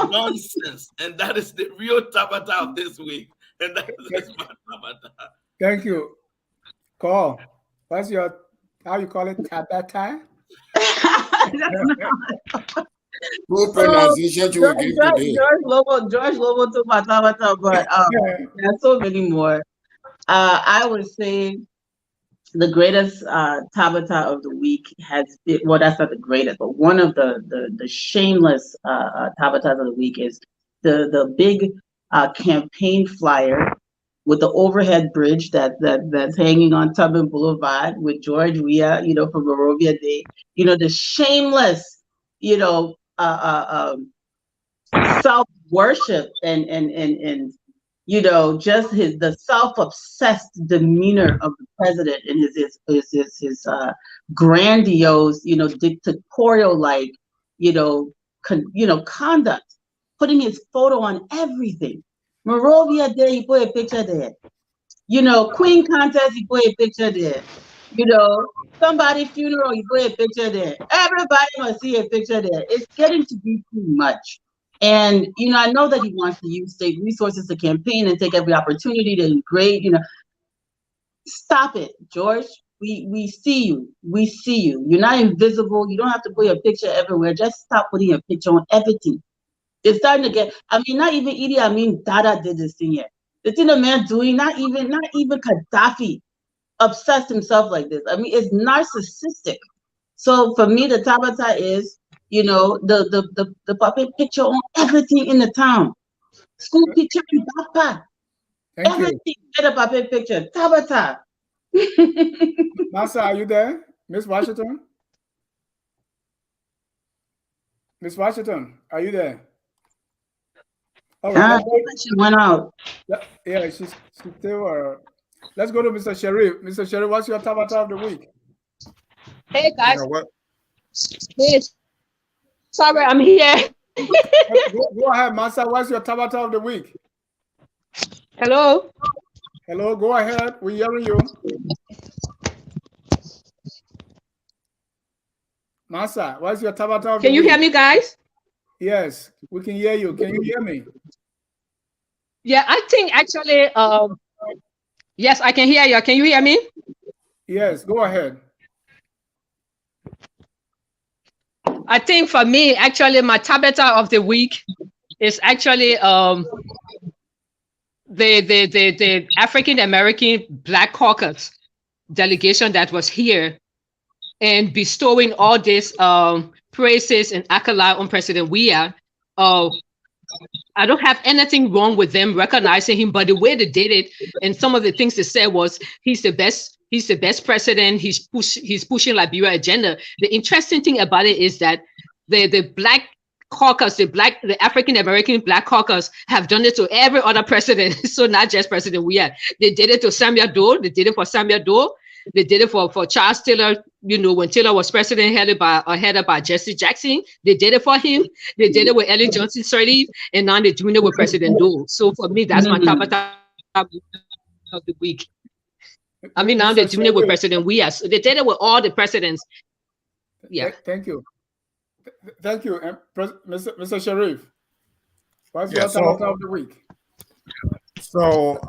nonsense. And that is the real Tabata of this week. And that is my Tabata. Thank you. Call. What's your, how you call it, Tabata? Good pronunciation you will give today. George Lobbo took my Tabata, but there are so many more. I would say the greatest Tabata of the week has been, well, that's not the greatest, but one of the shameless Tabatas of the week is the big campaign flyer with the overhead bridge that's hanging on Tubman Boulevard with George Weah, from Barovia Day. The shameless, self-worship and just the self-obsessed demeanor of the president and his grandiose, dictatorial-like, conduct, putting his photo on everything. Morovia Day, he put a picture there. Queen contest, he put a picture there. Somebody's funeral, you put a picture there. Everybody must see a picture there. It's getting to be too much. And, I know that he wants to use state resources to campaign and take every opportunity to degrade, Stop it, George. We see you. We see you. You're not invisible. You don't have to put your picture everywhere. Just stop putting your picture on everything. It's starting to get, not even Idi Amin Dada did this thing yet. The thing the man doing, not even Gaddafi obsessed himself like this. It's narcissistic. So for me, the Tabata is, the puppet picture on everything in the town. School picture in backpack. Everything get a puppet picture. Tabata. Massa, are you there? Miss Washington? Miss Washington, are you there? All right. She went out. Yeah, she's still. Let's go to Mr. Sherif. Mr. Sherif, what's your Tabata of the week? Hey guys. You know what? Hey, sorry, I'm here. Go ahead, Massa. What's your Tabata of the week? Hello. Hello, go ahead. We're hearing you. Massa, what's your Tabata of the week? Can you hear me, guys? Yes, we can hear you. Can you hear me? Yeah, I think actually, yes, I can hear you. Can you hear me? Yes, go ahead. I think for me, actually, my Tabata of the week is actually the African American Black Caucus delegation that was here and bestowing all this praises and accolade on President Weah. I don't have anything wrong with them recognizing him, but the way they did it and some of the things they said was he's the best president. He's pushing Liberia agenda. The interesting thing about it is that the Black Caucus, the African American Black Caucus have done it to every other president. So not just President Weah. They did it to Samuel Doe. They did it for Samuel Doe. They did it for Charles Taylor, when Taylor was president, headed by Jesse Jackson. They did it for him. They did it with Ellen Johnson Sirleaf, and now they're doing it with President Doe. So for me, that's my Tabata of the week. I mean, now they're doing it with President Weah. So they did it with all the presidents. Yeah. Thank you. Thank you, Mr. Sherif. What's your so, Tabata of the week? So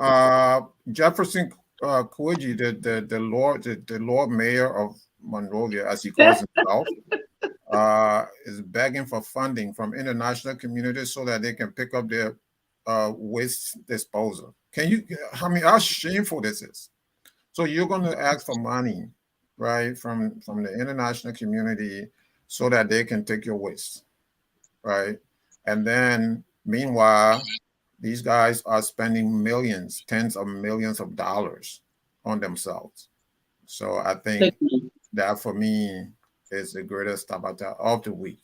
Jefferson Kunney, the Lord Mayor of Monrovia, as he calls himself, is begging for funding from international communities so that they can pick up their waste disposal. How shameful this is? So you're going to ask for money, right, from the international community so that they can take your waste, right? And then meanwhile, these guys are spending millions, tens of millions of dollars on themselves. So I think that for me is the greatest Tabata of the week.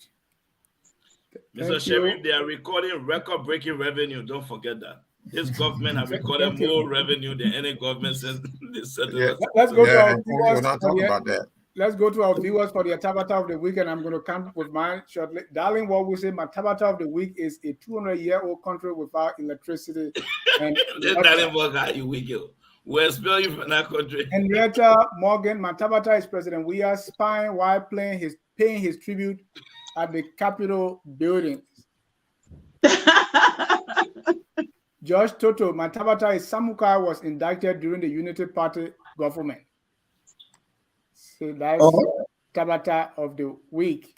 Mr. Sherif, they are recording record-breaking revenue. Don't forget that. This government have recorded more revenue than any government since this settled. Let's go to our viewers. We're not talking about that. Let's go to our viewers for the Tabata of the week, and I'm going to come with mine shortly. Darling, what we say, my Tabata of the week is a 200-year-old country without electricity. And we're spelling from that country. Henrietta Morgan, my Tabata is President Weah spying while paying his tribute at the Capitol building. George Toto, my Tabata is Samukai was indicted during the Unity Party government. So that's Tabata of the week.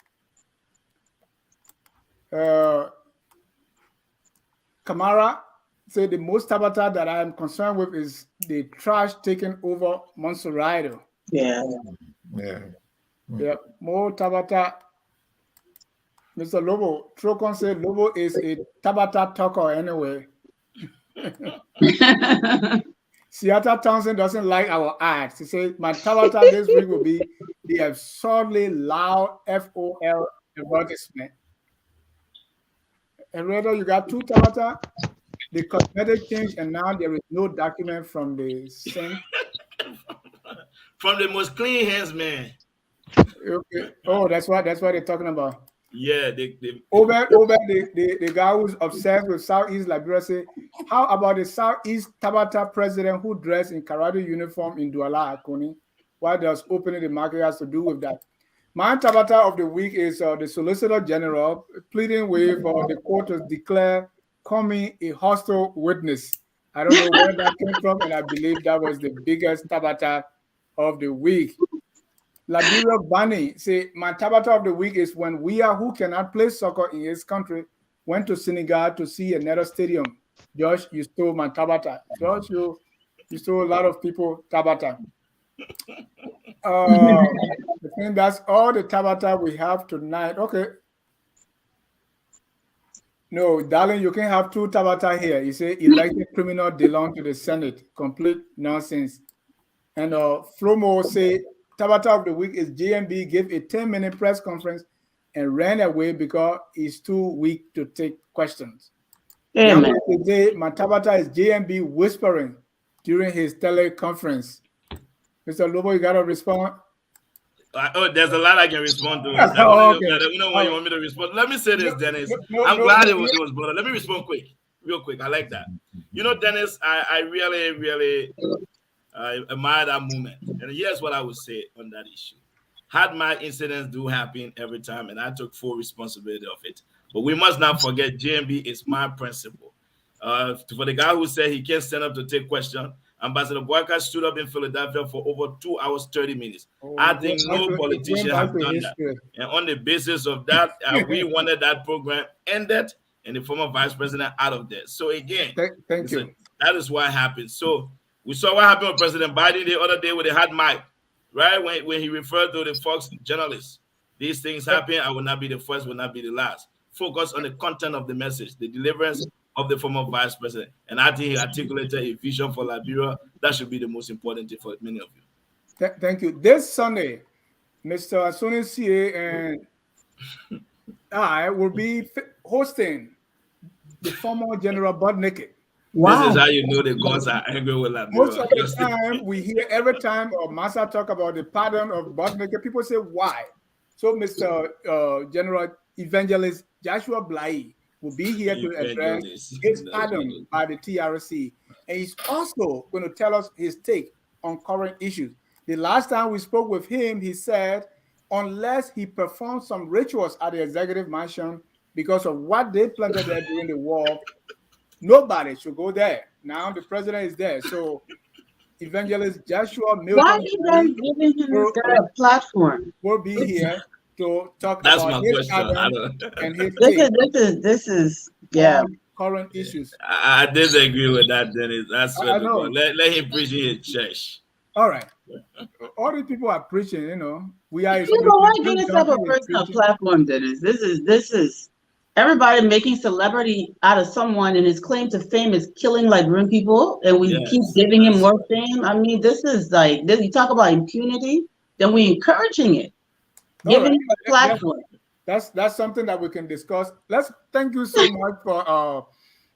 Kamara said the most Tabata that I am concerned with is the trash taking over Monserrado. Yeah. More Tabata. Mr. Lobbo, Trocon said Lobbo is a Tabata talker anyway. Seattle Townsend doesn't like our ads. He says, my Tabata this week will be the absurdly loud FOL advertisement. And rather, you got two Tabata, the cosmetic change, and now there is no document from the same. From the most clean hands, man. Okay. Oh, that's what they're talking about. Yeah, Over the guy who's obsessed with Southeast Liberia say, how about the Southeast Tabata president who dressed in karate uniform in Douala, Kunney? What does opening the market has to do with that? My Tabata of the week is the Solicitor General pleading with the court to declare Kunney a hostile witness. I don't know where that came from, and I believe that was the biggest Tabata of the week. Liberia Bunny say, my Tabata of the week is when Weah, who cannot play soccer in his country, went to Senegal to see another stadium. Josh, you stole my Tabata. Josh, you stole a lot of people Tabata. I think that's all the Tabata we have tonight. Okay. No, darling, you can have two Tabata here. You say elected criminal belong to the Senate. Complete nonsense. And Flomo say, Tabata of the week is JMB gave a 10-minute press conference and ran away because he's too weak to take questions. Today, my Tabata is JMB whispering during his teleconference. Mr. Lobbo, you got to respond. There's a lot I can respond to. Oh, okay. I don't know why you want me to respond. Let me say this, Dennis. No, I'm glad it was brought up. Let me respond real quick. I like that. You know, Dennis, I really, really admire that movement. And here's what I would say on that issue. Had my incidents do happen every time, and I took full responsibility of it. But we must not forget JMB is my principle. For the guy who said he can't stand up to take questions, Ambassador Boyka stood up in Philadelphia for over 2 hours, 30 minutes. I think no politician has done that. And on the basis of that, we wanted that program ended and the former vice president out of there. So again, thank you. That is what happened. So we saw what happened with President Biden the other day with the hot mic, right? When he referred to the Fox journalists. These things happen. I will not be the first, will not be the last. Focus on the content of the message, the deliverance of the former vice president. And I think he articulated a vision for Liberia. That should be the most important thing for many of you. Thank you. This Sunday, Mr. Asuni CA and I will be hosting the former General Butt Naked. Wow. This is how you know the gods are angry with Liberia. Most of the time, we hear every time Massa talk about the pardon of Butt Naked, people say, why? So Mr. General Evangelist Joshua Blai will be here to address his pardon by the TRC. And he's also going to tell us his take on current issues. The last time we spoke with him, he said, unless he performs some rituals at the executive mansion because of what they planted there during the war, nobody should go there. Now the president is there. So Evangelist Joshua Milton, why are you guys giving him this guy a platform? Will be here to talk That's about my his question. and his this is yeah. Current issues. I disagree with that, Dennis. That's I know. Let him preach in his church. All right. All these people are preaching, you know. We are why give yourself a personal platform, Dennis? This is everybody making celebrity out of someone, and his claim to fame is killing Liberian people, and we keep giving him more fame. I mean, this is like this, you talk about impunity, then we encouraging it. Giving him a platform. That's something that we can discuss. Thank you so much for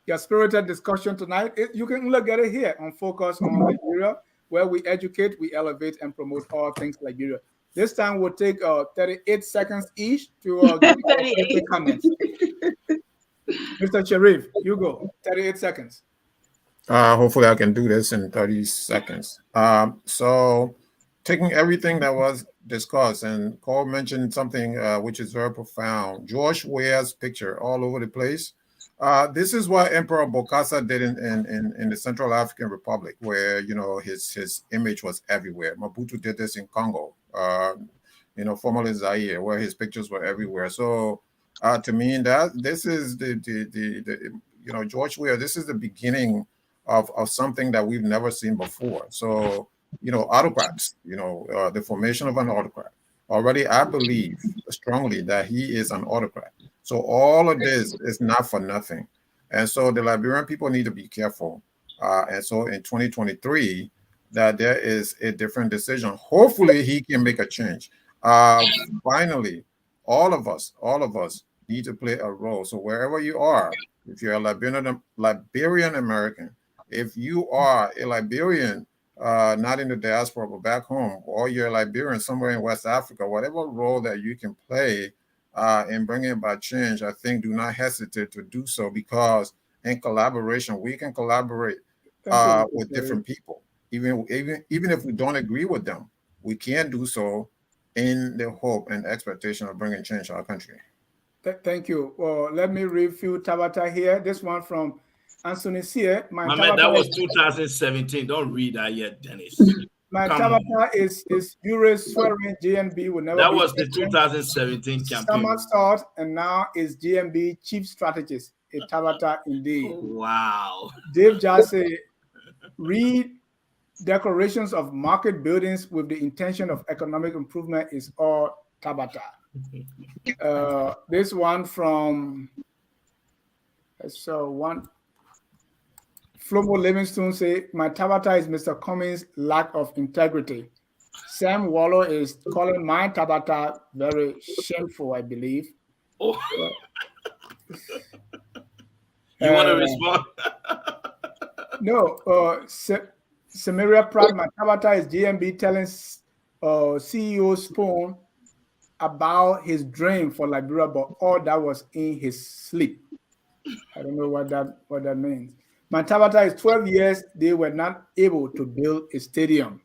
your spirited discussion tonight. You can only get it here on Focus on Liberia, where we educate, we elevate, and promote all things Liberia. This time we'll take 38 seconds each to give our comments. Mr. Sherif, you go. 38 seconds. Hopefully I can do this in 30 seconds. So taking everything that was discussed, and Cole mentioned something which is very profound. George Weah's picture all over the place. This is what Emperor Bokassa did in the Central African Republic, where his image was everywhere. Mobutu did this in Congo, formerly Zaire, where his pictures were everywhere. So to me, that this is the George Weah. This is the beginning of something that we've never seen before. So autocrats, the formation of an autocrat. Already, I believe strongly that he is an autocrat. So all of this is not for nothing. And so the Liberian people need to be careful. And so in 2023, that there is a different decision. Hopefully he can make a change. Finally, all of us need to play a role. So wherever you are, if you're a Liberian American, if you are a Liberian, not in the diaspora, but back home, or you're a Liberian somewhere in West Africa, whatever role that you can play in bringing about change, I think do not hesitate to do so, because in collaboration, we can collaborate with different people. Even if we don't agree with them, we can do so in the hope and expectation of bringing change to our country. Thank you. Let me review Tabata here. This one from Anthony Sia. Mohamed, that was 2017. Don't read that yet, Dennis. My Tabata is Ure swearing GNB will never. That be was the 2017 campaign. Summer start, and now is GNB chief strategist. A Tabata indeed. Wow. Dave Jassy, read declarations of market buildings with the intention of economic improvement is all Tabata. This one from Flomo Livingstone say, my Tabata is Mr. Cummings' lack of integrity. Sam Waller is calling my Tabata very shameful, I believe. Oh. You want to respond? No. Samaria Pratt, my Tabata is GMB telling CEO Spoon about his dream for Liberia, but all that was in his sleep. I don't know what that means. My Tabata is 12 years. They were not able to build a stadium.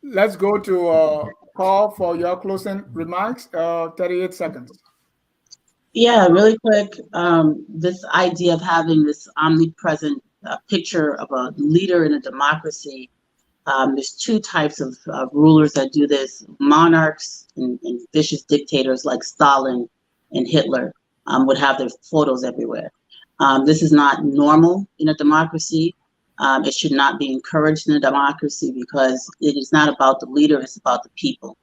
Let's go to call for your closing remarks. 38 seconds. Yeah, really quick. This idea of having this omnipresent picture of a leader in a democracy. There's two types of rulers that do this: monarchs and vicious dictators like Stalin and Hitler would have their photos everywhere. This is not normal in a democracy. It should not be encouraged in a democracy because it is not about the leader, it's about the people.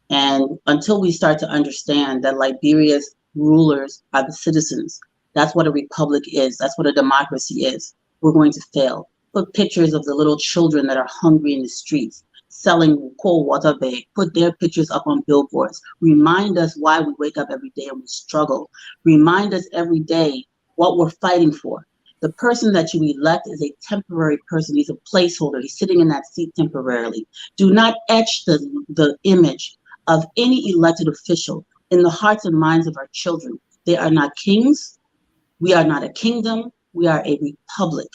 And until we start to understand that Liberia's rulers are the citizens, that's what a republic is, that's what a democracy is, we're going to fail. Put pictures of the little children that are hungry in the streets, selling cold water bag, put their pictures up on billboards. Remind us why we wake up every day and we struggle. Remind us every day what we're fighting for. The person that you elect is a temporary person. He's a placeholder. He's sitting in that seat temporarily. Do not etch the image of any elected official in the hearts and minds of our children. They are not kings. We are not a kingdom. We are a republic.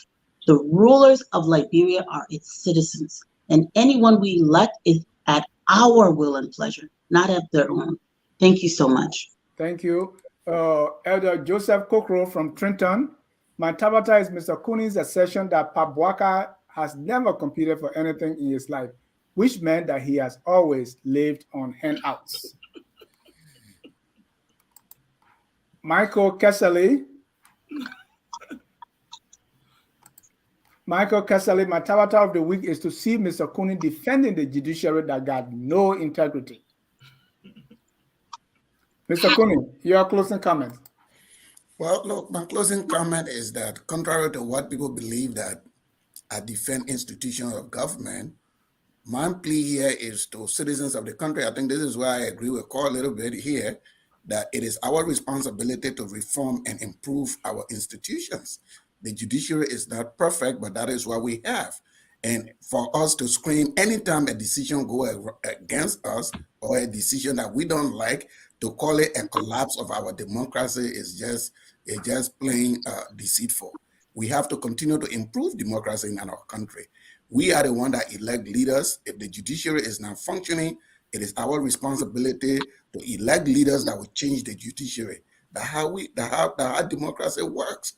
The rulers of Liberia are its citizens, and anyone we elect is at our will and pleasure, not at their own. Thank you so much. Thank you. Elder Joseph Kokro from Trenton. My Tabata is Mr. Kunney's assertion that Pabwaka has never competed for anything in his life, which meant that he has always lived on handouts. Michael Kessley. Michael Kessley, my Tabata of the week is to see Mr. Kunney defending the judiciary that got no integrity. Mr. Kunney, your closing comment. Well, look, my closing comment is that contrary to what people believe that I defend institutions of government, my plea here is to citizens of the country. I think this is where I agree with Cole a little bit here, that it is our responsibility to reform and improve our institutions. The judiciary is not perfect, but that is what we have. And for us to scream anytime a decision goes against us or a decision that we don't like, to call it a collapse of our democracy is just plain deceitful. We have to continue to improve democracy in our country. We are the one that elect leaders. If the judiciary is not functioning, it is our responsibility to elect leaders that will change the judiciary. That's how democracy works.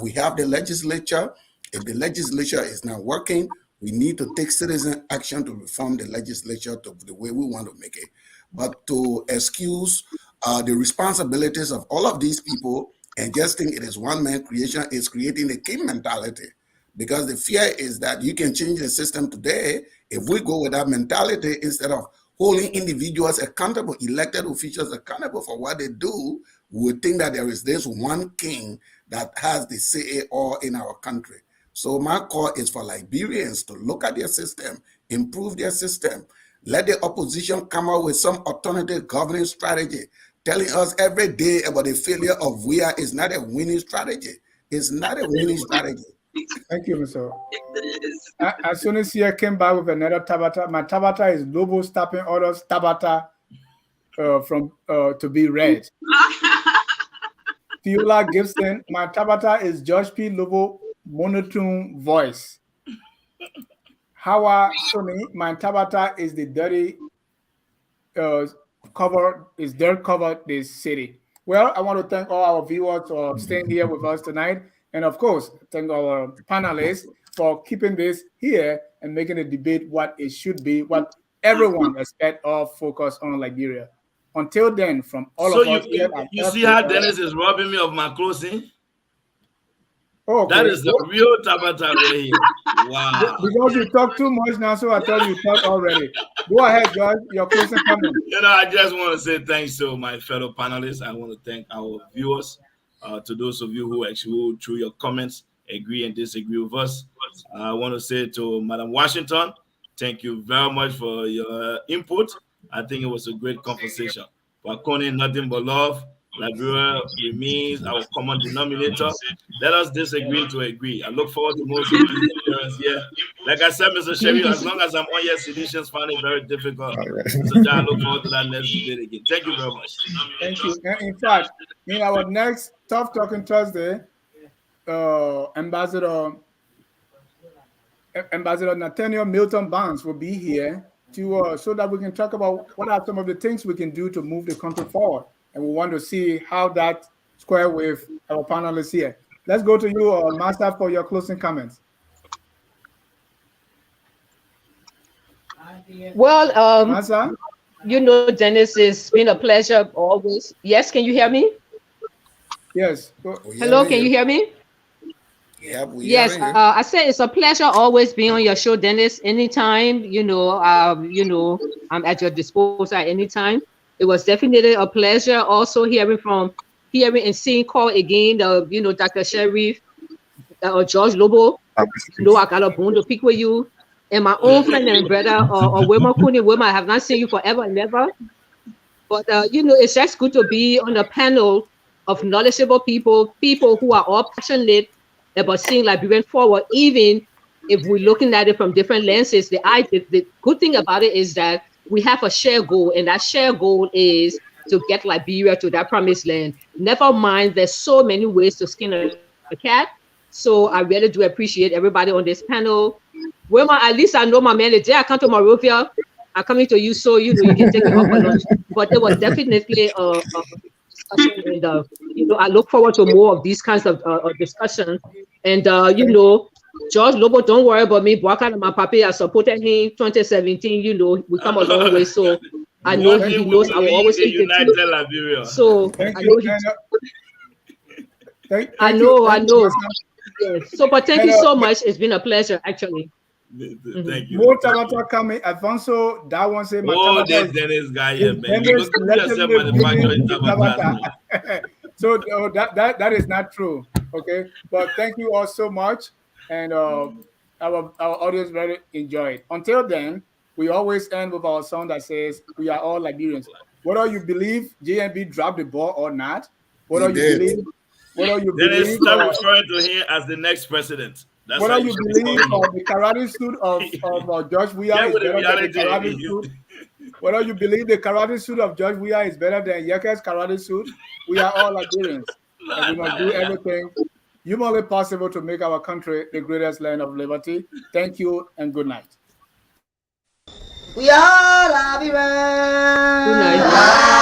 We have the legislature. If the legislature is not working, we need to take citizen action to reform the legislature to the way we want to make it. But to excuse the responsibilities of all of these people and just think it is one man creation is creating a king mentality. Because the fear is that you can change the system today if we go with that mentality instead of holding individuals accountable, elected officials accountable for what they do. We would think that there is this one king that has the say all in our country. So my call is for Liberians to look at their system, improve their system. Let the opposition come up with some alternative governing strategy. Telling us every day about the failure of Weah is not a winning strategy. It's not a winning strategy. Thank you, Mr. As soon as you came back with another Tabata, my Tabata is Lobbo stopping orders Tabata to be read. Fiola Gibson, my Tabata is George P. Lobbo monotone voice. Hawa Sony, my Tabata is the dirty dirt covered this city. Well, I want to thank all our viewers for staying here with us tonight. And of course, thank our panelists for keeping this here and making the debate what it should be, what everyone expects or focus on Liberia. Until then, from all of us here. You see how Dennis is robbing me of my closing? Oh, okay. That is the real Tabata right here. Wow. Because you talk too much now, so I thought you talked already. Go ahead, George. Your closing comment. I just want to say thanks to my fellow panelists. I want to thank our viewers. To those of you who actually, through your comments, agree and disagree with us. I want to say to Madam Washington, thank you very much for your input. I think it was a great conversation. For Kunney, nothing but love. Liberia remains our common denominator. Let us disagree to agree. I look forward to most of these appearances here. Like I said, Mr. Sherif, as long as I'm on your seditions, find it very difficult. So I look forward to that next debate again. Thank you very much. Thank you. And in fact, in our next Tough Talking Thursday, Ambassador Nathaniel Milton Barnes will be here to so that we can talk about what are some of the things we can do to move the country forward. And we want to see how that square with our panelists here. Let's go to you, Massa, for your closing comments. Well, Massa? you know, Dennis, it's been a pleasure always. Yes, can you hear me? Yes. Hello, can you hear me? Yeah, yes, I said it's a pleasure always being on your show, Dennis. Anytime, you know, I'm at your disposal at any time. It was definitely a pleasure also hearing and seeing call again, you know, Dr. Sherif, George Lobbo. You know, I got a bone to pick with you. And my own friend and brother, Wilmot, Kunney. Wilmot, I have not seen you forever and ever. But, you know, it's just good to be on a panel of knowledgeable people who are all passionate about seeing Liberian forward, even if we're looking at it from different lenses. The good thing about it is that we have a shared goal, and that shared goal is to get Liberia to that promised land. Never mind, there's so many ways to skin a cat. So I really do appreciate everybody on this panel. Well, at least I know my man, the day I come to Monrovia, I'm coming to you, so you know you can take me out for lunch. But it was definitely a discussion, and you know, I look forward to more of these kinds of discussions. And you know, George Lobbo, don't worry about me. Vacant and my papi, I supported him 2017. You know, we come a long way, so I know he knows I will always speak the truth. So I know. Yes. So, but thank you so much. It's been a pleasure, actually. Thank you. More Tabata coming. Alfonso, that one say, oh, this Dennis guy here, man. You So that is not true. Okay, but thank you all so much, and our audience very enjoyed. Until then, we always end with our song that says, "We are all Liberians." Whether you believe JNB dropped the ball or not, whether you believe. Dennis, start referring to him as the next president. That's whether you believe the karate suit of Judge Weah is better than the karate suit. Whether you believe the karate suit of Judge Weah is better than Yeka's karate suit, we are all Liberians. And we must do everything humanly possible to make our country the greatest land of liberty. Thank you and good night. We are Liberians. Good night.